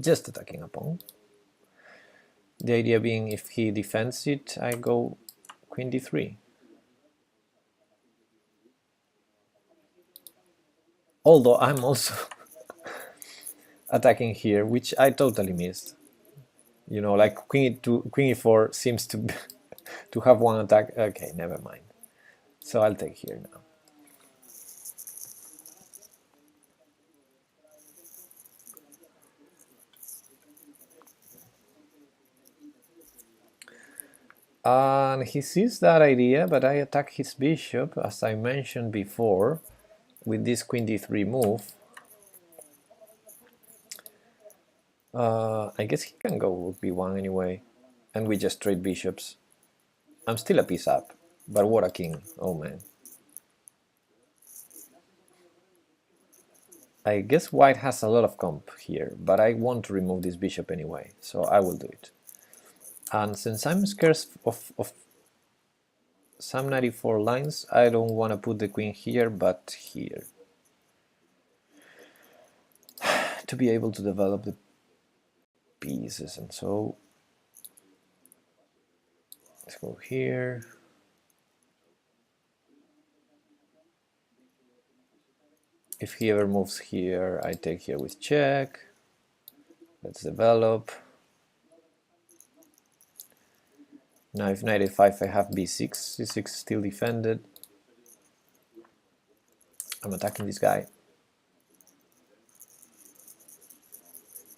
Just attacking a pawn. The idea being if he defends it, I go queen d3. Although I'm also attacking here, which I totally missed. You know, like queen e4 seems to to have one attack. Okay, never mind. So I'll take here now. And he sees that idea, but I attack his bishop, as I mentioned before. with this queen d3 move, I guess he can go rook b1 anyway, and we just trade bishops. I'm still a piece up, but what a king, oh man. I guess white has a lot of comp here, but I want to remove this bishop anyway, so I will do it. And since I'm scarce of some 94 lines, I don't want to put the queen here, but here. To be able to develop the pieces, and so let's go here. If he ever moves here, I take here with check. Let's develop. Now if knight a5, I have b6, c6 still defended. I'm attacking this guy.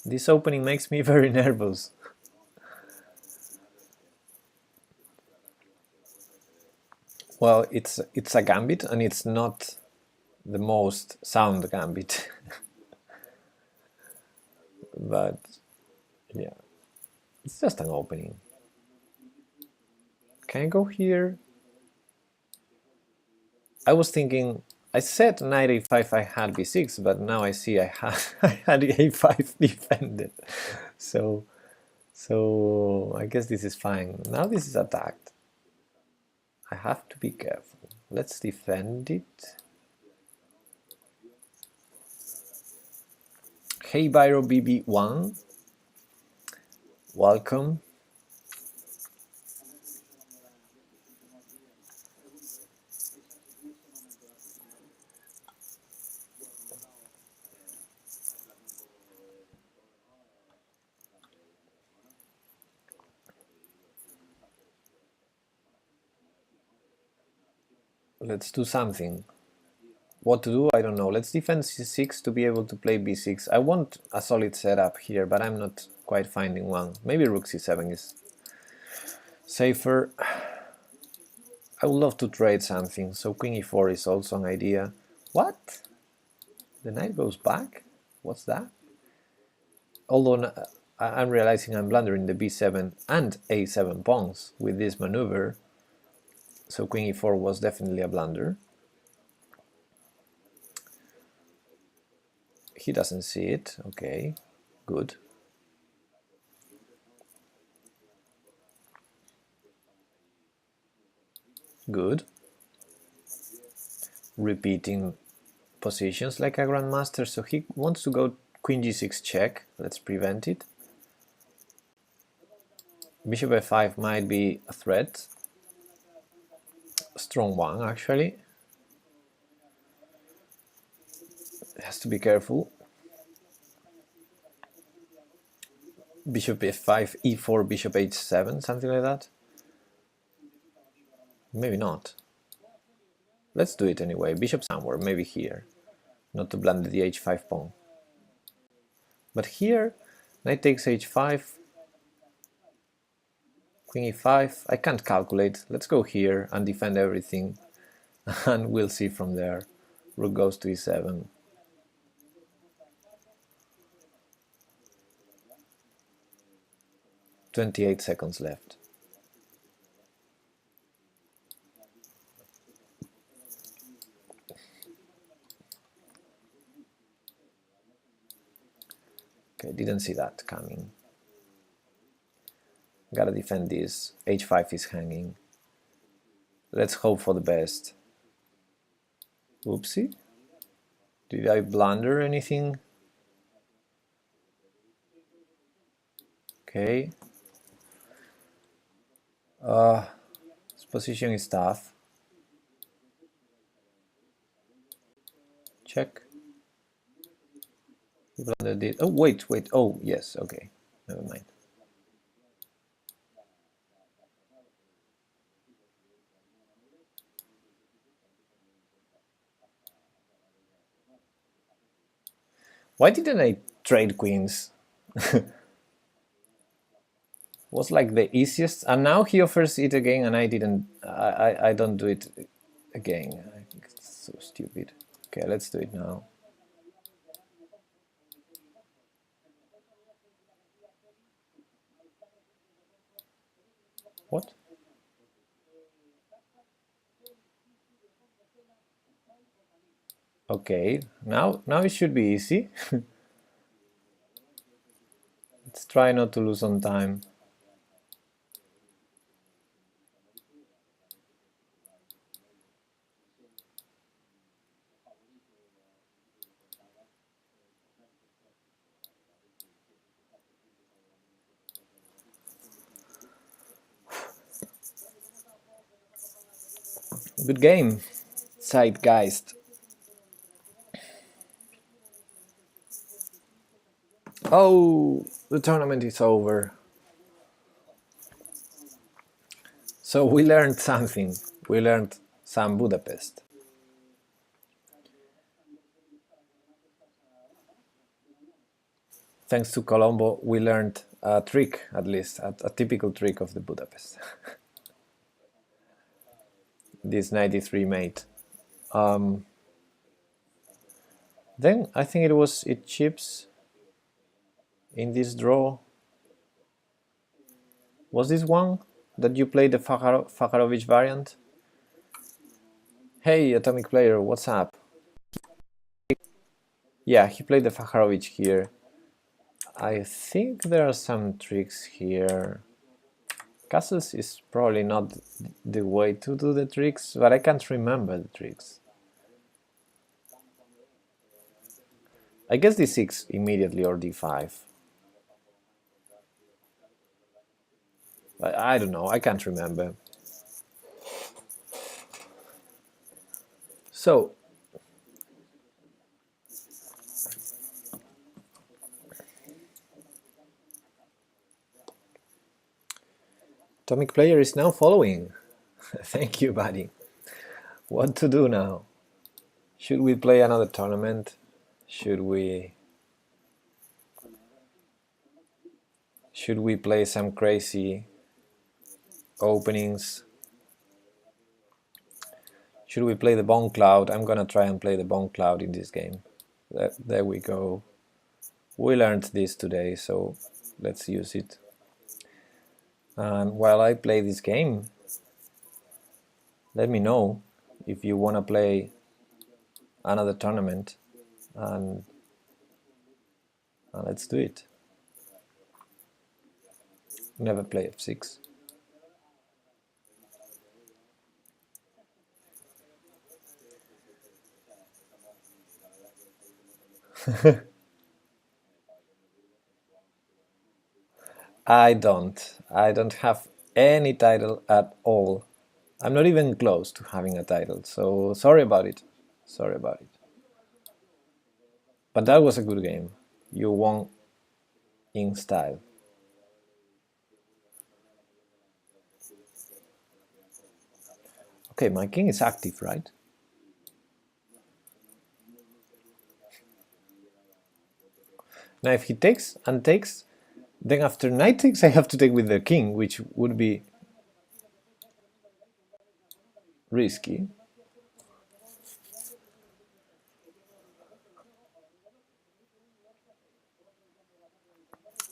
This opening makes me very nervous. Well, it's a gambit, and it's not the most sound gambit. But yeah, it's just an opening. Can I go here? I was thinking, I said knight a5 I had b6, but now I see I had a5 defended. So I guess this is fine. Now this is attacked. I have to be careful. Let's defend it. Hey Byro BB1, welcome. Let's do something. What to do, I don't know. Let's defend c6 to be able to play b6. I want a solid setup here, but I'm not quite finding one. Maybe rook c7 is safer. I would love to trade something, so queen e4 is also an idea. What? The knight goes back? What's that? Although I'm realizing I'm blundering the b7 and a7 pawns with this maneuver, so queen e4 was definitely a blunder. He doesn't see it. Okay, good. Good. Repeating positions like a grandmaster, so he wants to go queen g6 check. Let's prevent it. Bishop f5 might be a threat. A strong one, actually. Has to be careful. Bishop f5, e4, bishop h7, something like that. Maybe not. Let's do it anyway. Bishop somewhere, maybe here. Not to blunder the h5 pawn. But here, knight takes h5, queen e5. I can't calculate. Let's go here and defend everything. And we'll see from there. Rook goes to e7. "28 seconds left." Okay, didn't see that coming. Gotta defend this. h5 is hanging. Let's hope for the best. Oopsie. Did I blunder anything? Okay. This position is tough. Check. He blundered it. Oh, wait. Oh, yes, okay. Never mind. Why didn't I trade queens? Was like the easiest, and now he offers it again, and I didn't. I don't do it again. It's so stupid. Okay, let's do it now. What? Okay, now it should be easy. Let's try not to lose on time. Good game, Zeitgeist. Oh, the tournament is over. So we learned something. We learned some Budapest. Thanks to Colombo, we learned a trick, at least, a typical trick of the Budapest. This 93 mate. Then I think it chips in this draw. Was this one that you played the Fakharovich variant? Hey, Atomic Player, what's up? Yeah, he played the Fakharovich here. I think there are some tricks here. Castles is probably not the way to do the tricks, but I can't remember the tricks. I guess d6 immediately or d5. I don't know, I can't remember. So, Atomic Player is now following. Thank you, buddy. What to do now? Should we play another tournament? Should we play some crazy openings? Should we play the Bone Cloud? I'm gonna try and play the Bone Cloud in this game. There we go. We learned this today, so let's use it. And while I play this game, let me know if you wanna play another tournament, and let's do it. Never play f6. I don't have any title at all. I'm not even close to having a title, so sorry about it. Sorry about it. But that was a good game. You won in style. Okay, my king is active, right? Now if he takes and takes, then after knight takes I have to take with the king, which would be risky.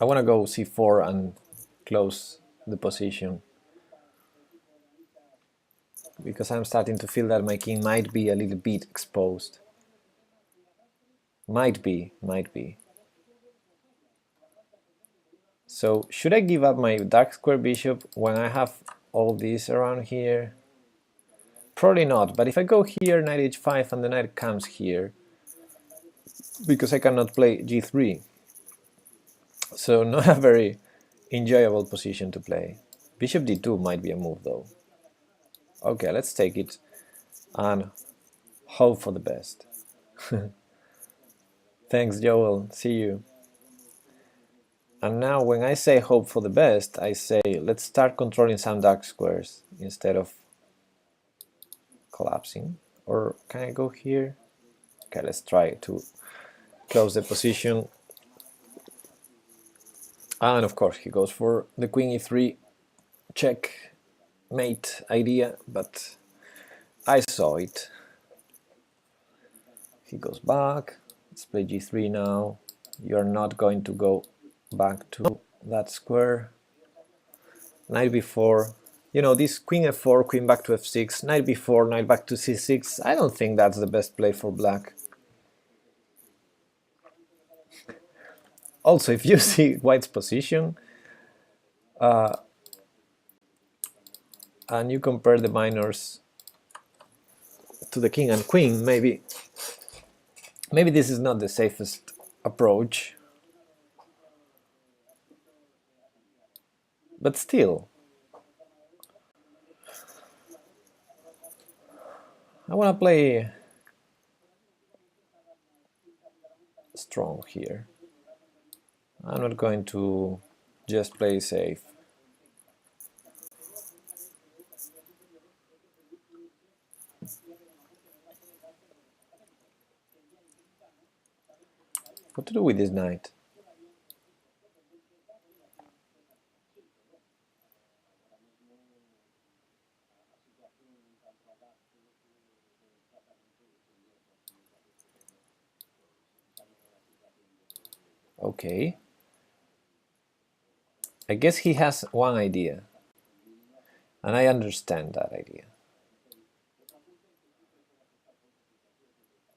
I want to go c4 and close the position, because I'm starting to feel that my king might be a little bit exposed. Might be. So should I give up my dark square bishop when I have all this around here? Probably not, but if I go here, knight h5, and the knight comes here, because I cannot play g3. So not a very enjoyable position to play. Bishop d2 might be a move though. Okay, let's take it and hope for the best. Thanks, Joel. See you. And now when I say hope for the best, I say let's start controlling some dark squares instead of collapsing. Or can I go here? Okay, let's try to close the position. And of course he goes for the queen e3 checkmate idea, but I saw it. He goes back. Let's play g3 now. You're not going to go back to that square. Knight b4. You know, this queen f4, queen back to f6, knight b4, knight back to c6. I don't think that's the best play for black. Also, if you see white's position, and you compare the minors to the king and queen, maybe this is not the safest approach. But still, I want to play strong here. I'm not going to just play safe. What to do with this knight? Okay. I guess he has one idea, and I understand that idea.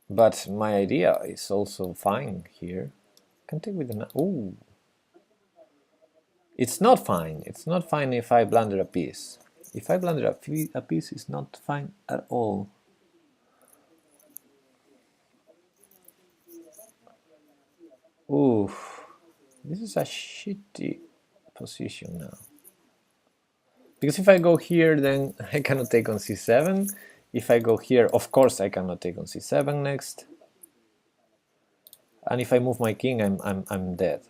But my idea is also fine here. I can take with the knight. Ooh. It's not fine. It's not fine if I blunder a piece. If I blunder a piece, it's not fine at all. Ooh. This is a shitty position now. Because if I go here, then I cannot take on c7. If I go here, of course I cannot take on c7 next. And if I move my king, I'm dead.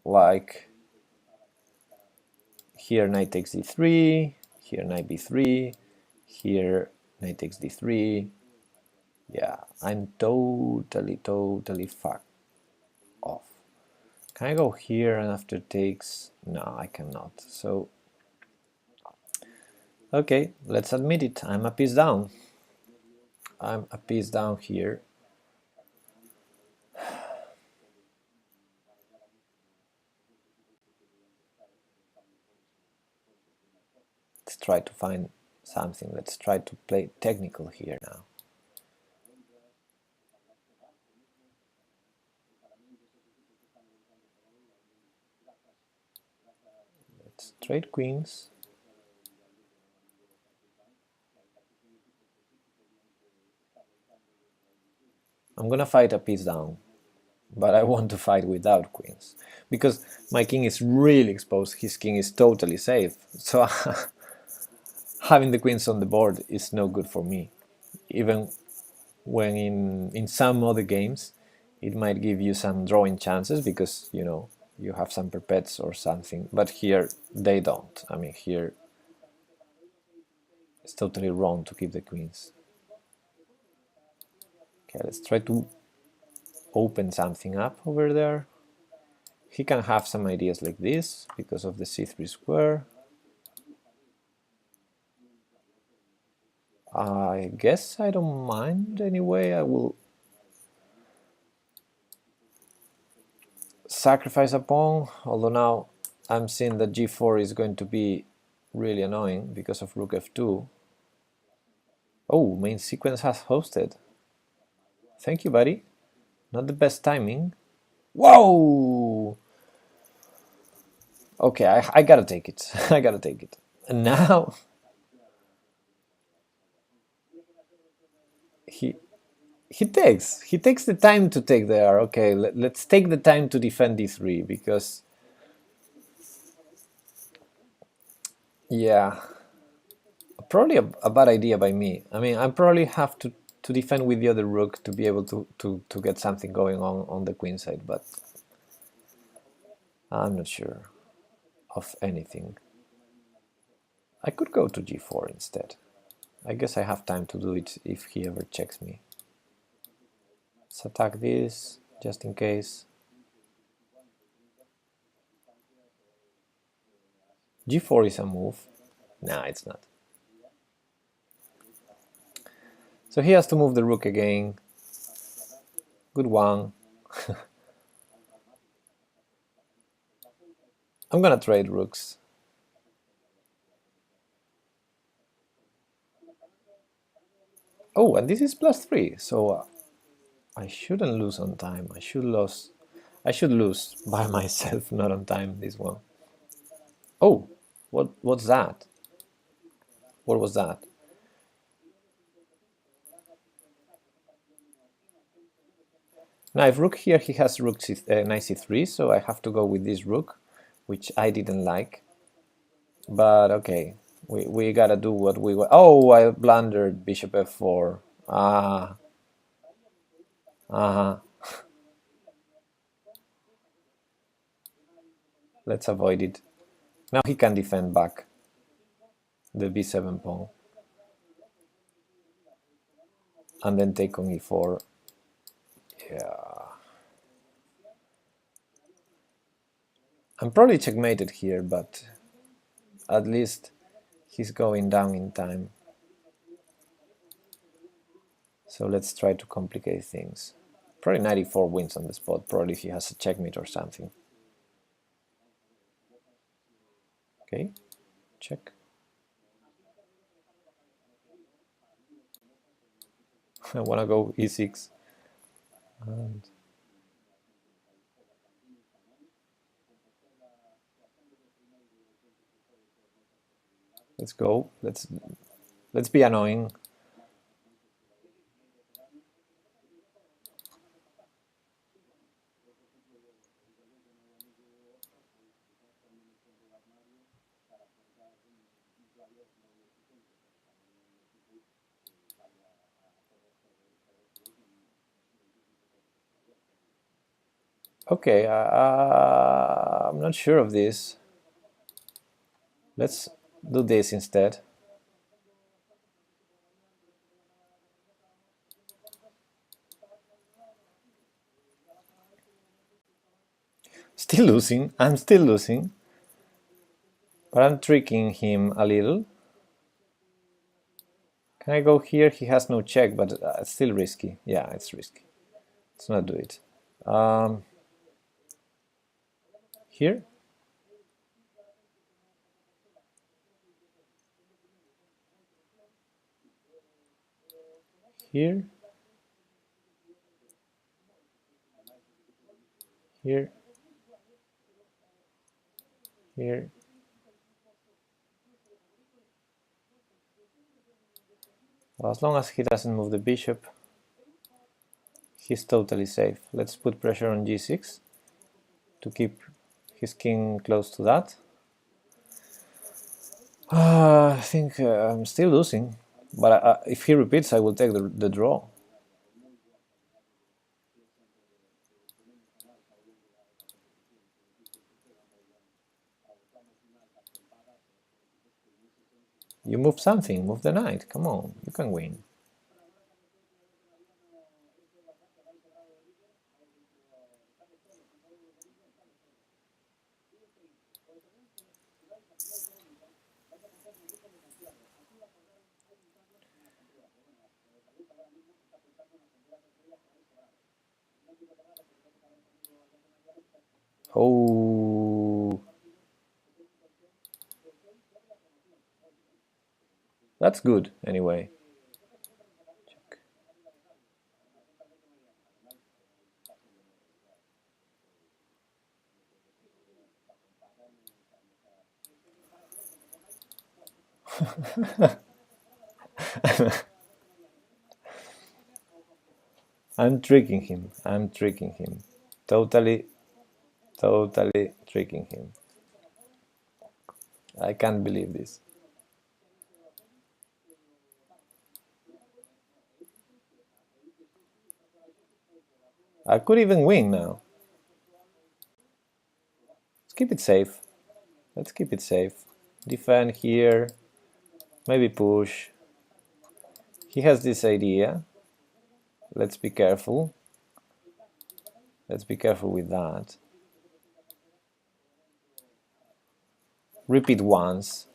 Like here knight takes d3, here knight b3, here knight takes d3. Yeah, I'm totally fucked off. Can I go here and after takes? No, I cannot. So okay, let's admit it. I'm a piece down. I'm a piece down here. Let's try to find something. Let's try to play technical here now. Let's trade queens. I'm gonna fight a piece down, but I want to fight without queens because my king is really exposed. His king is totally safe, so having the queens on the board is no good for me. Even when in some other games it might give you some drawing chances because you know you have some perpets or something, but here they don't. I mean, here it's totally wrong to keep the queens. Okay, let's try to open something up over there. He can have some ideas like this because of the c3 square. I guess I don't mind anyway. I will sacrifice a pawn, although now I'm seeing that g4 is going to be really annoying because of rook f2. Oh, main sequence has hosted. Thank you, buddy. Not the best timing. Whoa! Okay, I gotta take it. I gotta take it. And now he takes the time to take there. Okay, let's take the time to defend d3 because yeah, probably a bad idea by me. I mean, I probably have to defend with the other rook to be able to get something going on the queen side, but I'm not sure of anything. I could go to g4 instead. I guess I have time to do it if he ever checks me. Let's attack this just in case. g4 is a move. Nah, it's not. So he has to move the rook again. Good one. I'm gonna trade rooks. Oh, and this is +3, so I shouldn't lose on time. I should lose by myself, not on time, this one. Oh, what's that? What was that? Now, if rook here, he has rook knight c3, so I have to go with this rook, which I didn't like. But okay, we gotta do what we want. Oh, I blundered bishop f4. Ah. Uh-huh. Let's avoid it. Now he can defend back the b7 pawn. And then take on e4. Yeah. I'm probably checkmated here, but at least he's going down in time. So let's try to complicate things. Probably 94 wins on the spot, probably he has a checkmate or something. Okay, check. I want to go e6. And let's go. Let's be annoying. Okay, I'm not sure of this. Let's do this instead. Still losing. I'm still losing. But I'm tricking him a little. Can I go here? He has no check, but it's still risky. Yeah, it's risky. Let's not do it. Here? Here? Here? Here? Well, as long as he doesn't move the bishop, he's totally safe. Let's put pressure on g6 to keep his king close to that. I think I'm still losing, but if he repeats, I will take the draw. You move something, move the knight, come on, you can win. Oh, that's good anyway. Check. I'm tricking him. I'm tricking him. Totally tricking him. I can't believe this. I could even win now. Let's keep it safe. Let's keep it safe. Defend here. Maybe push. He has this idea. Let's be careful. Let's be careful with that. Repeat once.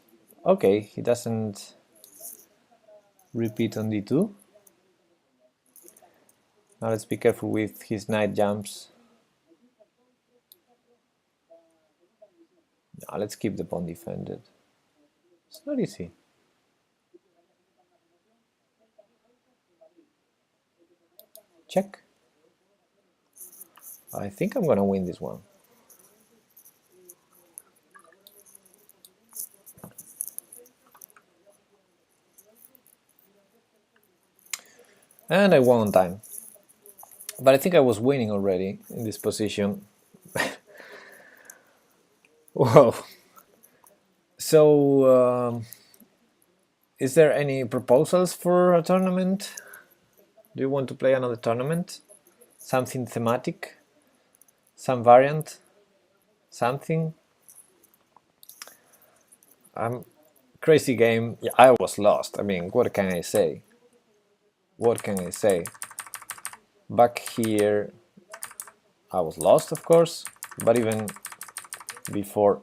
Okay, he doesn't repeat on d2. Now let's be careful with his knight jumps. Now let's keep the pawn defended. It's not easy. Check. I think I'm gonna win this one. And I won on time. But I think I was winning already in this position. Whoa. So, is there any proposals for a tournament? Do you want to play another tournament? Something thematic? Some variant? Something? Crazy game. Yeah, I was lost. I mean, what can I say? What can I say? Back here, I was lost, of course, but even before.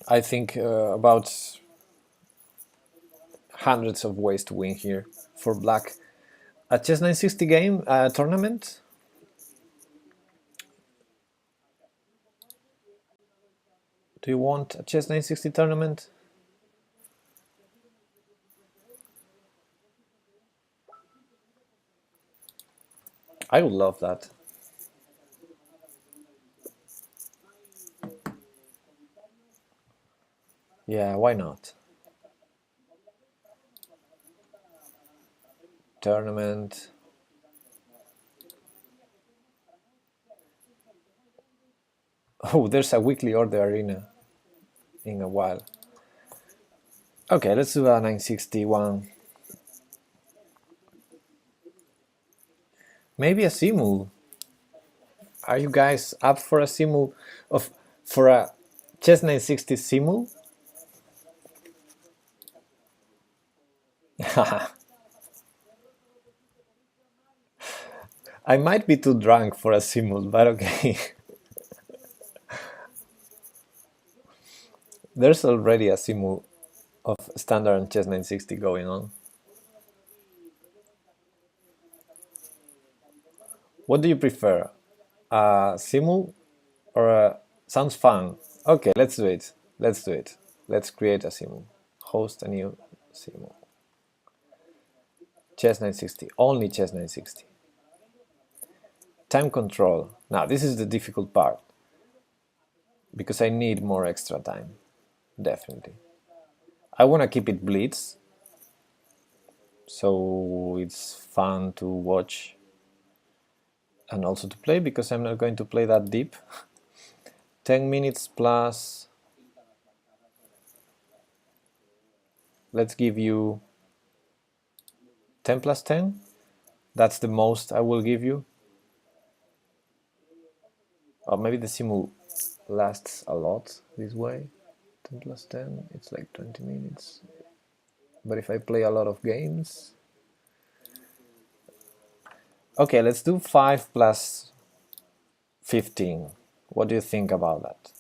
I think about hundreds of ways to win here for black. A chess 960 game tournament. Do you want a chess 960 tournament? I would love that. Yeah, why not? Tournament. Oh, there's a weekly order arena in a while. Okay, let's do a 961. Maybe a simul. Are you guys up for a simul for a chess 960 simul? I might be too drunk for a simul, but okay. There's already a simul of standard and chess 960 going on. What do you prefer? A simul or a... Sounds fun. Okay, let's do it. Let's do it. Let's create a simul. Host a new simul. Chess 960. Only chess 960. Time control. Now, this is the difficult part. Because I need more extra time. Definitely. I want to keep it blitz. So it's fun to watch. And also to play, because I'm not going to play that deep. 10 minutes plus... Let's give you 10 plus 10. That's the most I will give you. Or maybe the simul lasts a lot this way. 10 plus 10, it's like 20 minutes. But if I play a lot of games... Okay, let's do 5 plus 15. What do you think about that?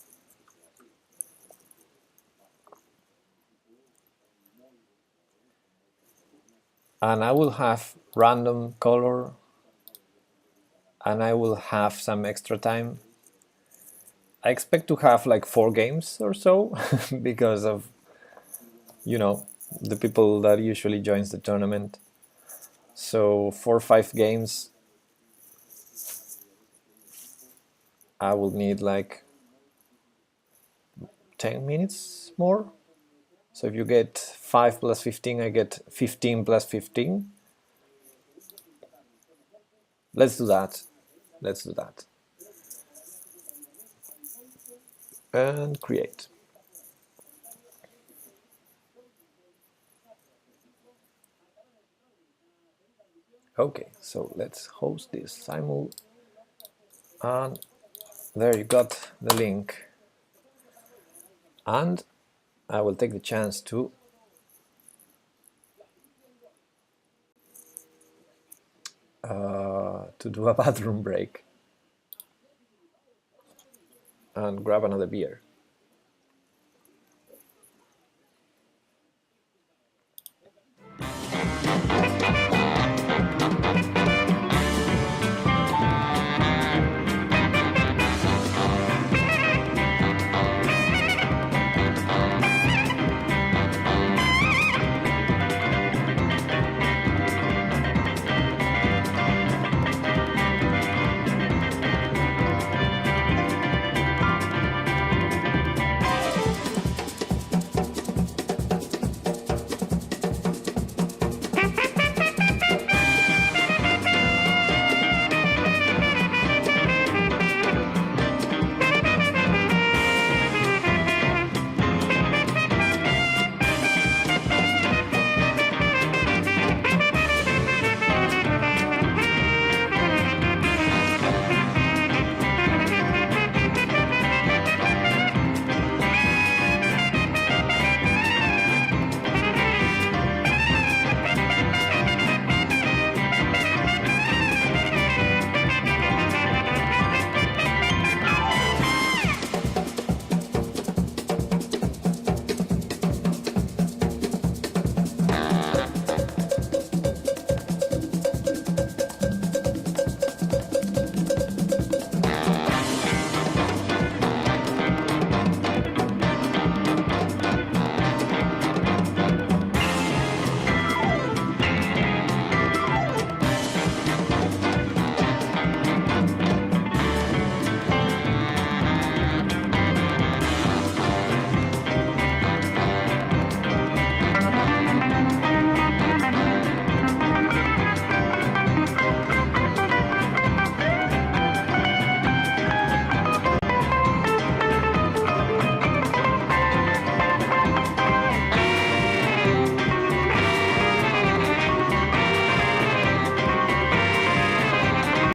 And I will have random color, and I will have some extra time. I expect to have like 4 games or so, because of, you know, the people that usually joins the tournament. So 4 or 5 games, I will need like 10 minutes more. So if you get 5 plus 15, I get 15 plus 15. Let's do that. Let's do that. And create. Okay, so let's host this simul, and there you got the link. And I will take the chance to do a bathroom break and grab another beer.